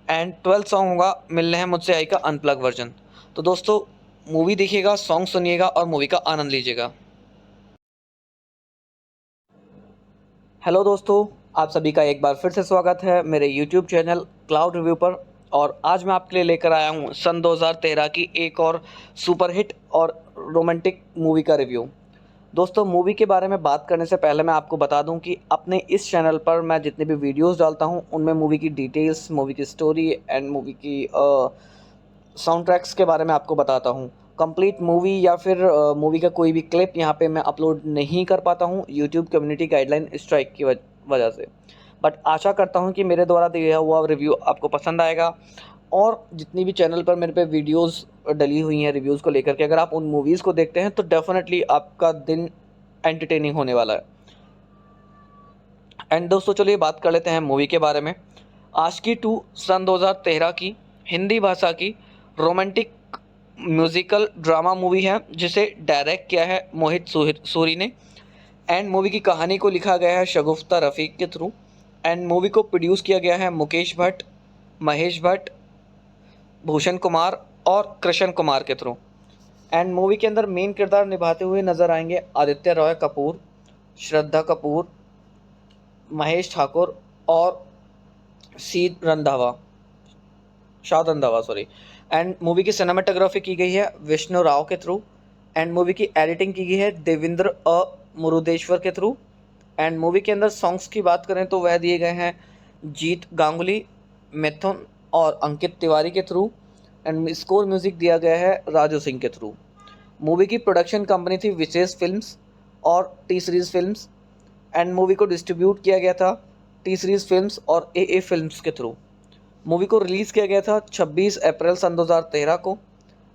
And 12 song होगा मिलने हैं मुझसे आई का अनप्लग वर्जन। तो दोस्तों मूवी देखिएगा, सॉन्ग सुनिएगा और मूवी का आनंद लीजिएगा। हेलो दोस्तों, आप सभी का एक बार फिर से स्वागत है मेरे यूट्यूब चैनल क्लाउड रिव्यू पर। और आज मैं आपके लिए लेकर आया हूँ सन 2013 की एक और सुपरहिट और रोमांटिक मूवी का रिव्यू। दोस्तों मूवी के बारे में बात करने से पहले मैं आपको बता दूं कि अपने इस चैनल पर मैं जितने भी वीडियोस डालता हूं उनमें मूवी की डिटेल्स, मूवी की स्टोरी एंड मूवी की साउंड ट्रैक्स के बारे में आपको बताता हूं। कंप्लीट मूवी या फिर मूवी का कोई भी क्लिप यहां पे मैं अपलोड नहीं कर पाता हूं यूट्यूब कम्युनिटी गाइडलाइन स्ट्राइक की वजह से। बट आशा करता हूं कि मेरे द्वारा दिया हुआ रिव्यू आपको पसंद आएगा। और जितनी भी चैनल पर मेरे पे वीडियोस डली हुई हैं रिव्यूज़ को लेकर के, अगर आप उन मूवीज़ को देखते हैं तो डेफिनेटली आपका दिन एंटरटेनिंग होने वाला है। एंड दोस्तों चलिए बात कर लेते हैं मूवी के बारे में। आशिकी 2 सन 2013 की हिंदी भाषा की रोमांटिक म्यूज़िकल ड्रामा मूवी है, जिसे डायरेक्ट किया है मोहित सूरी ने। एंड मूवी की कहानी को लिखा गया है शगुफ्ता रफ़ीक के थ्रू। एंड मूवी को प्रोड्यूस किया गया है मुकेश भट्ट, महेश भट्ट, भूषण कुमार और कृष्ण कुमार के थ्रू। एंड मूवी के अंदर मेन किरदार निभाते हुए नजर आएंगे आदित्य रॉय कपूर, श्रद्धा कपूर, महेश ठाकुर और शाद रंधावा सॉरी। एंड मूवी की सिनेमाटोग्राफी की गई है विष्णु राव के थ्रू। एंड मूवी की एडिटिंग की गई है देवेंद्र मुरुदेश्वर के थ्रू। एंड मूवी के अंदर सॉन्ग्स की बात करें तो वह दिए गए हैं जीत गांगुली, मिथुन और अंकित तिवारी के थ्रू। एंड स्कोर म्यूजिक दिया गया है राजू सिंह के थ्रू। मूवी की प्रोडक्शन कंपनी थी विशेष फिल्म्स और T series films and movie को डिस्ट्रीब्यूट किया गया था टी सीरीज़ फिल्म्स और ए फिल्म्स के थ्रू। मूवी को रिलीज़ किया गया था 26 अप्रैल सन 2013 को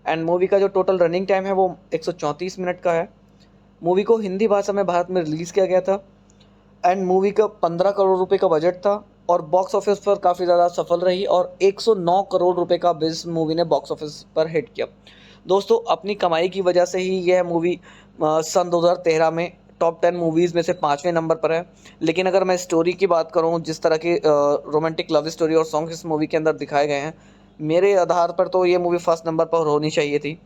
एंड मूवी का जो टोटल रनिंग टाइम है वो 134 मिनट का है। मूवी को हिंदी भाषा में भारत में रिलीज़ किया गया था एंड मूवी का 15 करोड़ रुपए का बजट था और बॉक्स ऑफिस पर काफ़ी ज़्यादा सफल रही और 109 करोड़ रुपए का बिजनेस मूवी ने बॉक्स ऑफिस पर हिट किया। दोस्तों अपनी कमाई की वजह से ही यह मूवी सन 2013 में टॉप 10 मूवीज़ में से 5वें नंबर पर है। लेकिन अगर मैं स्टोरी की बात करूं, जिस तरह की रोमांटिक लव स्टोरी और सॉन्ग इस मूवी के अंदर दिखाए गए हैं, मेरे आधार पर तो ये मूवी फर्स्ट नंबर पर होनी चाहिए थी।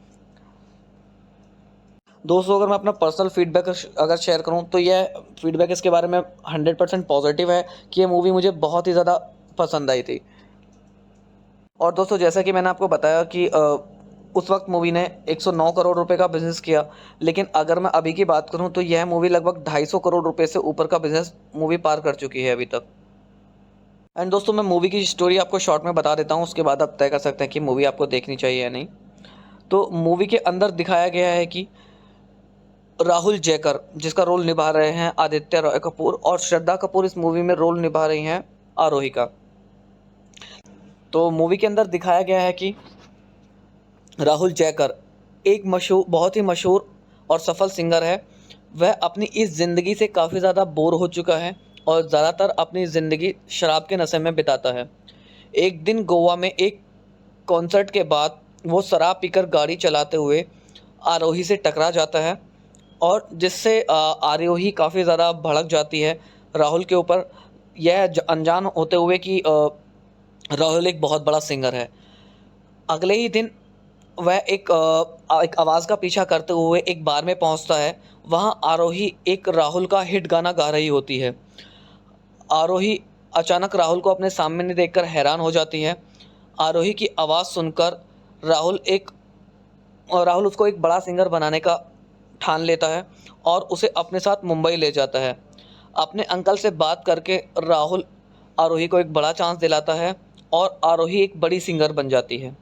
दोस्तों अगर मैं अपना पर्सनल फीडबैक अगर शेयर करूं तो यह फीडबैक इसके बारे में 100% पॉजिटिव है कि ये मूवी मुझे बहुत ही ज़्यादा पसंद आई थी। और दोस्तों जैसा कि मैंने आपको बताया कि उस वक्त मूवी ने 109 करोड़ रुपए का बिजनेस किया, लेकिन अगर मैं अभी की बात करूं तो यह मूवी लगभग 250 करोड़ रुपए से ऊपर का बिजनेस मूवी पार कर चुकी है अभी तक। एंड दोस्तों मैं मूवी की स्टोरी आपको शॉर्ट में बता देता हूं, उसके बाद आप तय कर सकते हैं कि मूवी आपको देखनी चाहिए या नहीं। तो मूवी के अंदर दिखाया गया है कि राहुल जयकर, जिसका रोल निभा रहे हैं आदित्य रॉय कपूर, और श्रद्धा कपूर इस मूवी में रोल निभा रही हैं आरोही का। तो मूवी के अंदर दिखाया गया है कि राहुल जयकर एक बहुत ही मशहूर और सफल सिंगर है। वह अपनी इस ज़िंदगी से काफ़ी ज़्यादा बोर हो चुका है और ज़्यादातर अपनी ज़िंदगी शराब के नशे में बिताता है। एक दिन गोवा में एक कॉन्सर्ट के बाद वो शराब पीकर गाड़ी चलाते हुए आरोही से टकरा जाता है और जिससे आरोही काफ़ी ज़्यादा भड़क जाती है राहुल के ऊपर, यह अनजान होते हुए कि राहुल एक बहुत बड़ा सिंगर है। अगले ही दिन वह एक आवाज़ का पीछा करते हुए एक बार में पहुंचता है। वहां आरोही एक राहुल का हिट गाना गा रही होती है। आरोही अचानक राहुल को अपने सामने देखकर हैरान हो जाती है। आरोही की आवाज़ सुनकर राहुल उसको एक बड़ा सिंगर बनाने का ठान लेता है और उसे अपने साथ मुंबई ले जाता है। अपने अंकल से बात करके राहुल आरोही को एक बड़ा चांस दिलाता है और आरोही एक बड़ी सिंगर बन जाती है।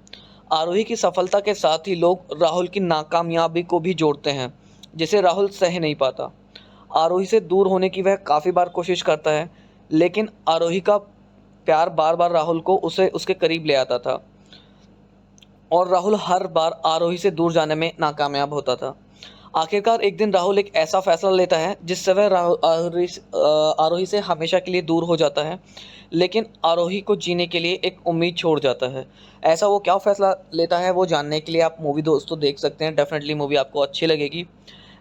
आरोही की सफलता के साथ ही लोग राहुल की नाकामयाबी को भी जोड़ते हैं, जिसे राहुल सह नहीं पाता। आरोही से दूर होने की वह काफ़ी बार कोशिश करता है, लेकिन आरोही का प्यार बार बार राहुल को उसके करीब ले आता था और राहुल हर बार आरोही से दूर जाने में नाकामयाब होता था। आखिरकार एक दिन राहुल एक ऐसा फैसला लेता है जिससे वह आरोही से हमेशा के लिए दूर हो जाता है, लेकिन आरोही को जीने के लिए एक उम्मीद छोड़ जाता है। ऐसा वो क्या फ़ैसला लेता है वो जानने के लिए आप मूवी दोस्तों देख सकते हैं। डेफिनेटली मूवी आपको अच्छी लगेगी।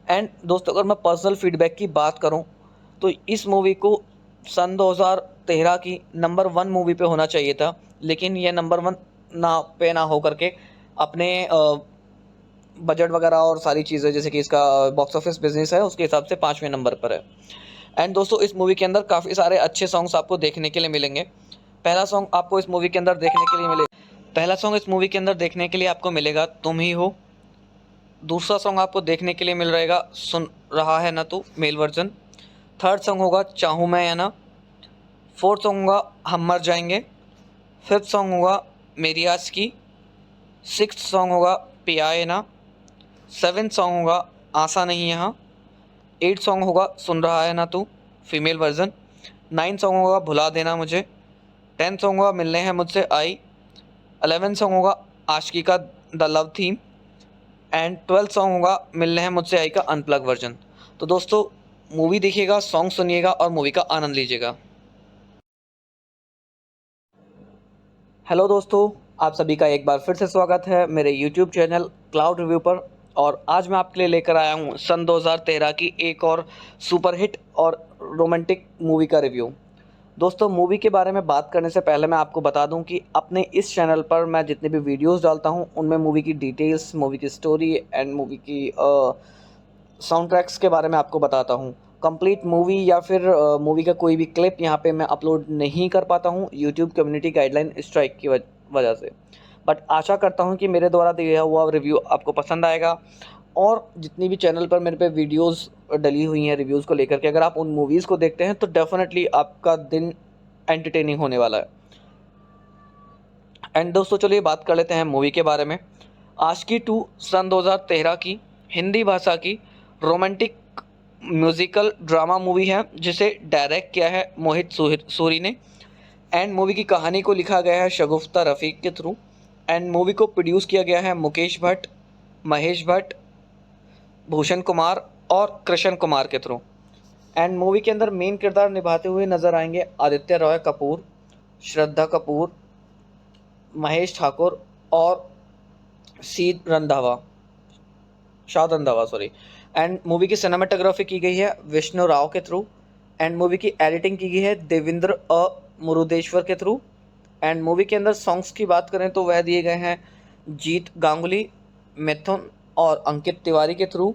एंड दोस्तों अगर मैं पर्सनल फीडबैक की बात करूं तो इस मूवी को सन 2013 की नंबर 1 मूवी पे होना चाहिए था, लेकिन यह नंबर 1 ना हो करके अपने बजट वगैरह और सारी चीज़ें जैसे कि इसका बॉक्स ऑफिस बिजनेस है उसके हिसाब से 5वें नंबर पर है। एंड दोस्तों इस मूवी के अंदर काफ़ी सारे अच्छे सॉन्ग्स आपको देखने के लिए मिलेंगे। पहला सॉन्ग आपको इस मूवी के अंदर देखने के लिए आपको मिलेगा तुम ही हो। दूसरा सॉन्ग आपको देखने के लिए मिल रहेगा सुन रहा है ना तू, मेल वर्जन। थर्ड सॉन्ग होगा चाहूँ मैं या ना। फोर्थ सॉन्ग होगा हम मर जाएंगे। फिफ्थ सॉन्ग होगा मेरी आज की। सिक्स्थ सॉन्ग होगा पिया है ना। सेवेंथ सॉन्ग होगा आशा नहीं यहाँ। 8 सॉन्ग होगा सुन रहा है ना तू, फीमेल वर्जन। 9 सॉन्ग होगा भुला देना मुझे। 10 सॉन्ग होगा मिलने हैं मुझसे आई। 11 सॉन्ग होगा आशिकी का the love theme and 12 song होगा मिलने हैं मुझसे आई का अनप्लग वर्जन। तो दोस्तों मूवी देखिएगा, सॉन्ग सुनिएगा और मूवी का आनंद लीजिएगा। हेलो दोस्तों, आप सभी का एक बार फिर से स्वागत है मेरे यूट्यूब चैनल क्लाउड रिव्यू पर। और आज मैं आपके लिए लेकर आया हूँ सन 2013 की एक और सुपरहिट और रोमांटिक मूवी का रिव्यू। दोस्तों मूवी के बारे में बात करने से पहले मैं आपको बता दूं कि अपने इस चैनल पर मैं जितने भी वीडियोस डालता हूं उनमें मूवी की डिटेल्स, मूवी की स्टोरी एंड मूवी की साउंड ट्रैक्स के बारे में आपको बताता हूं। कंप्लीट मूवी या फिर मूवी का कोई भी क्लिप यहां पे मैं अपलोड नहीं कर पाता हूं यूट्यूब कम्युनिटी गाइडलाइन स्ट्राइक की वजह से। बट आशा करता हूं कि मेरे द्वारा दिया हुआ रिव्यू आपको पसंद आएगा। और जितनी भी चैनल पर मेरे पे वीडियोस डली हुई हैं रिव्यूज़ को लेकर के, अगर आप उन मूवीज़ को देखते हैं तो डेफिनेटली आपका दिन एंटरटेनिंग होने वाला है। एंड दोस्तों चलिए बात कर लेते हैं मूवी के बारे में। आशिकी 2 सन 2013 की हिंदी भाषा की रोमांटिक म्यूजिकल ड्रामा मूवी है, जिसे डायरेक्ट किया है मोहित सूरी ने। एंड मूवी की कहानी को लिखा गया है शगुफ्ता रफ़ीक के थ्रू। एंड मूवी को प्रोड्यूस किया गया है मुकेश भट्ट, महेश भट्ट, भूषण कुमार और कृष्ण कुमार के थ्रू। एंड मूवी के अंदर मेन किरदार निभाते हुए नजर आएंगे आदित्य रॉय कपूर, श्रद्धा कपूर, महेश ठाकुर और शाद रंधावा सॉरी। एंड मूवी की सिनेमाटोग्राफी की गई है विष्णु राव के थ्रू। एंड मूवी की एडिटिंग की गई है देवेंद्र मुरुदेश्वर के थ्रू। एंड मूवी के अंदर सॉन्ग्स की बात करें तो वह दिए गए हैं जीत गांगुली, मिथुन और अंकित तिवारी के थ्रू।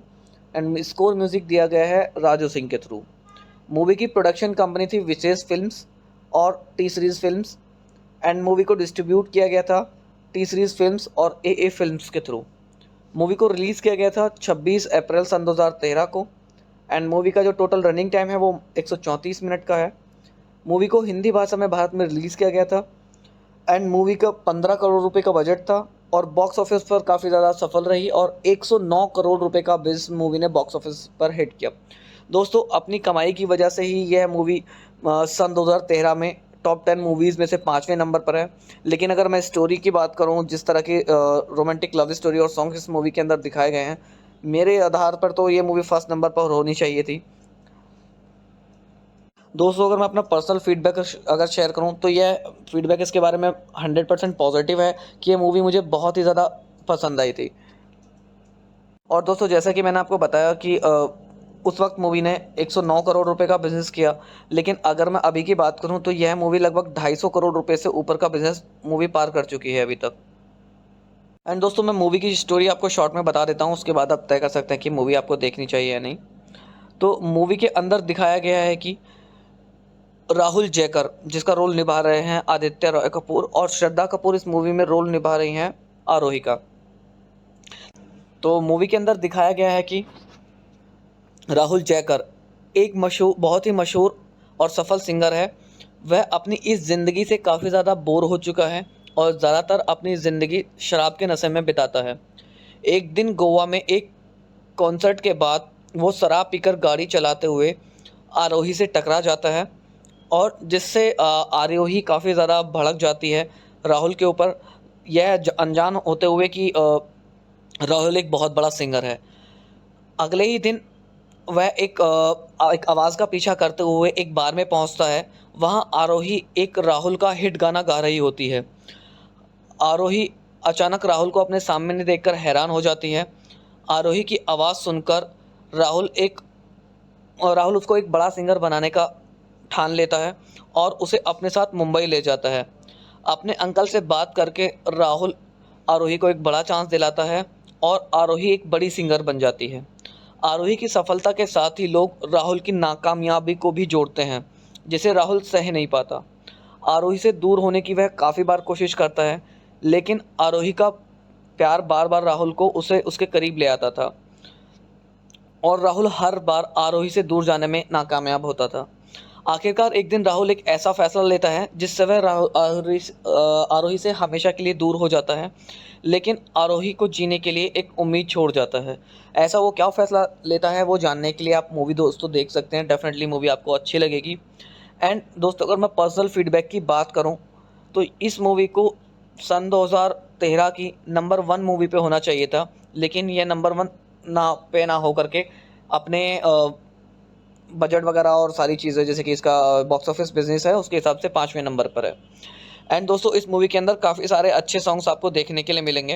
एंड स्कोर म्यूजिक दिया गया है राजू सिंह के थ्रू। मूवी की प्रोडक्शन कंपनी थी विशेष फिल्म्स और T series films. And movie को डिस्ट्रीब्यूट किया गया था टी सीरीज़ फिल्म्स और ए फिल्म्स के थ्रू। मूवी को रिलीज़ किया गया था 26 अप्रैल सन 2013 को। एंड मूवी का जो टोटल रनिंग टाइम है वो 134 मिनट का है। मूवी को हिंदी भाषा में भारत में रिलीज़ किया गया था। एंड मूवी का 15 करोड़ रुपए का बजट था और बॉक्स ऑफिस पर काफ़ी ज़्यादा सफल रही और 109 करोड़ रुपए का बिजनेस मूवी ने बॉक्स ऑफिस पर हिट किया। दोस्तों अपनी कमाई की वजह से ही यह मूवी सन 2013 में टॉप 10 मूवीज़ में से 5वें नंबर पर है। लेकिन अगर मैं स्टोरी की बात करूं, जिस तरह की रोमांटिक लव स्टोरी और सॉन्ग इस मूवी के अंदर दिखाए गए हैं, मेरे आधार पर तो ये मूवी फर्स्ट नंबर पर होनी चाहिए थी। दोस्तों अगर मैं अपना पर्सनल फीडबैक अगर शेयर करूं तो यह फीडबैक इसके बारे में 100% पॉजिटिव है कि ये मूवी मुझे बहुत ही ज़्यादा पसंद आई थी। और दोस्तों जैसा कि मैंने आपको बताया कि उस वक्त मूवी ने 109 करोड़ रुपए का बिजनेस किया, लेकिन अगर मैं अभी की बात करूं तो यह मूवी लगभग 250 करोड़ रुपए से ऊपर का बिजनेस मूवी पार कर चुकी है अभी तक। एंड दोस्तों मैं मूवी की स्टोरी आपको शॉर्ट में बता देता हूं, उसके बाद आप तय कर सकते हैं कि मूवी आपको देखनी चाहिए या नहीं। तो मूवी के अंदर दिखाया गया है कि राहुल जयकर, जिसका रोल निभा रहे हैं आदित्य रॉय कपूर, और श्रद्धा कपूर इस मूवी में रोल निभा रही हैं आरोही का। तो मूवी के अंदर दिखाया गया है कि राहुल जयकर एक बहुत ही मशहूर और सफल सिंगर है। वह अपनी इस ज़िंदगी से काफ़ी ज़्यादा बोर हो चुका है और ज़्यादातर अपनी ज़िंदगी शराब के नशे में बिताता है। एक दिन गोवा में एक कॉन्सर्ट के बाद वो शराब पीकर गाड़ी चलाते हुए आरोही से टकरा जाता है और जिससे आरोही काफ़ी ज़्यादा भड़क जाती है राहुल के ऊपर, यह अनजान होते हुए कि राहुल एक बहुत बड़ा सिंगर है। अगले ही दिन वह एक आवाज़ का पीछा करते हुए एक बार में पहुंचता है। वहां आरोही एक राहुल का हिट गाना गा रही होती है। आरोही अचानक राहुल को अपने सामने देखकर हैरान हो जाती है। आरोही की आवाज़ सुनकर राहुल उसको एक बड़ा सिंगर बनाने का ठान लेता है और उसे अपने साथ मुंबई ले जाता है। अपने अंकल से बात करके राहुल आरोही को एक बड़ा चांस दिलाता है और आरोही एक बड़ी सिंगर बन जाती है। आरोही की सफलता के साथ ही लोग राहुल की नाकामयाबी को भी जोड़ते हैं, जिसे राहुल सह नहीं पाता। आरोही से दूर होने की वह काफ़ी बार कोशिश करता है, लेकिन आरोही का प्यार बार बार राहुल को उसके करीब ले आता था और राहुल हर बार आरोही से दूर जाने में नाकामयाब होता था। आखिरकार एक दिन राहुल एक ऐसा फैसला लेता है जिससे वह आरोही से हमेशा के लिए दूर हो जाता है, लेकिन आरोही को जीने के लिए एक उम्मीद छोड़ जाता है। ऐसा वो क्या फैसला लेता है वो जानने के लिए आप मूवी दोस्तों देख सकते हैं। डेफिनेटली मूवी आपको अच्छी लगेगी। एंड दोस्तों अगर मैं पर्सनल फीडबैक की बात करूं तो इस मूवी को सन 2013 की नंबर 1 मूवी पे होना चाहिए था, लेकिन यह नंबर 1 ना हो करके अपने बजट वगैरह और सारी चीज़ें जैसे कि इसका बॉक्स ऑफिस बिजनेस है उसके हिसाब से 5वें नंबर पर है। एंड दोस्तों इस मूवी के अंदर काफ़ी सारे अच्छे सॉन्ग्स आपको देखने के लिए मिलेंगे।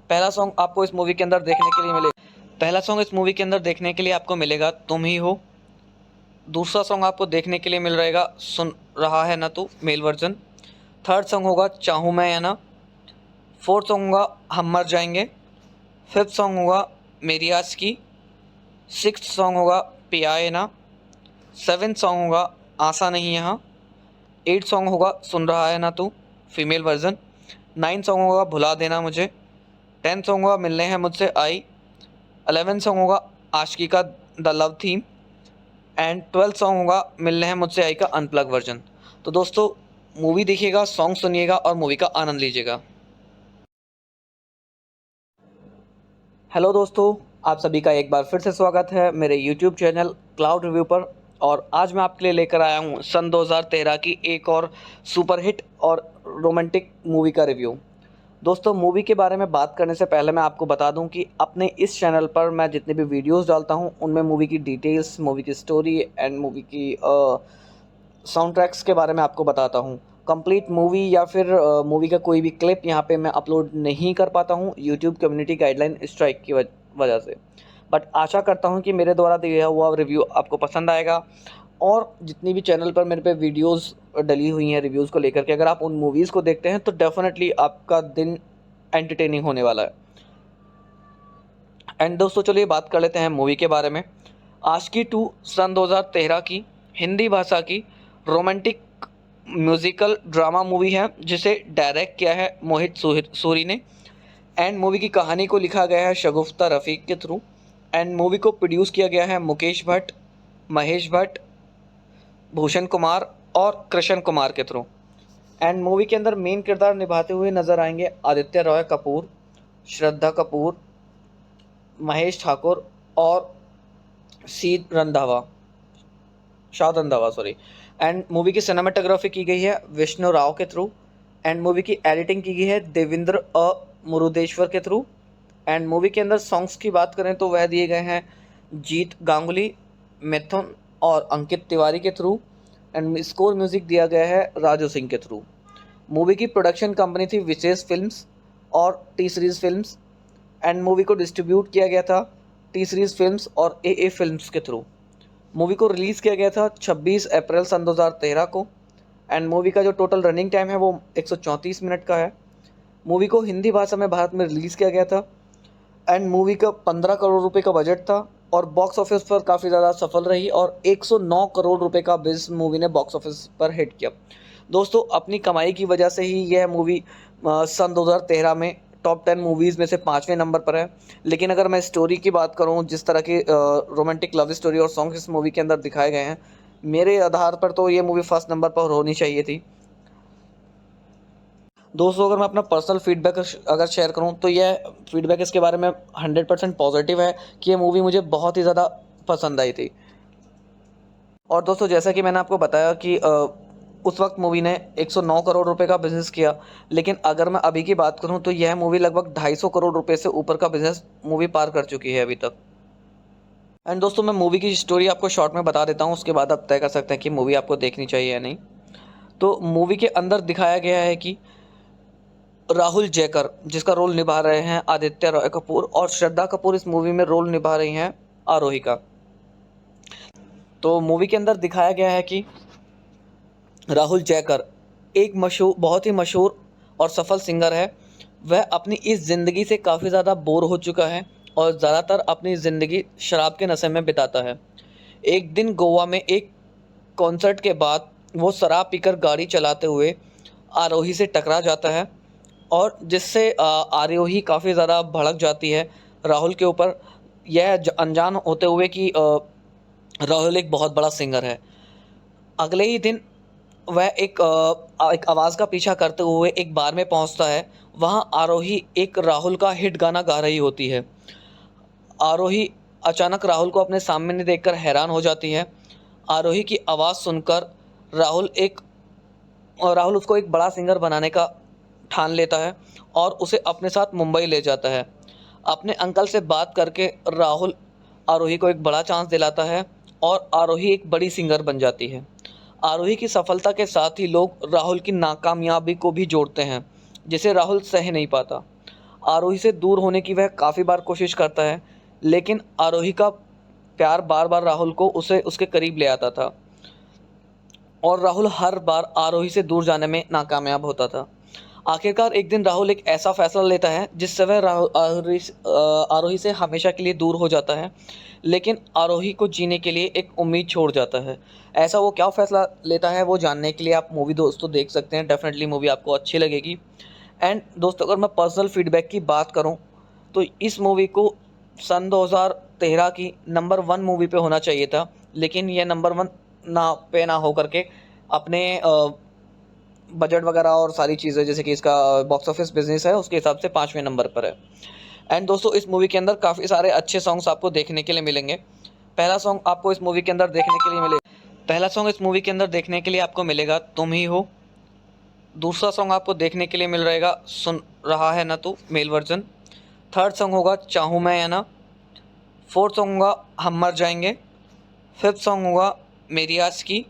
पहला सॉन्ग आपको इस मूवी के अंदर देखने के लिए आपको मिलेगा तुम ही हो। दूसरा सॉन्ग आपको देखने के लिए मिल रहेगा सुन रहा है ना तू, मेल वर्जन। थर्ड सॉन्ग होगा चाहूँ मैं या ना। फोर्थ सॉन्ग होगा हम मर जाएंगे। फिफ्थ सॉन्ग होगा मेरी आज की। सिक्स्थ सॉन्ग होगा पिया है ना। सेवेंथ सॉन्ग होगा आशा नहीं यहाँ। 8 सॉन्ग होगा सुन रहा है ना तू, फीमेल वर्जन। 9 सॉन्ग होगा भुला देना मुझे। 10 सॉन्ग होगा मिलने हैं मुझसे आई। 11 सॉन्ग होगा आशिकी का the love theme. And 12 song होगा मिलने हैं मुझसे आई का अनप्लग वर्जन। तो दोस्तों मूवी देखिएगा, सॉन्ग सुनिएगा और मूवी का आनंद लीजिएगा। हेलो दोस्तों, आप सभी का एक बार फिर से स्वागत है मेरे यूट्यूब चैनल क्लाउड रिव्यू पर। और आज मैं आपके लिए लेकर आया हूँ सन 2013 की एक और सुपरहिट और रोमांटिक मूवी का रिव्यू। दोस्तों, मूवी के बारे में बात करने से पहले मैं आपको बता दूं कि अपने इस चैनल पर मैं जितने भी वीडियोस डालता हूं उनमें मूवी की डिटेल्स, मूवी की स्टोरी एंड मूवी की साउंड ट्रैक्स के बारे में आपको बताता हूं। कंप्लीट मूवी या फिर मूवी का कोई भी क्लिप यहां पे मैं अपलोड नहीं कर पाता हूं यूट्यूब कम्युनिटी गाइडलाइन स्ट्राइक की वजह से। बट आशा करता हूं कि मेरे द्वारा दिया हुआ रिव्यू आपको पसंद आएगा। और जितनी भी चैनल पर मेरे पे वीडियोस डली हुई हैं रिव्यूज़ को लेकर के, अगर आप उन मूवीज़ को देखते हैं तो डेफिनेटली आपका दिन एंटरटेनिंग होने वाला है। एंड दोस्तों, चलिए बात कर लेते हैं मूवी के बारे में। आशिकी 2 सन 2013 की हिंदी भाषा की रोमांटिक म्यूजिकल ड्रामा मूवी है, जिसे डायरेक्ट किया है मोहित सूरी ने। एंड मूवी की कहानी को लिखा गया है शगुफ्ता रफ़ीक के थ्रू। एंड मूवी को प्रोड्यूस किया गया है मुकेश भट्ट, महेश भट्ट, भूषण कुमार और कृष्ण कुमार के थ्रू। एंड मूवी के अंदर मेन किरदार निभाते हुए नजर आएंगे आदित्य रॉय कपूर, श्रद्धा कपूर, महेश ठाकुर और शाद रंधावा सॉरी। एंड मूवी की सिनेमाटोग्राफी की गई है विष्णु राव के थ्रू। एंड मूवी की एडिटिंग की गई है देवेंद्र मुरुदेश्वर के थ्रू। एंड मूवी के अंदर सॉन्ग्स की बात करें तो वह दिए गए हैं जीत गांगुली, मिथुन और अंकित तिवारी के थ्रू। एंड स्कोर म्यूजिक दिया गया है राजू सिंह के थ्रू। मूवी की प्रोडक्शन कंपनी थी विशेष फिल्म्स और T series films. And movie को डिस्ट्रीब्यूट किया गया था टी सीरीज़ फिल्म्स और ए फिल्म्स के थ्रू। मूवी को रिलीज़ किया गया था 26 अप्रैल सन 2013 को। एंड मूवी का जो टोटल रनिंग टाइम है वो 134 मिनट का है। मूवी को हिंदी भाषा में भारत में रिलीज़ किया गया था। एंड मूवी का 15 करोड़ रुपए का बजट था और बॉक्स ऑफिस पर काफ़ी ज़्यादा सफल रही और 109 करोड़ रुपए का बिजनेस मूवी ने बॉक्स ऑफिस पर हिट किया। दोस्तों, अपनी कमाई की वजह से ही यह मूवी सन 2013 में टॉप 10 मूवीज़ में से 5वें नंबर पर है। लेकिन अगर मैं स्टोरी की बात करूं, जिस तरह की रोमांटिक लव स्टोरी और सॉन्ग इस मूवी के अंदर दिखाए गए हैं, मेरे आधार पर तो ये मूवी फर्स्ट नंबर पर होनी चाहिए थी। दोस्तों, अगर मैं अपना पर्सनल फीडबैक अगर शेयर करूं तो यह फीडबैक इसके बारे में 100% पॉजिटिव है कि ये मूवी मुझे बहुत ही ज़्यादा पसंद आई थी। और दोस्तों, जैसा कि मैंने आपको बताया कि उस वक्त मूवी ने 109 करोड़ रुपए का बिजनेस किया। लेकिन अगर मैं अभी की बात करूं तो यह मूवी लगभग 250 करोड़ रुपए से ऊपर का बिजनेस मूवी पार कर चुकी है अभी तक। एंड दोस्तों, मैं मूवी की स्टोरी आपको शॉर्ट में बता देता हूं, उसके बाद आप तय कर सकते हैं कि मूवी आपको देखनी चाहिए या नहीं। तो मूवी के अंदर दिखाया गया है कि राहुल जयकर, जिसका रोल निभा रहे हैं आदित्य रॉय कपूर, और श्रद्धा कपूर इस मूवी में रोल निभा रही हैं आरोही का। तो मूवी के अंदर दिखाया गया है कि राहुल जयकर एक बहुत ही मशहूर और सफल सिंगर है। वह अपनी इस ज़िंदगी से काफ़ी ज़्यादा बोर हो चुका है और ज़्यादातर अपनी ज़िंदगी शराब के नशे में बिताता है। एक दिन गोवा में एक कॉन्सर्ट के बाद वो शराब पीकर गाड़ी चलाते हुए आरोही से टकरा जाता है और जिससे आरोही काफ़ी ज़्यादा भड़क जाती है राहुल के ऊपर, यह अनजान होते हुए कि राहुल एक बहुत बड़ा सिंगर है। अगले ही दिन वह एक आवाज़ का पीछा करते हुए एक बार में पहुंचता है। वहां आरोही एक राहुल का हिट गाना गा रही होती है। आरोही अचानक राहुल को अपने सामने देखकर हैरान हो जाती है। आरोही की आवाज़ सुनकर राहुल उसको एक बड़ा सिंगर बनाने का ठान लेता है और उसे अपने साथ मुंबई ले जाता है। अपने अंकल से बात करके राहुल आरोही को एक बड़ा चांस दिलाता है और आरोही एक बड़ी सिंगर बन जाती है। आरोही की सफलता के साथ ही लोग राहुल की नाकामयाबी को भी जोड़ते हैं, जिसे राहुल सह नहीं पाता। आरोही से दूर होने की वह काफ़ी बार कोशिश करता है, लेकिन आरोही का प्यार बार बार राहुल को उसे उसके करीब ले आता था और राहुल हर बार आरोही से दूर जाने में नाकामयाब होता था। आखिरकार एक दिन राहुल एक ऐसा फैसला लेता है जिससे वह आरोही से हमेशा के लिए दूर हो जाता है, लेकिन आरोही को जीने के लिए एक उम्मीद छोड़ जाता है। ऐसा वो क्या फैसला लेता है वो जानने के लिए आप मूवी दोस्तों देख सकते हैं। डेफिनेटली मूवी आपको अच्छी लगेगी। एंड दोस्तों, अगर मैं पर्सनल फीडबैक की बात करूं तो इस मूवी को सन 2013 की नंबर 1 मूवी पे होना चाहिए था, लेकिन यह नंबर 1 ना हो करके अपने बजट वगैरह और सारी चीज़ें, जैसे कि इसका बॉक्स ऑफिस बिजनेस है, उसके हिसाब से 5वें नंबर पर है। एंड दोस्तों इस मूवी के अंदर काफ़ी सारे अच्छे सॉन्ग्स आपको देखने के लिए मिलेंगे। पहला सॉन्ग आपको इस मूवी के अंदर देखने के लिए पहला सॉन्ग इस मूवी के अंदर देखने के लिए आपको मिलेगा तुम ही हो। दूसरा सॉन्ग आपको देखने के लिए मिल रहेगा सुन रहा है ना तू, मेल वर्जन। थर्ड सॉन्ग होगा चाहूँ मैं या ना। फोर्थ सॉन्ग होगा हम मर जाएंगे। फिफ्थ सॉन्ग होगा मेरी आस की।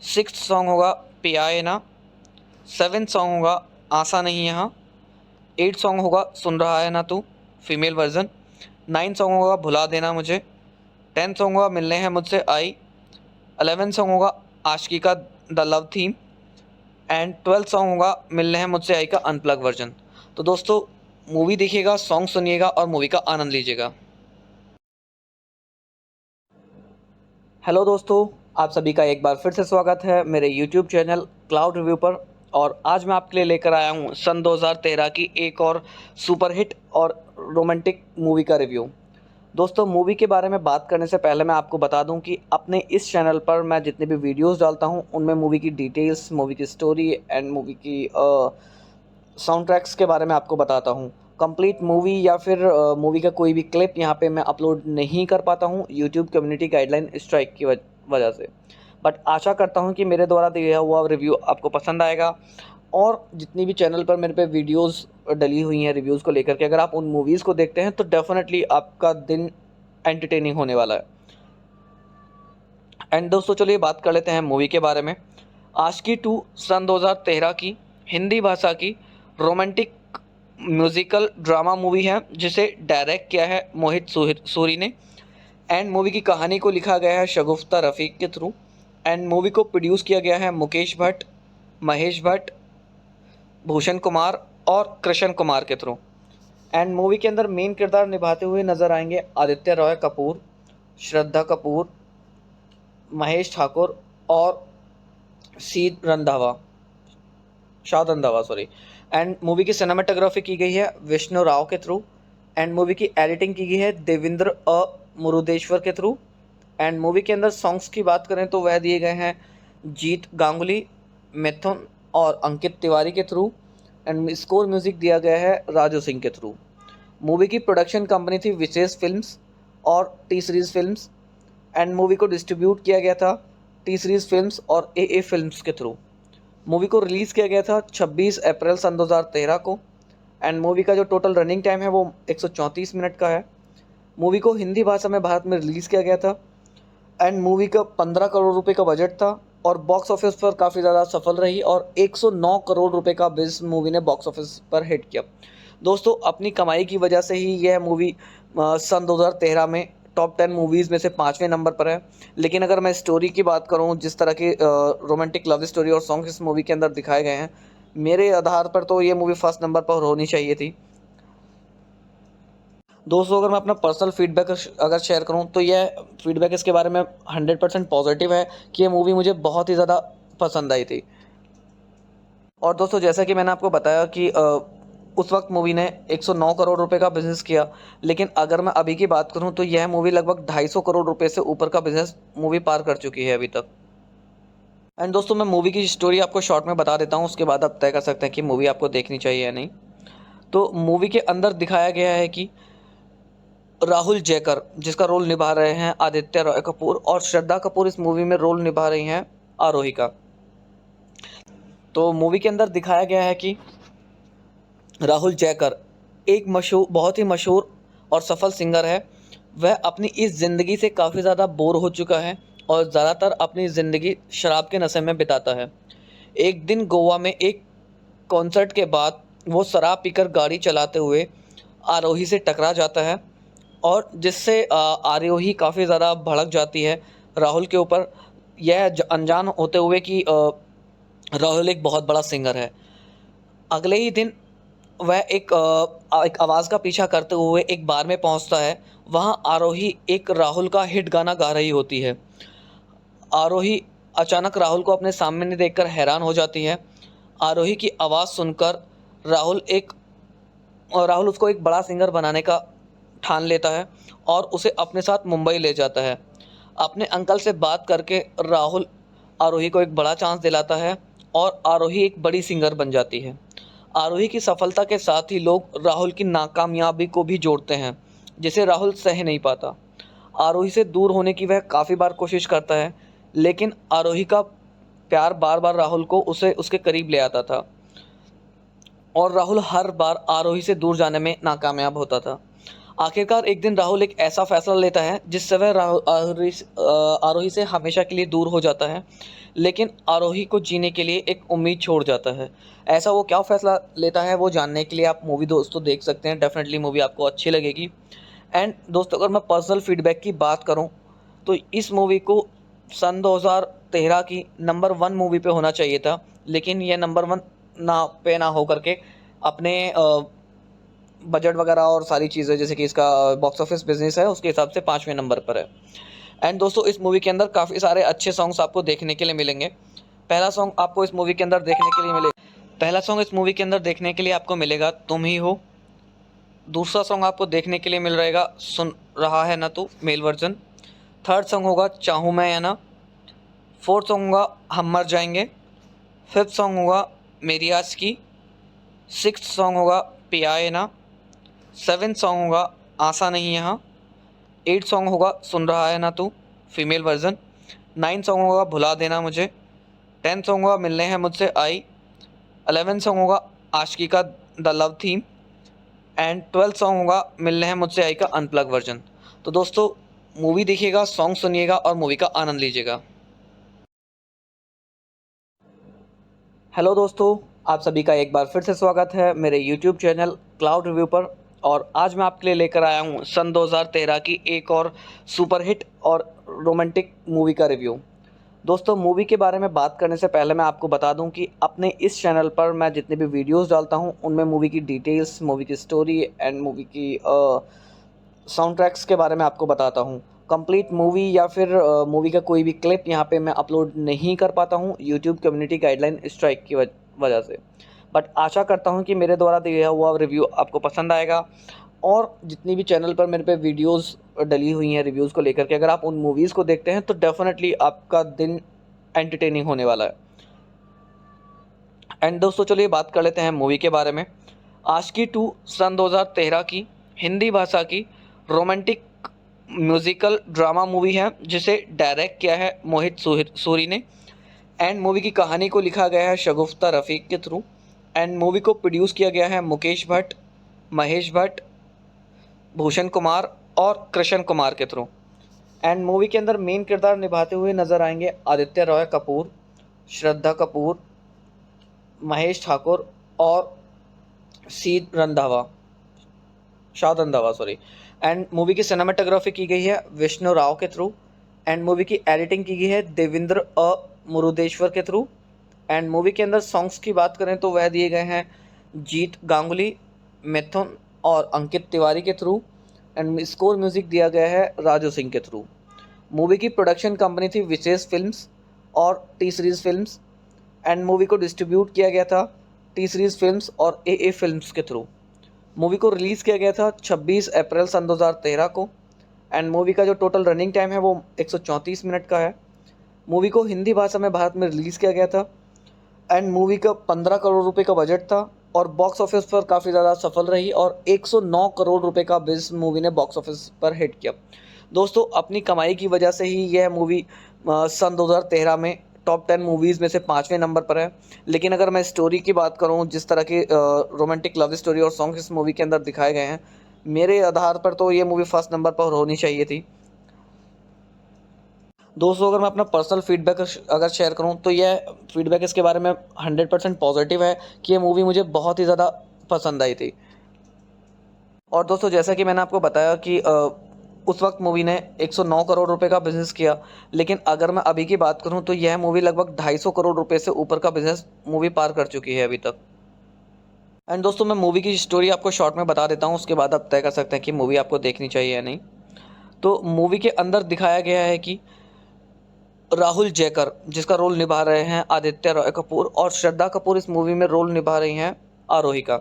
सिक्स्थ सॉन्ग होगा पिया है ना। सेवेंथ सॉन्ग होगा आशा नहीं यहाँ। एट सॉन्ग होगा सुन रहा है ना तू, फीमेल वर्जन। 9 सॉन्ग होगा भुला देना मुझे। 10 सॉन्ग होगा मिलने हैं मुझसे आई। 11 सॉन्ग होगा आशिकी का the love theme. And 12 song होगा मिलने हैं मुझसे आई का अनप्लग वर्जन। तो दोस्तों मूवी देखिएगा, सॉन्ग सुनिएगा और मूवी का आनंद लीजिएगा। हेलो दोस्तों, आप सभी का एक बार फिर से स्वागत है मेरे यूट्यूब चैनल क्लाउड रिव्यू पर। और आज मैं आपके लिए लेकर आया हूँ सन 2013 की एक और सुपरहिट और रोमांटिक मूवी का रिव्यू। दोस्तों मूवी के बारे में बात करने से पहले मैं आपको बता दूं कि अपने इस चैनल पर मैं जितने भी वीडियोस डालता हूं उनमें मूवी की डिटेल्स, मूवी की स्टोरी एंड मूवी की साउंड ट्रैक्स के बारे में आपको बताता हूं। कंप्लीट मूवी या फिर मूवी का कोई भी क्लिप यहां पे मैं अपलोड नहीं कर पाता हूं यूट्यूब कम्युनिटी गाइडलाइन स्ट्राइक की वजह से। बट आशा करता हूं कि मेरे द्वारा दिया हुआ रिव्यू आपको पसंद आएगा। और जितनी भी चैनल पर मेरे पे वीडियोस डली हुई हैं रिव्यूज़ को लेकर के, अगर आप उन मूवीज़ को देखते हैं तो डेफिनेटली आपका दिन एंटरटेनिंग होने वाला है। एंड दोस्तों चलिए बात कर लेते हैं मूवी के बारे में। आशिकी 2 सन 2013 की हिंदी भाषा की रोमांटिक म्यूजिकल ड्रामा मूवी है, जिसे डायरेक्ट किया है मोहित सूरी ने। एंड मूवी की कहानी को लिखा गया है शगुफ्ता रफ़ीक के थ्रू। एंड मूवी को प्रोड्यूस किया गया है मुकेश भट्ट, महेश भट्ट, भूषण कुमार और कृष्ण कुमार के थ्रू। एंड मूवी के अंदर मेन किरदार निभाते हुए नजर आएंगे आदित्य रॉय कपूर, श्रद्धा कपूर, महेश ठाकुर और शाद रंधावा सॉरी। एंड मूवी की सिनेमाटोग्राफी की गई है विष्णु राव के थ्रू। एंड मूवी की एडिटिंग की गई है देवेंद्र मुरुदेश्वर के थ्रू। एंड मूवी के अंदर सॉन्ग्स की बात करें तो वह दिए गए हैं जीत गांगुली, मिथुन और अंकित तिवारी के थ्रू। एंड स्कोर म्यूजिक दिया गया है राजू सिंह के थ्रू। मूवी की प्रोडक्शन कंपनी थी विशेष फिल्म्स और T series films. And movie को डिस्ट्रीब्यूट किया गया था टी सीरीज़ फिल्म्स और ए फिल्म्स के थ्रू। मूवी को रिलीज़ किया गया था 26 अप्रैल सन 2013 को। एंड मूवी का जो टोटल रनिंग टाइम है वो 134 मिनट का है। मूवी को हिंदी भाषा में भारत में रिलीज़ किया गया था। एंड मूवी का 15 करोड़ रुपए का बजट था और बॉक्स ऑफिस पर काफ़ी ज़्यादा सफल रही और 109 करोड़ रुपए का बिजनेस मूवी ने बॉक्स ऑफिस पर हिट किया। दोस्तों अपनी कमाई की वजह से ही यह मूवी सन 2013 में टॉप 10 मूवीज़ में से 5वें नंबर पर है। लेकिन अगर मैं स्टोरी की बात करूं, जिस तरह की रोमांटिक लव स्टोरी और सॉन्ग इस मूवी के अंदर दिखाए गए हैं, मेरे आधार पर तो ये मूवी फर्स्ट नंबर पर होनी चाहिए थी। दोस्तों अगर मैं अपना पर्सनल फीडबैक अगर शेयर करूं तो यह फीडबैक इसके बारे में 100% पॉजिटिव है कि ये मूवी मुझे बहुत ही ज़्यादा पसंद आई थी। और दोस्तों जैसा कि मैंने आपको बताया कि उस वक्त मूवी ने 109 करोड़ रुपए का बिजनेस किया, लेकिन अगर मैं अभी की बात करूं तो यह मूवी लगभग 250 करोड़ रुपए से ऊपर का बिजनेस मूवी पार कर चुकी है अभी तक। एंड दोस्तों मैं मूवी की स्टोरी आपको शॉर्ट में बता देता हूं, उसके बाद आप तय कर सकते हैं कि मूवी आपको देखनी चाहिए या नहीं। तो मूवी के अंदर दिखाया गया है कि राहुल जयकर, जिसका रोल निभा रहे हैं आदित्य रॉय कपूर, और श्रद्धा कपूर इस मूवी में रोल निभा रही हैं आरोही का। तो मूवी के अंदर दिखाया गया है कि राहुल जयकर एक बहुत ही मशहूर और सफल सिंगर है। वह अपनी इस ज़िंदगी से काफ़ी ज़्यादा बोर हो चुका है और ज़्यादातर अपनी ज़िंदगी शराब के नशे में बिताता है। एक दिन गोवा में एक कॉन्सर्ट के बाद वो शराब पीकर गाड़ी चलाते हुए आरोही से टकरा जाता है और जिससे आरोही काफ़ी ज़्यादा भड़क जाती है राहुल के ऊपर, यह अनजान होते हुए कि राहुल एक बहुत बड़ा सिंगर है। अगले ही दिन वह एक आवाज़ का पीछा करते हुए एक बार में पहुंचता है। वहां आरोही एक राहुल का हिट गाना गा रही होती है। आरोही अचानक राहुल को अपने सामने देखकर हैरान हो जाती है। आरोही की आवाज़ सुनकर राहुल उसको एक बड़ा सिंगर बनाने का ठान लेता है और उसे अपने साथ मुंबई ले जाता है। अपने अंकल से बात करके राहुल आरोही को एक बड़ा चांस दिलाता है और आरोही एक बड़ी सिंगर बन जाती है। आरोही की सफलता के साथ ही लोग राहुल की नाकामयाबी को भी जोड़ते हैं, जिसे राहुल सह नहीं पाता। आरोही से दूर होने की वह काफ़ी बार कोशिश करता है, लेकिन आरोही का प्यार बार बार राहुल को उसे उसके करीब ले आता था और राहुल हर बार आरोही से दूर जाने में नाकामयाब होता था। आखिरकार एक दिन राहुल एक ऐसा फैसला लेता है जिससे वह आरोही से हमेशा के लिए दूर हो जाता है, लेकिन आरोही को जीने के लिए एक उम्मीद छोड़ जाता है। ऐसा वो क्या फैसला लेता है वो जानने के लिए आप मूवी दोस्तों देख सकते हैं। डेफिनेटली मूवी आपको अच्छी लगेगी। एंड दोस्तों, अगर मैं पर्सनल फीडबैक की बात करूं तो इस मूवी को सन 2013 की नंबर 1 मूवी पे होना चाहिए था, लेकिन ये नंबर 1 ना हो करके अपने बजट वगैरह और सारी चीज़ें, जैसे कि इसका बॉक्स ऑफिस बिजनेस है, उसके हिसाब से 5वें नंबर पर है। एंड दोस्तों, इस मूवी के अंदर काफ़ी सारे अच्छे सॉन्ग्स आपको देखने के लिए मिलेंगे। पहला सॉन्ग आपको इस मूवी के अंदर देखने के लिए आपको मिलेगा तुम ही हो। दूसरा सॉन्ग आपको देखने के लिए मिल रहेगा सुन रहा है ना तू, मेल वर्जन। थर्ड सॉन्ग होगा चाहूँ मैं या ना। फोर्थ सॉन्ग होगा हम मर जाएंगे। फिफ्थ सॉन्ग होगा मेरी आज की। सिक्स्थ सॉन्ग होगा पिया है ना। सेवेंथ सॉन्ग होगा आशा नहीं यहाँ। 8 सॉन्ग होगा सुन रहा है ना तू, फीमेल वर्जन। 9 सॉन्ग होगा भुला देना मुझे। 10 सॉन्ग होगा मिलने हैं मुझसे आई। 11 सॉन्ग होगा आशिकी का the love theme. And 12 song होगा मिलने हैं मुझसे आई का अनप्लग वर्जन। तो दोस्तों, मूवी देखिएगा, सॉन्ग सुनिएगा और मूवी का आनंद लीजिएगा। हेलो दोस्तों, आप सभी का एक बार फिर से स्वागत है मेरे यूट्यूब चैनल क्लाउड रिव्यू पर। और आज मैं आपके लिए लेकर आया हूँ सन 2013 की एक और सुपरहिट और रोमांटिक मूवी का रिव्यू। दोस्तों, मूवी के बारे में बात करने से पहले मैं आपको बता दूं कि अपने इस चैनल पर मैं जितने भी वीडियोस डालता हूं उनमें मूवी की डिटेल्स, मूवी की स्टोरी एंड मूवी की साउंड ट्रैक्स के बारे में आपको बताता हूं। कंप्लीट मूवी या फिर मूवी का कोई भी क्लिप यहाँ पे मैं अपलोड नहीं कर पाता हूँ यूट्यूब कम्युनिटी गाइडलाइन स्ट्राइक की वजह से। बट आशा करता हूँ कि मेरे द्वारा दिया हुआ रिव्यू आपको पसंद आएगा। और जितनी भी चैनल पर मेरे पे वीडियोस डली हुई हैं रिव्यूज़ को लेकर के, अगर आप उन मूवीज़ को देखते हैं तो डेफिनेटली आपका दिन एंटरटेनिंग होने वाला है। एंड दोस्तों, चलिए बात कर लेते हैं मूवी के बारे में। आशिकी 2 सन 2013 की हिंदी भाषा की रोमांटिक म्यूजिकल ड्रामा मूवी है, जिसे डायरेक्ट किया है मोहित सूरी ने। एंड मूवी की कहानी को लिखा गया है शगुफ्ता रफ़ीक के थ्रू। एंड मूवी को प्रोड्यूस किया गया है मुकेश भट्ट, महेश भट्ट, भूषण कुमार और कृष्ण कुमार के थ्रू। एंड मूवी के अंदर मेन किरदार निभाते हुए नजर आएंगे आदित्य रॉय कपूर, श्रद्धा कपूर, महेश ठाकुर और शाद रंधावा सॉरी। एंड मूवी की सिनेमाटोग्राफी की गई है विष्णु राव के थ्रू। एंड मूवी की एडिटिंग की गई है देवेंद्र मुरुदेश्वर के थ्रू। एंड मूवी के अंदर सॉन्ग्स की बात करें तो वह दिए गए हैं जीत गांगुली, मिथुन और अंकित तिवारी के थ्रू। एंड स्कोर म्यूजिक दिया गया है राजू सिंह के थ्रू। मूवी की प्रोडक्शन कंपनी थी विशेष फिल्म्स और T series films. And movie को डिस्ट्रीब्यूट किया गया था टी सीरीज़ फिल्म्स और ए फिल्म्स के थ्रू। मूवी को रिलीज़ किया गया था 26 अप्रैल सन 2013 को। एंड मूवी का जो टोटल रनिंग टाइम है वो 134 मिनट का है। मूवी को हिंदी भाषा में भारत में रिलीज़ किया गया था। एंड मूवी का 15 करोड़ रुपए का बजट था और बॉक्स ऑफिस पर काफ़ी ज़्यादा सफल रही और 109 करोड़ रुपए का बिजनेस मूवी ने बॉक्स ऑफिस पर हिट किया। दोस्तों, अपनी कमाई की वजह से ही यह मूवी सन 2013 में टॉप 10 मूवीज़ में से 5वें नंबर पर है। लेकिन अगर मैं स्टोरी की बात करूं, जिस तरह की रोमांटिक लव स्टोरी और सॉन्ग इस मूवी के अंदर दिखाए गए हैं, मेरे आधार पर तो ये मूवी फर्स्ट नंबर पर होनी चाहिए थी। दोस्तों, अगर मैं अपना पर्सनल फीडबैक अगर शेयर करूं तो यह फीडबैक इसके बारे में 100% पॉजिटिव है कि ये मूवी मुझे बहुत ही ज़्यादा पसंद आई थी। और दोस्तों, जैसा कि मैंने आपको बताया कि उस वक्त मूवी ने 109 करोड़ रुपए का बिजनेस किया, लेकिन अगर मैं अभी की बात करूं तो यह मूवी लगभग 250 करोड़ रुपए से ऊपर का बिजनेस मूवी पार कर चुकी है अभी तक। एंड दोस्तों, मैं मूवी की स्टोरी आपको शॉर्ट में बता देता हूं, उसके बाद आप तय कर सकते हैं कि मूवी आपको देखनी चाहिए या नहीं। तो मूवी के अंदर दिखाया गया है कि राहुल जयकर, जिसका रोल निभा रहे हैं आदित्य रॉय कपूर, और श्रद्धा कपूर इस मूवी में रोल निभा रही हैं आरोही का।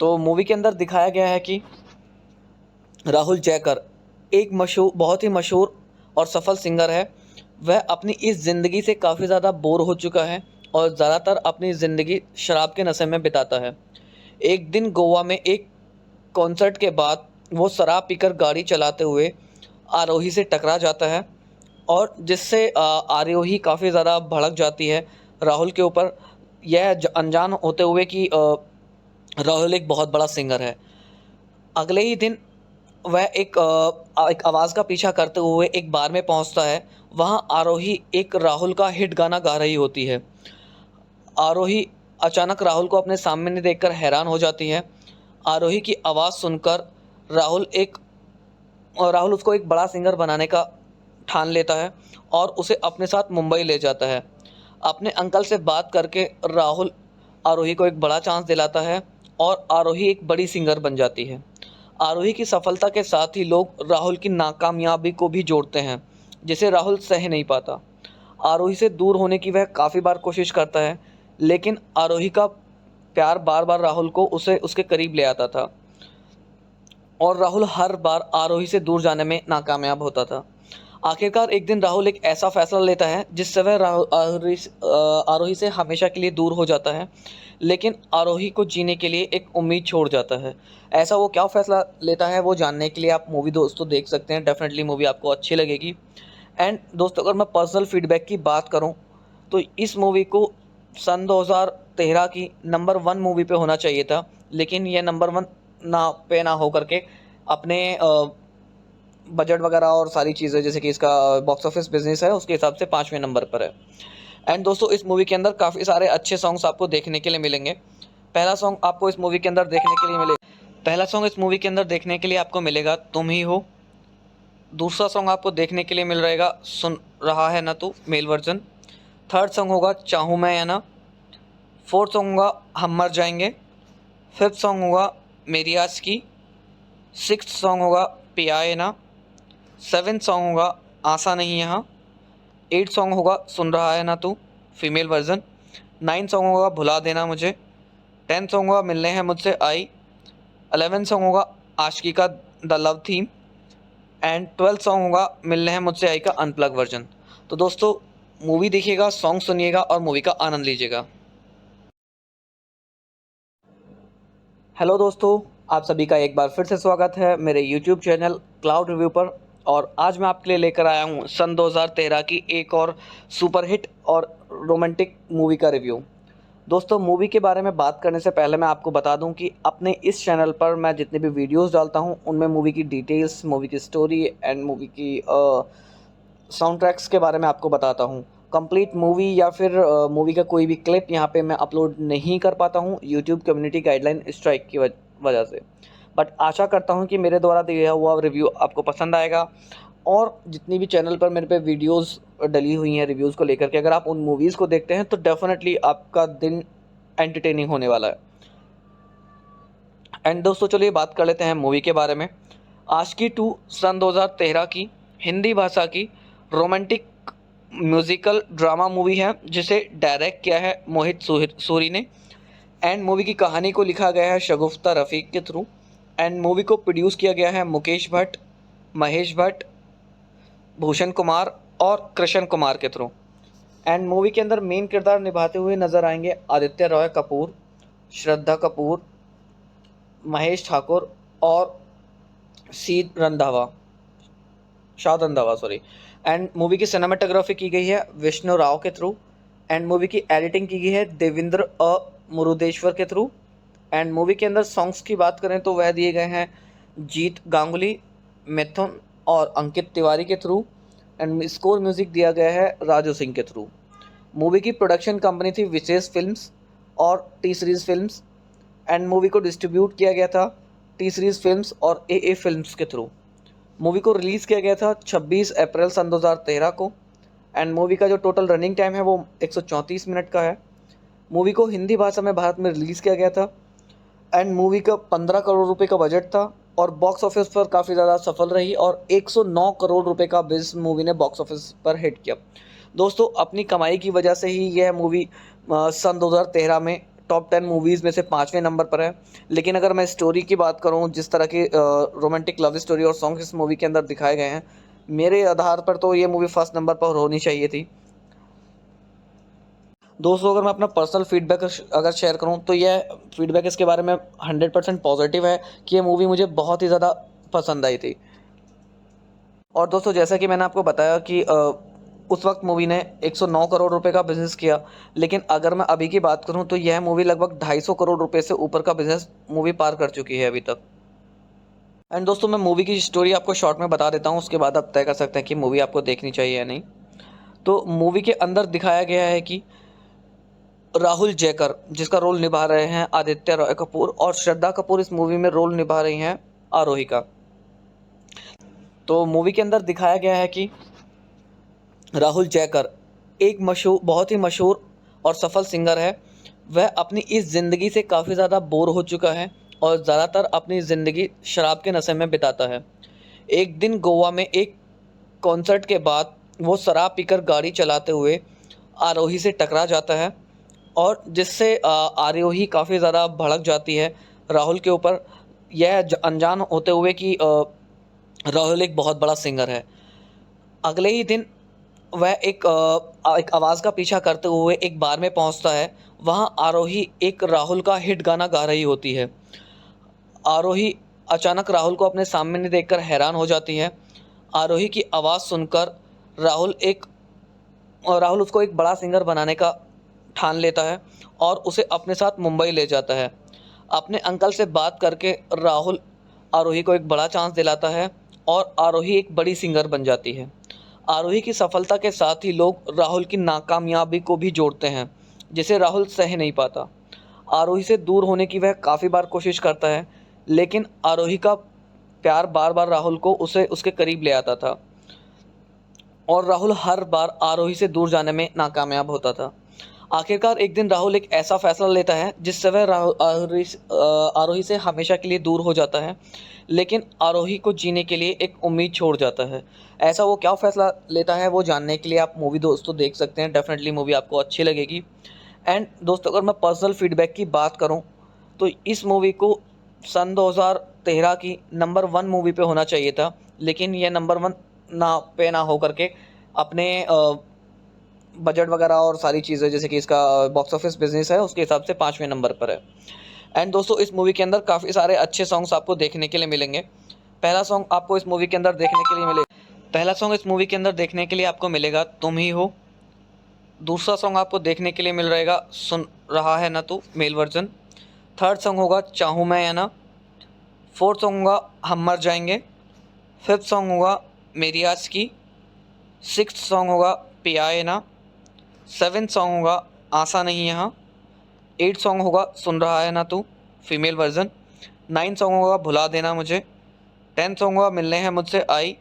तो मूवी के अंदर दिखाया गया है कि राहुल जयकर एक बहुत ही मशहूर और सफल सिंगर है। वह अपनी इस ज़िंदगी से काफ़ी ज़्यादा बोर हो चुका है और ज़्यादातर अपनी ज़िंदगी शराब के नशे में बिताता है। एक दिन गोवा में एक कॉन्सर्ट के बाद वो शराब पीकर गाड़ी चलाते हुए आरोही से टकरा जाता है और जिससे आरोही काफ़ी ज़्यादा भड़क जाती है राहुल के ऊपर, यह अनजान होते हुए कि राहुल एक बहुत बड़ा सिंगर है। अगले ही दिन वह एक आवाज़ का पीछा करते हुए एक बार में पहुंचता है। वहां आरोही एक राहुल का हिट गाना गा रही होती है। आरोही अचानक राहुल को अपने सामने देखकर हैरान हो जाती है। आरोही की आवाज़ सुनकर राहुल उसको एक बड़ा सिंगर बनाने का ठान लेता है और उसे अपने साथ मुंबई ले जाता है। अपने अंकल से बात करके राहुल आरोही को एक बड़ा चांस दिलाता है और आरोही एक बड़ी सिंगर बन जाती है। आरोही की सफलता के साथ ही लोग राहुल की नाकामयाबी को भी जोड़ते हैं, जिसे राहुल सह नहीं पाता। आरोही से दूर होने की वह काफ़ी बार कोशिश करता है, लेकिन आरोही का प्यार बार बार राहुल को उसे उसके करीब ले आता था और राहुल हर बार आरोही से दूर जाने में नाकामयाब होता था। आखिरकार एक दिन राहुल एक ऐसा फैसला लेता है जिससे वह आरोही से हमेशा के लिए दूर हो जाता है, लेकिन आरोही को जीने के लिए एक उम्मीद छोड़ जाता है। ऐसा वो क्या फैसला लेता है वो जानने के लिए आप मूवी दोस्तों देख सकते हैं। डेफिनेटली मूवी आपको अच्छी लगेगी। एंड दोस्तों, अगर मैं पर्सनल फीडबैक की बात करूं तो इस मूवी को सन 2013 की नंबर 1 मूवी पे होना चाहिए था, लेकिन ये नंबर 1 ना हो करके अपने बजट वगैरह और सारी चीज़ें, जैसे कि इसका बॉक्स ऑफिस बिजनेस है, उसके हिसाब से 5वें नंबर पर है। एंड दोस्तों, इस मूवी के अंदर काफ़ी सारे अच्छे सॉन्ग्स आपको देखने के लिए मिलेंगे। पहला सॉन्ग आपको इस मूवी के अंदर देखने के लिए आपको मिलेगा तुम ही हो। दूसरा सॉन्ग आपको देखने के लिए मिल रहेगा सुन रहा है ना तू, मेल वर्जन। थर्ड सॉन्ग होगा चाहूँ मैं या ना। फोर्थ सॉन्ग होगा हम मर जाएंगे। फिफ्थ सॉन्ग होगा मेरी आज की। सिक्स्थ सॉन्ग होगा पिया है ना। सेवेंथ सॉन्ग होगा आशा नहीं यहाँ। 8 सॉन्ग होगा सुन रहा है ना तू, फीमेल वर्जन। 9 सॉन्ग होगा भुला देना मुझे। 10 सॉन्ग होगा मिलने हैं मुझसे आई। 11 सॉन्ग होगा आशिकी का the love theme. And 12 song होगा मिलने हैं मुझसे आई का अनप्लग वर्जन। तो दोस्तों, मूवी देखिएगा, सॉन्ग सुनिएगा और मूवी का आनंद लीजिएगा। हेलो दोस्तों, आप सभी का एक बार फिर से स्वागत है मेरे YouTube चैनल क्लाउड रिव्यू पर। और आज मैं आपके लिए लेकर आया हूँ सन 2013 की एक और सुपर हिट और रोमांटिक मूवी का रिव्यू। दोस्तों, मूवी के बारे में बात करने से पहले मैं आपको बता दूं कि अपने इस चैनल पर मैं जितने भी वीडियोस डालता हूं उनमें मूवी की डिटेल्स, मूवी की स्टोरी एंड मूवी की साउंड ट्रैक्स के बारे में आपको बताता हूं। कंप्लीट मूवी या फिर मूवी का कोई भी क्लिप यहां पे मैं अपलोड नहीं कर पाता हूं यूट्यूब कम्युनिटी गाइडलाइन स्ट्राइक की वजह से। बट आशा करता हूं कि मेरे द्वारा दिया हुआ रिव्यू आपको पसंद आएगा। और जितनी भी चैनल पर मेरे पे वीडियोस डली हुई हैं रिव्यूज़ को लेकर के, अगर आप उन मूवीज़ को देखते हैं तो डेफिनेटली आपका दिन एंटरटेनिंग होने वाला है। एंड दोस्तों, चलिए बात कर लेते हैं मूवी के बारे में। आशिकी 2 सन 2013 की हिंदी भाषा की रोमांटिक म्यूजिकल ड्रामा मूवी है, जिसे डायरेक्ट किया है मोहित सूरी ने। एंड मूवी की कहानी को लिखा गया है शगुफ्ता रफ़ीक के थ्रू। एंड मूवी को प्रोड्यूस किया गया है मुकेश भट्ट, महेश भट्ट, भूषण कुमार और कृष्ण कुमार के थ्रू। एंड मूवी के अंदर मेन किरदार निभाते हुए नजर आएंगे आदित्य रॉय कपूर, श्रद्धा कपूर, महेश ठाकुर और शाद रंधावा सॉरी। एंड मूवी की सिनेमाटोग्राफी की गई है विष्णु राव के थ्रू। एंड मूवी की एडिटिंग की गई है देवेंद्र मुरुदेश्वर के थ्रू। एंड मूवी के अंदर सॉन्ग्स की बात करें तो वह दिए गए हैं जीत गांगुली, मिथुन और अंकित तिवारी के थ्रू। एंड स्कोर म्यूजिक दिया गया है राजू सिंह के थ्रू। मूवी की प्रोडक्शन कंपनी थी विशेष फिल्म्स और T series films. And movie को डिस्ट्रीब्यूट किया गया था टी सीरीज़ फिल्म्स और ए फिल्म्स के थ्रू। मूवी को रिलीज़ किया गया था 26 अप्रैल सन 2013 को। एंड मूवी का जो टोटल रनिंग टाइम है वो 134 मिनट का है। मूवी को हिंदी भाषा में भारत में रिलीज़ किया गया था। एंड मूवी का 15 करोड़ रुपए का बजट था और बॉक्स ऑफिस पर काफ़ी ज़्यादा सफल रही और 109 करोड़ रुपए का बिजनेस मूवी ने बॉक्स ऑफिस पर हिट किया। दोस्तों, अपनी कमाई की वजह से ही यह मूवी सन 2013 में टॉप 10 मूवीज़ में से 5वें नंबर पर है। लेकिन अगर मैं स्टोरी की बात करूं, जिस तरह की रोमांटिक लव स्टोरी और सॉन्ग इस मूवी के अंदर दिखाए गए हैं, मेरे आधार पर तो ये मूवी फर्स्ट नंबर पर होनी चाहिए थी। दोस्तों अगर मैं अपना पर्सनल फीडबैक अगर शेयर करूं तो यह फीडबैक इसके बारे में 100% पॉजिटिव है कि ये मूवी मुझे बहुत ही ज़्यादा पसंद आई थी। और दोस्तों जैसा कि मैंने आपको बताया कि उस वक्त मूवी ने 109 करोड़ रुपए का बिजनेस किया, लेकिन अगर मैं अभी की बात करूं तो यह मूवी लगभग 250 करोड़ रुपए से ऊपर का बिजनेस मूवी पार कर चुकी है अभी तक। एंड दोस्तों मैं मूवी की स्टोरी आपको शॉर्ट में बता देता हूं, उसके बाद आप तय कर सकते हैं कि मूवी आपको देखनी चाहिए या नहीं। तो मूवी के अंदर दिखाया गया है कि राहुल जयकर जिसका रोल निभा रहे हैं आदित्य रॉय कपूर, और श्रद्धा कपूर इस मूवी में रोल निभा रही हैं आरोही का। तो मूवी के अंदर दिखाया गया है कि राहुल जयकर एक बहुत ही मशहूर और सफल सिंगर है। वह अपनी इस ज़िंदगी से काफ़ी ज़्यादा बोर हो चुका है और ज़्यादातर अपनी ज़िंदगी शराब के नशे में बिताता है। एक दिन गोवा में एक कॉन्सर्ट के बाद वो शराब पीकर गाड़ी चलाते हुए आरोही से टकरा जाता है, और जिससे आरोही काफ़ी ज़्यादा भड़क जाती है राहुल के ऊपर, यह अनजान होते हुए कि राहुल एक बहुत बड़ा सिंगर है। अगले ही दिन वह एक आवाज़ का पीछा करते हुए एक बार में पहुंचता है। वहां आरोही एक राहुल का हिट गाना गा रही होती है। आरोही अचानक राहुल को अपने सामने देखकर हैरान हो जाती है। आरोही की आवाज़ सुनकर राहुल उसको एक बड़ा सिंगर बनाने का ठान लेता है और उसे अपने साथ मुंबई ले जाता है। अपने अंकल से बात करके राहुल आरोही को एक बड़ा चांस दिलाता है और आरोही एक बड़ी सिंगर बन जाती है। आरोही की सफलता के साथ ही लोग राहुल की नाकामयाबी को भी जोड़ते हैं, जिसे राहुल सह नहीं पाता। आरोही से दूर होने की वह काफ़ी बार कोशिश करता है, लेकिन आरोही का प्यार बार बार राहुल को उसे उसके करीब ले आता था और राहुल हर बार आरोही से दूर जाने में नाकामयाब होता था। आखिरकार एक दिन राहुल एक ऐसा फैसला लेता है जिससे वह आरोही से हमेशा के लिए दूर हो जाता है, लेकिन आरोही को जीने के लिए एक उम्मीद छोड़ जाता है। ऐसा वो क्या फैसला लेता है वो जानने के लिए आप मूवी दोस्तों देख सकते हैं। डेफिनेटली मूवी आपको अच्छी लगेगी। एंड दोस्तों अगर मैं पर्सनल फीडबैक की बात करूं तो इस मूवी को सन 2013 की नंबर 1 मूवी पे होना चाहिए था, लेकिन यह नंबर 1 ना हो करके अपने बजट वगैरह और सारी चीज़ें जैसे कि इसका बॉक्स ऑफिस बिजनेस है उसके हिसाब से 5वें नंबर पर है। एंड दोस्तों इस मूवी के अंदर काफ़ी सारे अच्छे सॉन्ग्स आपको देखने के लिए मिलेंगे। पहला सॉन्ग आपको इस मूवी के अंदर देखने के लिए आपको मिलेगा तुम ही हो। दूसरा सॉन्ग आपको देखने के लिए मिल रहेगा सुन रहा है ना तू, मेल वर्जन। थर्ड सॉन्ग होगा चाहूँ मैं या ना। फोर्थ सॉन्ग होगा हम मर जाएंगे। फिफ्थ सॉन्ग होगा मेरी आज की। सिक्स्थ सॉन्ग होगा पिया है ना। सेवेंथ सॉन्ग होगा आशा नहीं यहाँ। 8 सॉन्ग होगा सुन रहा है ना तू, फीमेल वर्जन। 9 सॉन्ग होगा भुला देना मुझे। 10 सॉन्ग होगा मिलने हैं मुझसे आई।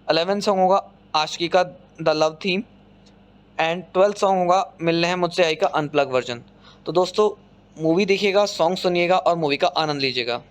11 सॉन्ग होगा आशिकी का the love theme. And 12 song होगा मिलने हैं मुझसे आई का अनप्लग वर्जन। तो दोस्तों मूवी देखिएगा, सॉन्ग सुनिएगा और मूवी का आनंद लीजिएगा।